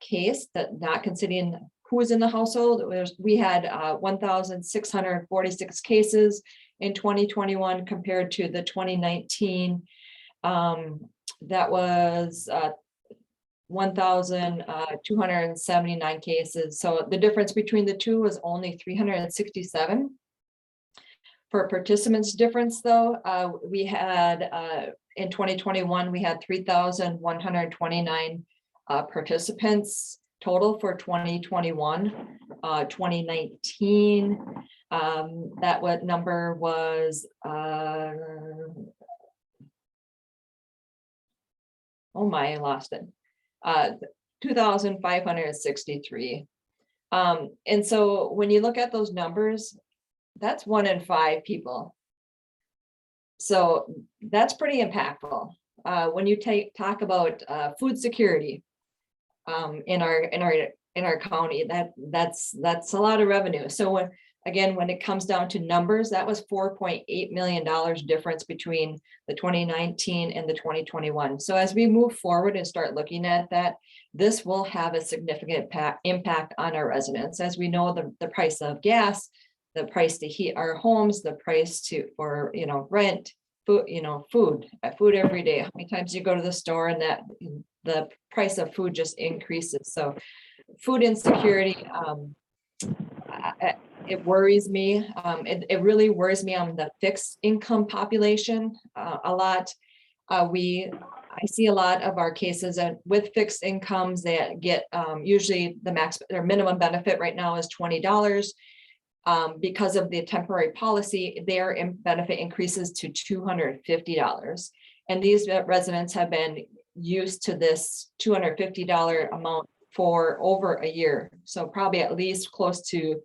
not considering who was in the household, we had 1,646 cases in 2021 compared to the 2019. That was 1,279 cases. So the difference between the two was only 367. For participants difference though, we had in 2021, we had 3,129 participants total for 2021. 2019, that number was, oh my, I lost it. 2,563. And so when you look at those numbers, that's 1 in 5 people. So that's pretty impactful. When you talk about food security in our county, that's a lot of revenue. So when it comes down to numbers, that was $4.8 million difference between the 2019 and the 2021. So as we move forward and start looking at that, this will have a significant impact on our residents. As we know, the price of gas, the price to heat our homes, the price for rent, food, food every day. How many times you go to the store and that the price of food just increases. So food insecurity, it worries me. It really worries me on the fixed income population a lot. I see a lot of our cases with fixed incomes that get usually their minimum benefit right now is $20. Because of the temporary policy, their benefit increases to $250. And these residents have been used to this $250 amount for over a year. So probably at least close to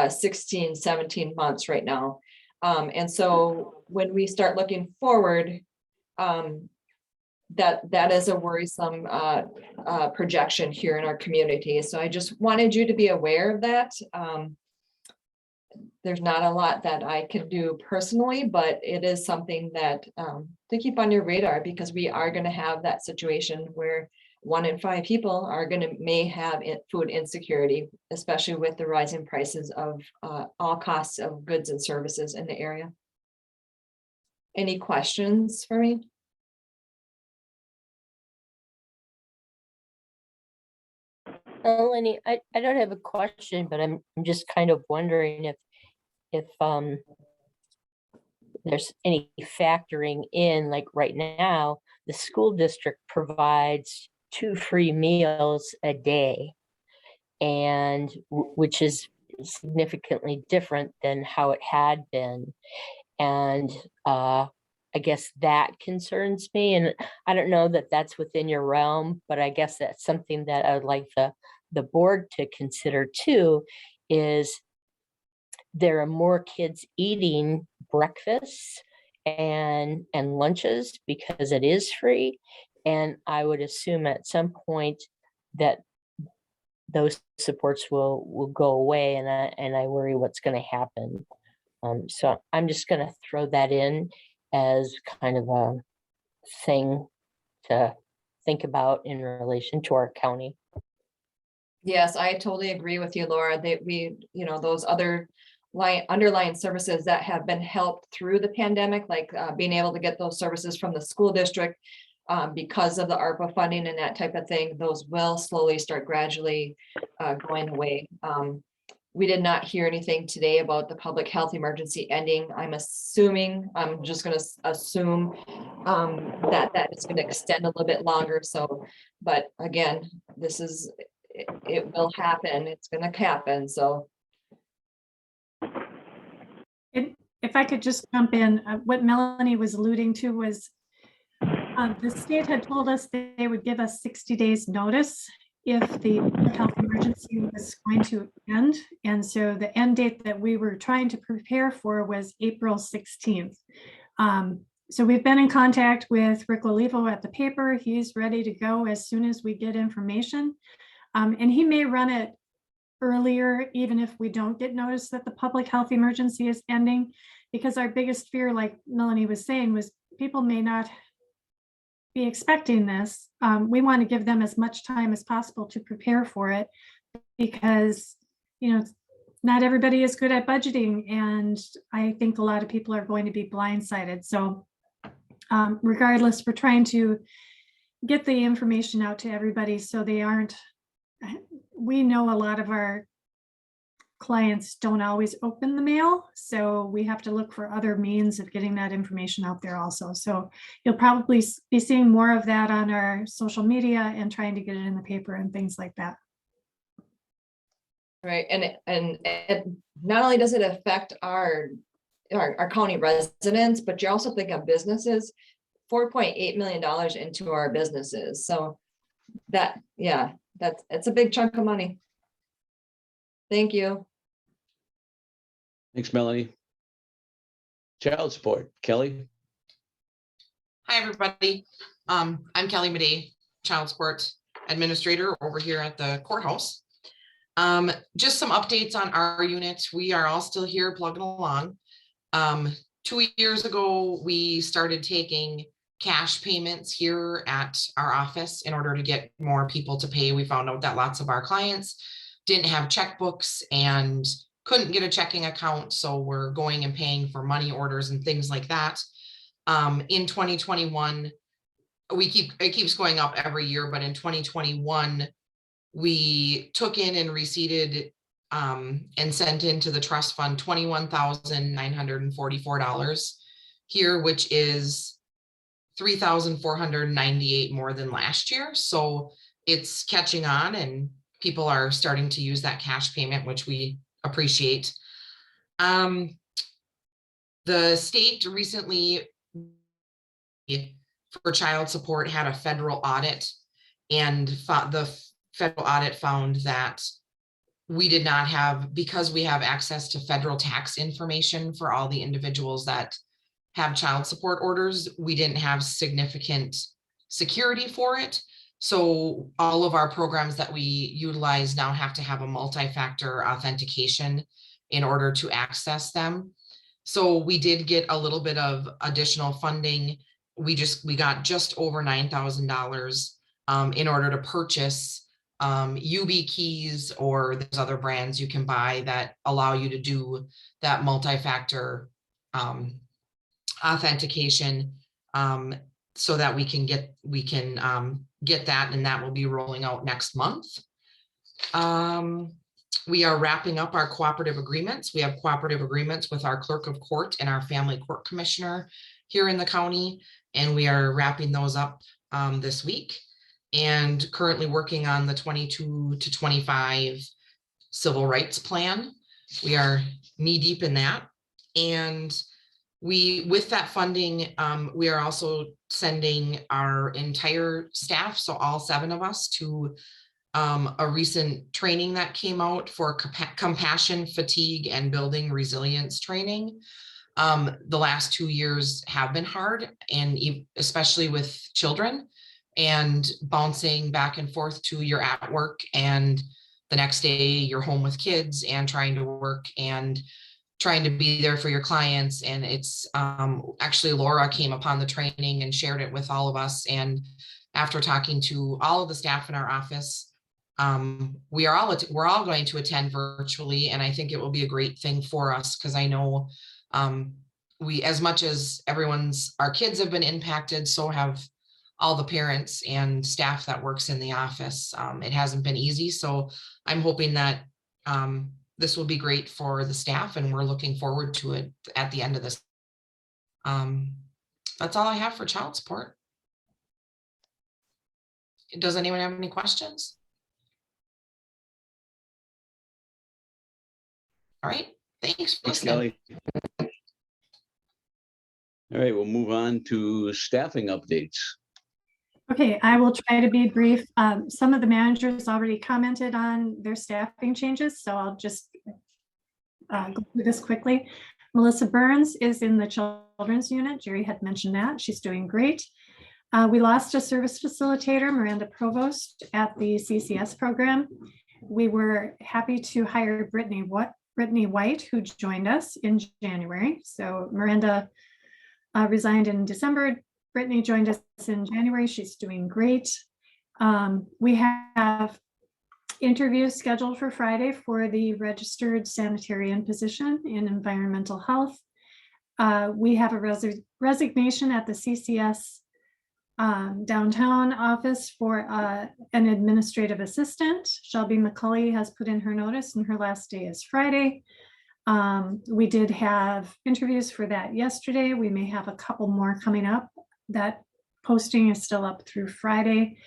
16, 17 months right now. And so when we start looking forward, that is a worrisome projection here in our community. So I just wanted you to be aware of that. There's not a lot that I can do personally, but it is something that to keep on your radar, because we are going to have that situation where 1 in 5 people may have food insecurity, especially with the rising prices of all costs of goods and services in the area. Any questions for me? Lenny, I don't have a question, but I'm just kind of wondering if there's any factoring in, like right now, the school district provides 2 free meals a day, and which is significantly different than how it had been. And I guess that concerns me. And I don't know that that's within your realm, but I guess that's something that I would like the board to consider too, is there are more kids eating breakfasts and lunches because it is free. And I would assume at some point that those supports will go away, and I worry what's going to happen. So I'm just going to throw that in as kind of a thing to think about in relation to our county. Yes, I totally agree with you, Laura, that those other underlying services that have been helped through the pandemic, like being able to get those services from the school district because of the ARPA funding and that type of thing, those will slowly start gradually going away. we did not hear anything today about the public health emergency ending. I'm just gonna assume that it's gonna extend a little bit longer. So, but again, it will happen. It's gonna happen, so. If I could just jump in, what Melanie was alluding to was the state had told us they would give us 60 days notice if the public health emergency was going to end. And so the end date that we were trying to prepare for was April 16th. So we've been in contact with Rick Olivo at the paper. He's ready to go as soon as we get information. And he may run it earlier, even if we don't get notice that the public health emergency is ending, because our biggest fear, like Melanie was saying, was people may not be expecting this. We want to give them as much time as possible to prepare for it, because, you know, not everybody is good at budgeting, and I think a lot of people are going to be blindsided. So regardless, we're trying to get the information out to everybody so they aren't, we know a lot of our clients don't always open the mail, so we have to look for other means of getting that information out there also. So you'll probably be seeing more of that on our social media and trying to get it in the paper and things like that. Right, and not only does it affect our county residents, but you also think of businesses. $4.8 million into our businesses. So that, yeah, that's a big chunk of money. Thank you. Thanks, Melanie. Child support, Kelly. Hi, everybody. I'm Kelly Midday, Child Support Administrator over here at the courthouse. Just some updates on our unit. We are all still here plugging along. 2 years ago, we started taking cash payments here at our office in order to get more people to pay. We found out that lots of our clients didn't have checkbooks and couldn't get a checking account. So we're going and paying for money orders and things like that. In 2021, it keeps going up every year, but in 2021, we took in and receipted and sent into the trust fund $21,944 here, which is $3,498 more than last year. So it's catching on and people are starting to use that cash payment, which we appreciate. The state recently for child support had a federal audit, and the federal audit found that we did not have, because we have access to federal tax information for all the individuals that have child support orders, we didn't have significant security for it. So all of our programs that we utilize now have to have a multi-factor authentication in order to access them. So we did get a little bit of additional funding. We got just over $9,000 in order to purchase UB keys, or there's other brands you can buy that allow you to do that multi-factor authentication, so that we can get that, and that will be rolling out next month. We are wrapping up our cooperative agreements. We have cooperative agreements with our clerk of court and our family court commissioner here in the county, and we are wrapping those up this week, and currently working on the 22 to 25 civil rights plan. We are knee deep in that. And with that funding, we are also sending our entire staff, so all 7 of us, to a recent training that came out for compassion, fatigue, and building resilience training. The last 2 years have been hard, and especially with children, and bouncing back and forth to you're at work and the next day you're home with kids and trying to work and trying to be there for your clients. And it's actually Laura came upon the training and shared it with all of us. And after talking to all of the staff in our office, we're all going to attend virtually. And I think it will be a great thing for us, because I know we, as much as our kids have been impacted, so have all the parents and staff that works in the office. It hasn't been easy. So I'm hoping that this will be great for the staff, and we're looking forward to it at the end of this. That's all I have for child support. Does anyone have any questions? All right, thanks for Thanks, listening. Kelly. All right, we'll move on to staffing updates. Okay, I will try to be brief. Some of the managers already commented on their staffing changes, so I'll just go through this quickly. Melissa Burns is in the children's unit. Jerry had mentioned that. She's doing great. We lost a service facilitator, Miranda Provost, at the CCS program. We were happy to hire Brittany White, who joined us in January. So Miranda resigned in December. Brittany joined us in January. She's doing great. We have interviews scheduled for Friday for the registered sanitarian position in environmental health. We have a resignation at the CCS downtown office for an administrative assistant. Shelby McCulley has put in her notice and her last day is Friday. We did have interviews for that yesterday. We may have a couple more coming up. That posting is still up through Friday.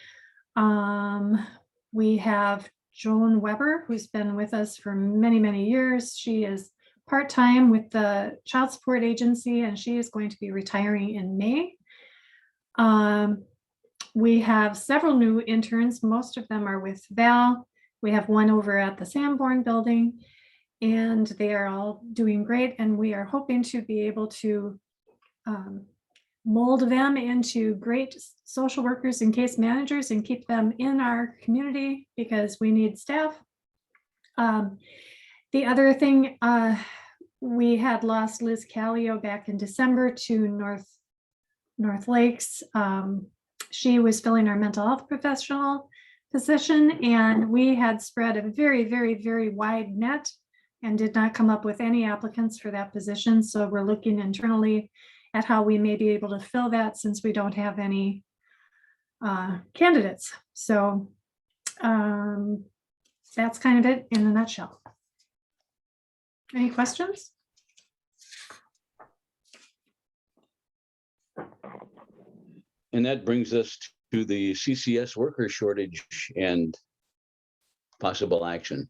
We have Joan Weber, who's been with us for many, many years. She is part-time with the Child Support Agency, and she is going to be retiring in May. We have several new interns. Most of them are with Val. We have one over at the Sanborn building, and they are all doing great. And we are hoping to be able to mold them into great social workers and case managers and keep them in our community because we need staff. The other thing, we had lost Liz Callio back in December to North Lakes. She was filling our mental health professional position, and we had spread a very, very, very wide net and did not come up with any applicants for that position. So we're looking internally at how we may be able to fill that since we don't have any candidates. So that's kind of it in a nutshell. Any questions? And that brings us to the CCS worker shortage and possible action.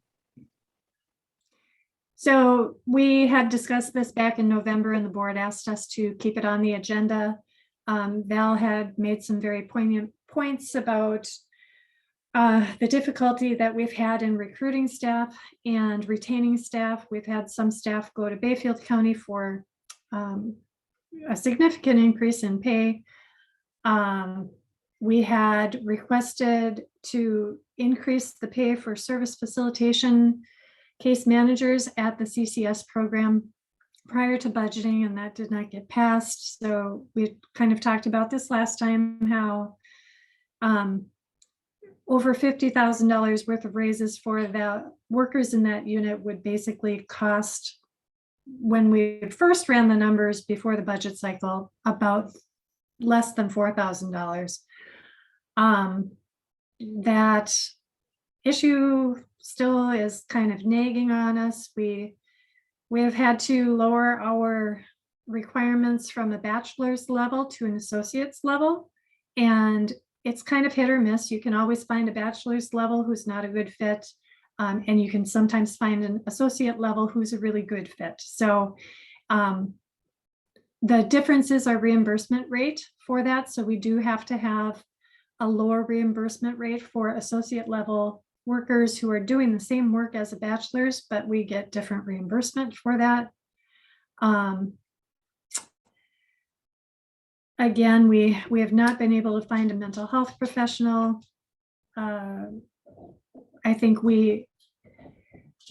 So we had discussed this back in November and the board asked us to keep it on the agenda. Val had made some very poignant points about the difficulty that we've had in recruiting staff and retaining staff. We've had some staff go to Bayfield County for a significant increase in pay. We had requested to increase the pay for service facilitation case managers at the CCS program prior to budgeting, and that did not get passed. So we kind of talked about this last time, how over $50,000 worth of raises for the workers in that unit would basically cost, when we first ran the numbers before the budget cycle, about less than $4,000. That issue still is kind of nagging on us. We have had to lower our requirements from a bachelor's level to an associate's level, and it's kind of hit or miss. You can always find a bachelor's level who's not a good fit, and you can sometimes find an associate level who's a really good fit. So the difference is our reimbursement rate for that. So we do have to have a lower reimbursement rate for associate level workers who are doing the same work as a bachelor's, but we get different reimbursement for that. Again, we have not been able to find a mental health professional. I think we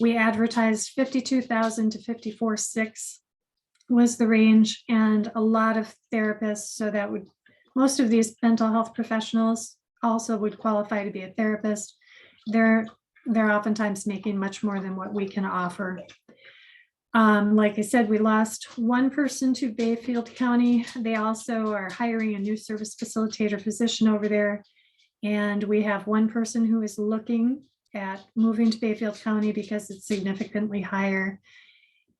advertised 52,000 to 54,600 was the range, and a lot of therapists. So that would, most of these mental health professionals also would qualify to be a therapist. They're oftentimes making much more than what we can offer. Like I said, we lost one person to Bayfield County. They also are hiring a new service facilitator position over there. And we have one person who is looking at moving to Bayfield County because it's significantly higher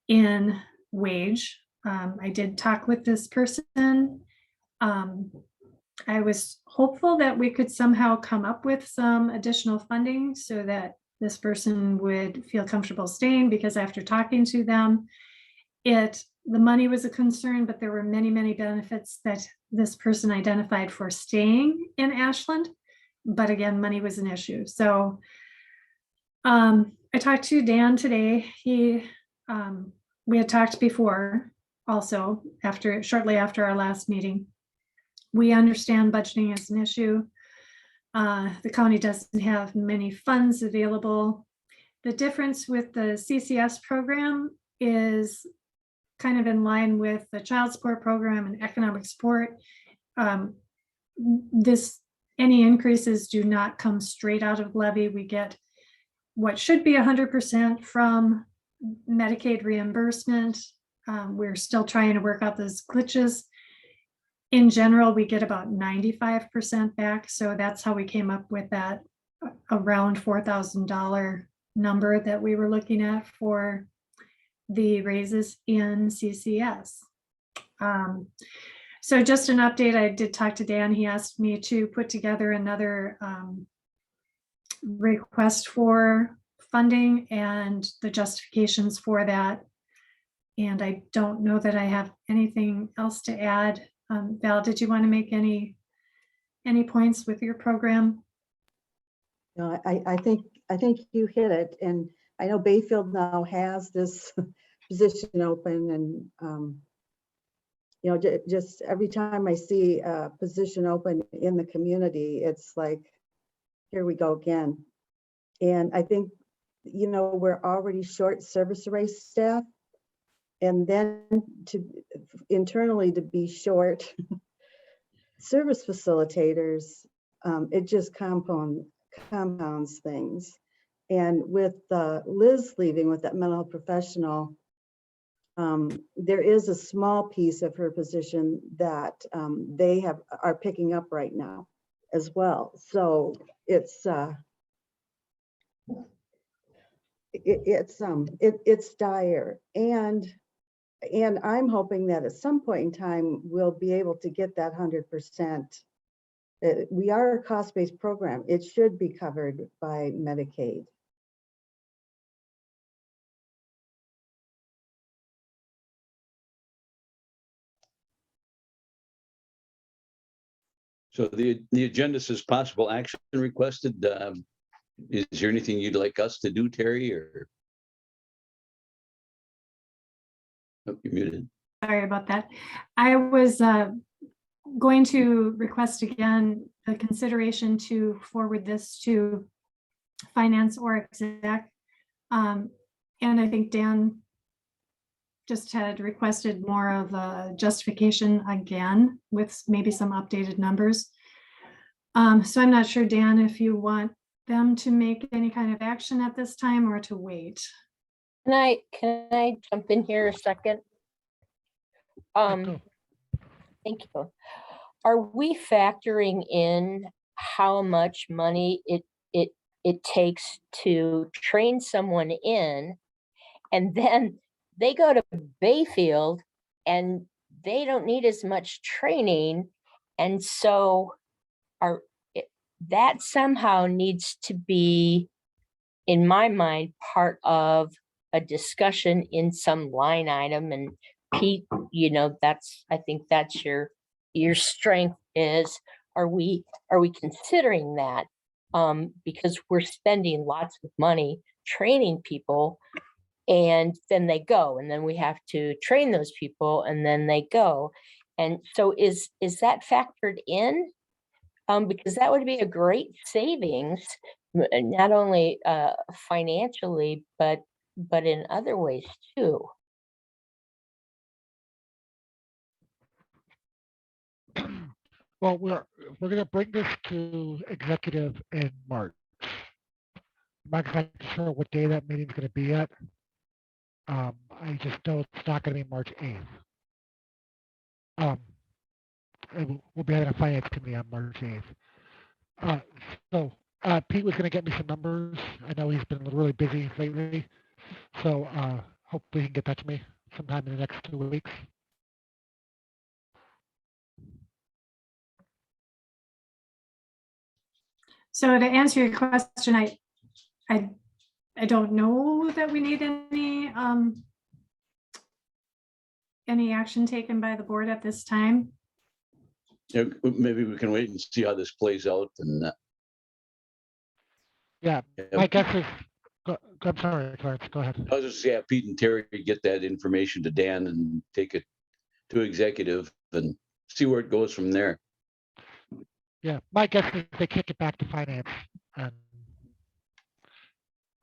in wage. I did talk with this person. I was hopeful that we could somehow come up with some additional funding so that this person would feel comfortable staying, because after talking to them, the money was a concern, but there were many, many benefits that this person identified for staying in Ashland. But again, money was an issue. So I talked to Dan today. We had talked before also shortly after our last meeting. We understand budgeting is an issue. The county doesn't have many funds available. The difference with the CCS program is kind of in line with the child support program and economic support. Any increases do not come straight out of levy. We get what should be 100% from Medicaid reimbursement. We're still trying to work out those glitches. In general, we get about 95% back. So that's how we came up with that around $4,000 number that we were looking at for the raises in CCS. So just an update, I did talk to Dan. He asked me to put together another request for funding and the justifications for that. And I don't know that I have anything else to add. Val, did you want to make any points with your program? No, I think you hit it. And I know Bayfield now has this position open, and just every time I see a position open in the community, it's like, here we go again. And I think, we're already short service array staff, and then internally to be short service facilitators, it just compounds things. And with Liz leaving with that mental health professional, there is a small piece of her position that they are picking up right now as well. So it's dire, and I'm hoping that at some point in time we'll be able to get that 100%. We are a cost-based program. It should be covered by Medicaid. So the agenda says possible action requested. Is there anything you'd like us to do, Terry, or? Oh, you're muted. Sorry about that. I was going to request again the consideration to forward this to finance or exec. And I think Dan just had requested more of a justification again with maybe some updated numbers. So I'm not sure, Dan, if you want them to make any kind of action at this time or to wait. Can I jump in here a second? Thank you. Are we factoring in how much money it takes to train someone in, and then they go to Bayfield and they don't need as much training, and so that somehow needs to be, in my mind, part of a discussion in some line item. And Pete, I think that's your strength is, are we considering that? Because we're spending lots of money training people, and then they go, and then we have to train those people, and then they go. And so is that factored in? Because that would be a great savings, not only financially, but in other ways too. Well, we're going to bring this to executive in March. I'm not exactly sure what day that meeting is going to be at. I just know it's not going to be March 8th. We'll be having a finance committee on March 8th. So Pete was gonna get me some numbers. I know he's been really busy lately. So hopefully he can get that to me sometime in the next 2 weeks. So to answer your question, I don't know that we need any action taken by the board at this time. Yeah, maybe we can wait and see how this plays out and. Yeah, my guess is, I'm sorry, Clarence, go ahead. I was just saying, Pete and Terry get that information to Dan and take it to executive and see where it goes from there. Yeah, my guess is they kick it back to finance, and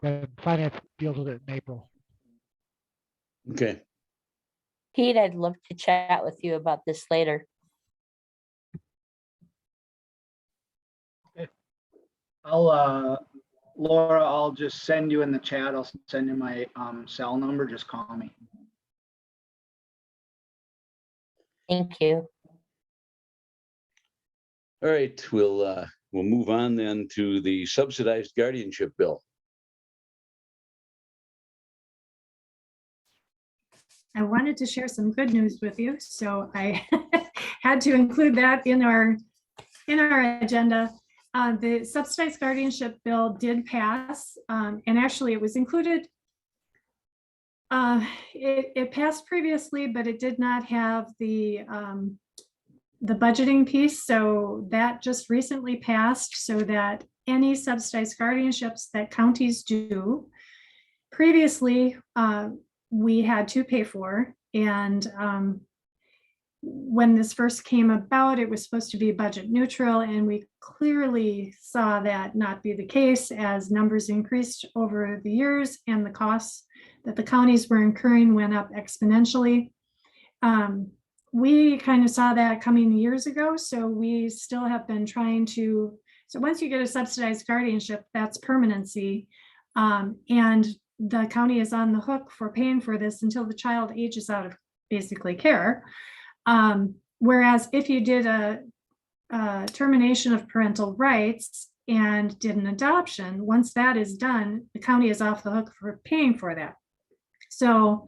then finance deals with it in April. Okay. Pete, I'd love to chat with you about this later. Laura, I'll just send you in the chat. I'll send you my cell number. Just call me. Thank you. All right, we'll move on then to the subsidized guardianship bill. I wanted to share some good news with you, so I had to include that in our agenda. The subsidized guardianship bill did pass, and actually it was included. It passed previously, but it did not have the budgeting piece. So that just recently passed, so that any subsidized guardianships that counties do previously, we had to pay for. And when this first came about, it was supposed to be budget neutral, and we clearly saw that not be the case as numbers increased over the years and the costs that the counties were incurring went up exponentially. We kind of saw that coming years ago, so we still have been trying to, so once you get a subsidized guardianship, that's permanency, and the county is on the hook for paying for this until the child ages out of basically care. Whereas if you did a termination of parental rights and did an adoption, once that is done, the county is off the hook for paying for that. So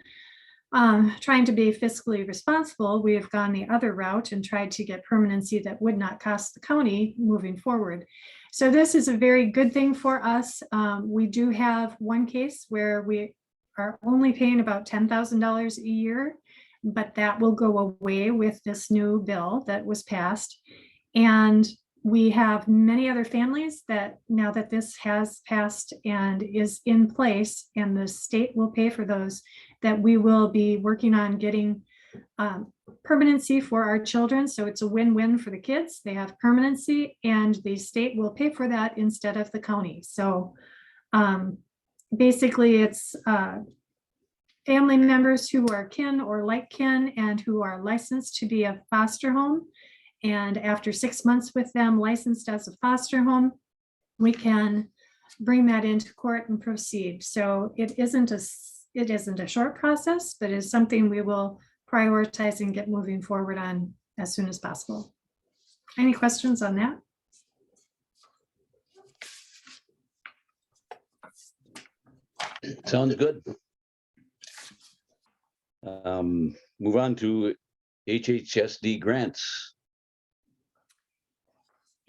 trying to be fiscally responsible, we have gone the other route and tried to get permanency that would not cost the county moving forward. So this is a very good thing for us. We do have one case where we are only paying about $10,000 a year, but that will go away with this new bill that was passed. And we have many other families that now that this has passed and is in place, and the state will pay for those, that we will be working on getting permanency for our children. So it's a win-win for the kids. They have permanency and the state will pay for that instead of the county. So basically it's family members who are kin or like kin and who are licensed to be a foster home. And after 6 months with them licensed as a foster home, we can bring that into court and proceed. So it isn't a short process, but it's something we will prioritize and get moving forward on as soon as possible. Any questions on that? Sounds good. Move on to HHSD grants.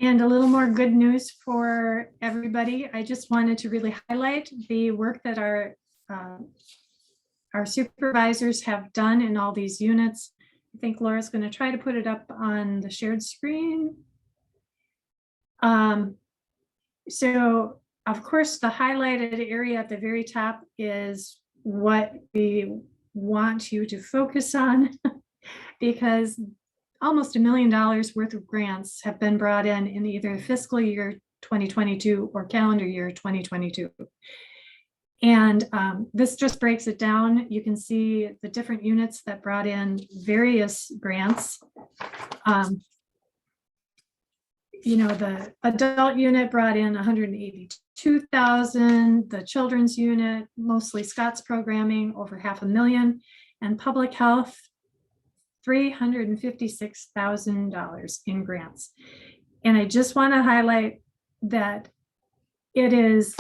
And a little more good news for everybody. I just wanted to really highlight the work that our supervisors have done in all these units. I think Laura's going to try to put it up on the shared screen. So of course, the highlighted area at the very top is what we want you to focus on because almost $1 million worth of grants have been brought in either fiscal year 2022 or calendar year 2022. And this just breaks it down. You can see the different units that brought in various grants. You know, the adult unit brought in 182,000, the children's unit, mostly Scott's programming, over $500,000, and public health, $356,000 in grants. And I just want to highlight that it is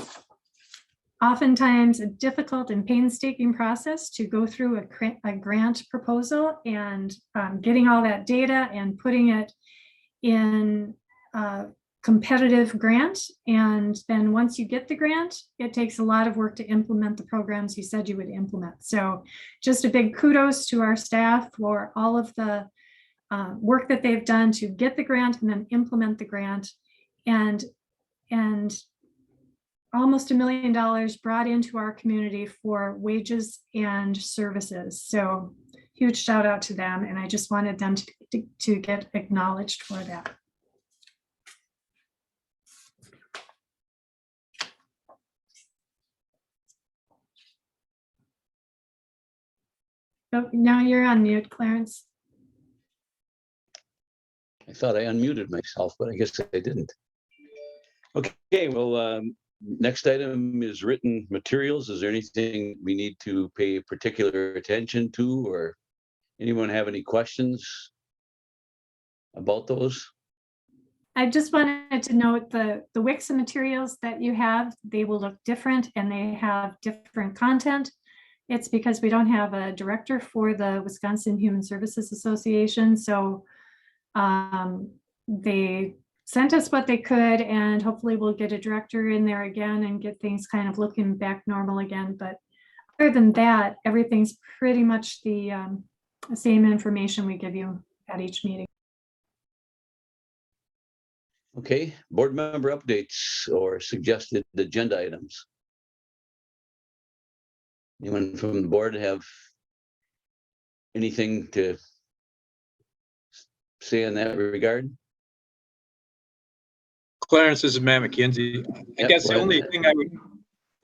oftentimes a difficult and painstaking process to go through a grant proposal and getting all that data and putting it in a competitive grant. And then once you get the grant, it takes a lot of work to implement the programs you said you would implement. So just a big kudos to our staff for all of the work that they've done to get the grant and then implement the grant, and almost $1 million brought into our community for wages and services. So huge shout out to them. And I just wanted them to get acknowledged for that. Oh, now you're on mute, Clarence. I thought I unmuted myself, but I guess I didn't. Okay, well, next item is written materials. Is there anything we need to pay particular attention to, or anyone have any questions about those? I just wanted to note the Wix materials that you have, they will look different and they have different content. It's because we don't have a director for the Wisconsin Human Services Association. So they sent us what they could, and hopefully we'll get a director in there again and get things kind of looking back normal again. But other than that, everything's pretty much the same information we give you at each meeting. Okay, board member updates or suggested agenda items. Anyone from the board have anything to say in that regard? Clarence, this is Matt McKenzie. I Yep, guess go the ahead.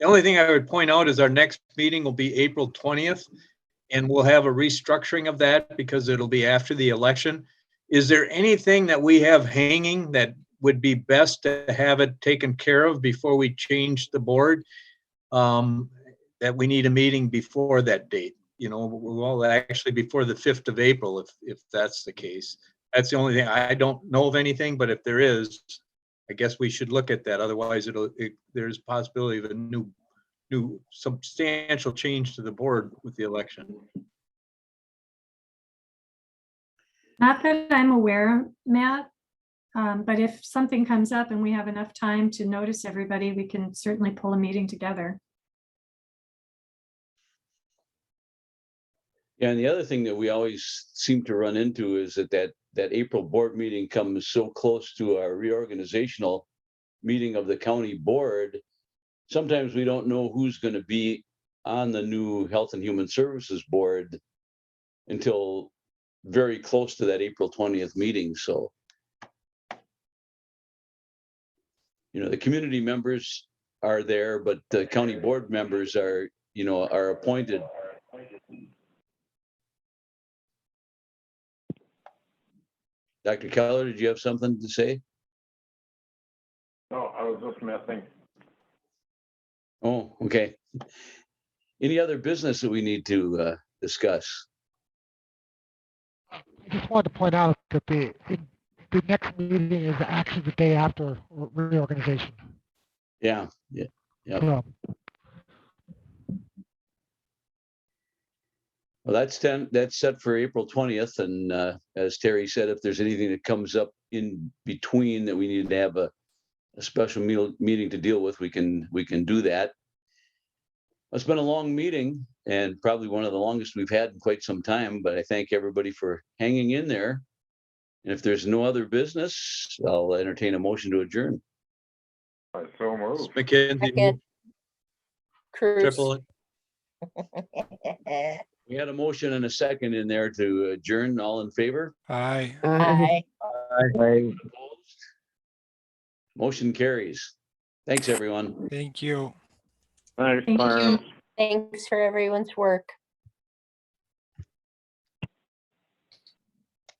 only thing I would point out is our next meeting will be April 20th, and we'll have a restructuring of that because it'll be after the election. Is there anything that we have hanging that would be best to have it taken care of before we change the board? That we need a meeting before that date, you know, well, actually before the 5th of April, if that's the case. That's the only thing. I don't know of anything, but if there is, I guess we should look at that. Otherwise, there's a possibility of a new substantial change to the board with the election. Not that I'm aware, Matt, but if something comes up and we have enough time to notice everybody, we can certainly pull a meeting together. Yeah, and the other thing that we always seem to run into is that April board meeting comes so close to our reorganizational meeting of the county board. Sometimes we don't know who's going to be on the new Health and Human Services Board until very close to that April 20th meeting. So, you know, the community members are there, but the county board members are, you know, are appointed. Dr. Keller, did you have something to say? No, I was just messing. Oh, okay. Any other business that we need to discuss? I just wanted to point out that the next meeting is actually the day after reorganization. Yeah. So, Well, that's set for April 20th. And as Terry said, if there's anything that comes up in between that we need to have a special meeting to deal with, we can do that. It's been a long meeting and probably one of the longest we've had in quite some time, but I thank everybody for hanging in there. And if there's no other business, I'll entertain a motion to adjourn. I so moved. McKenzie, Cruz. triple it. We had a motion and a second in there to adjourn. All in favor? Aye. Aye. Opposed? Motion carries. Thanks, everyone. Thank you. Thanks, Thank you. Clarence. Thanks for everyone's work.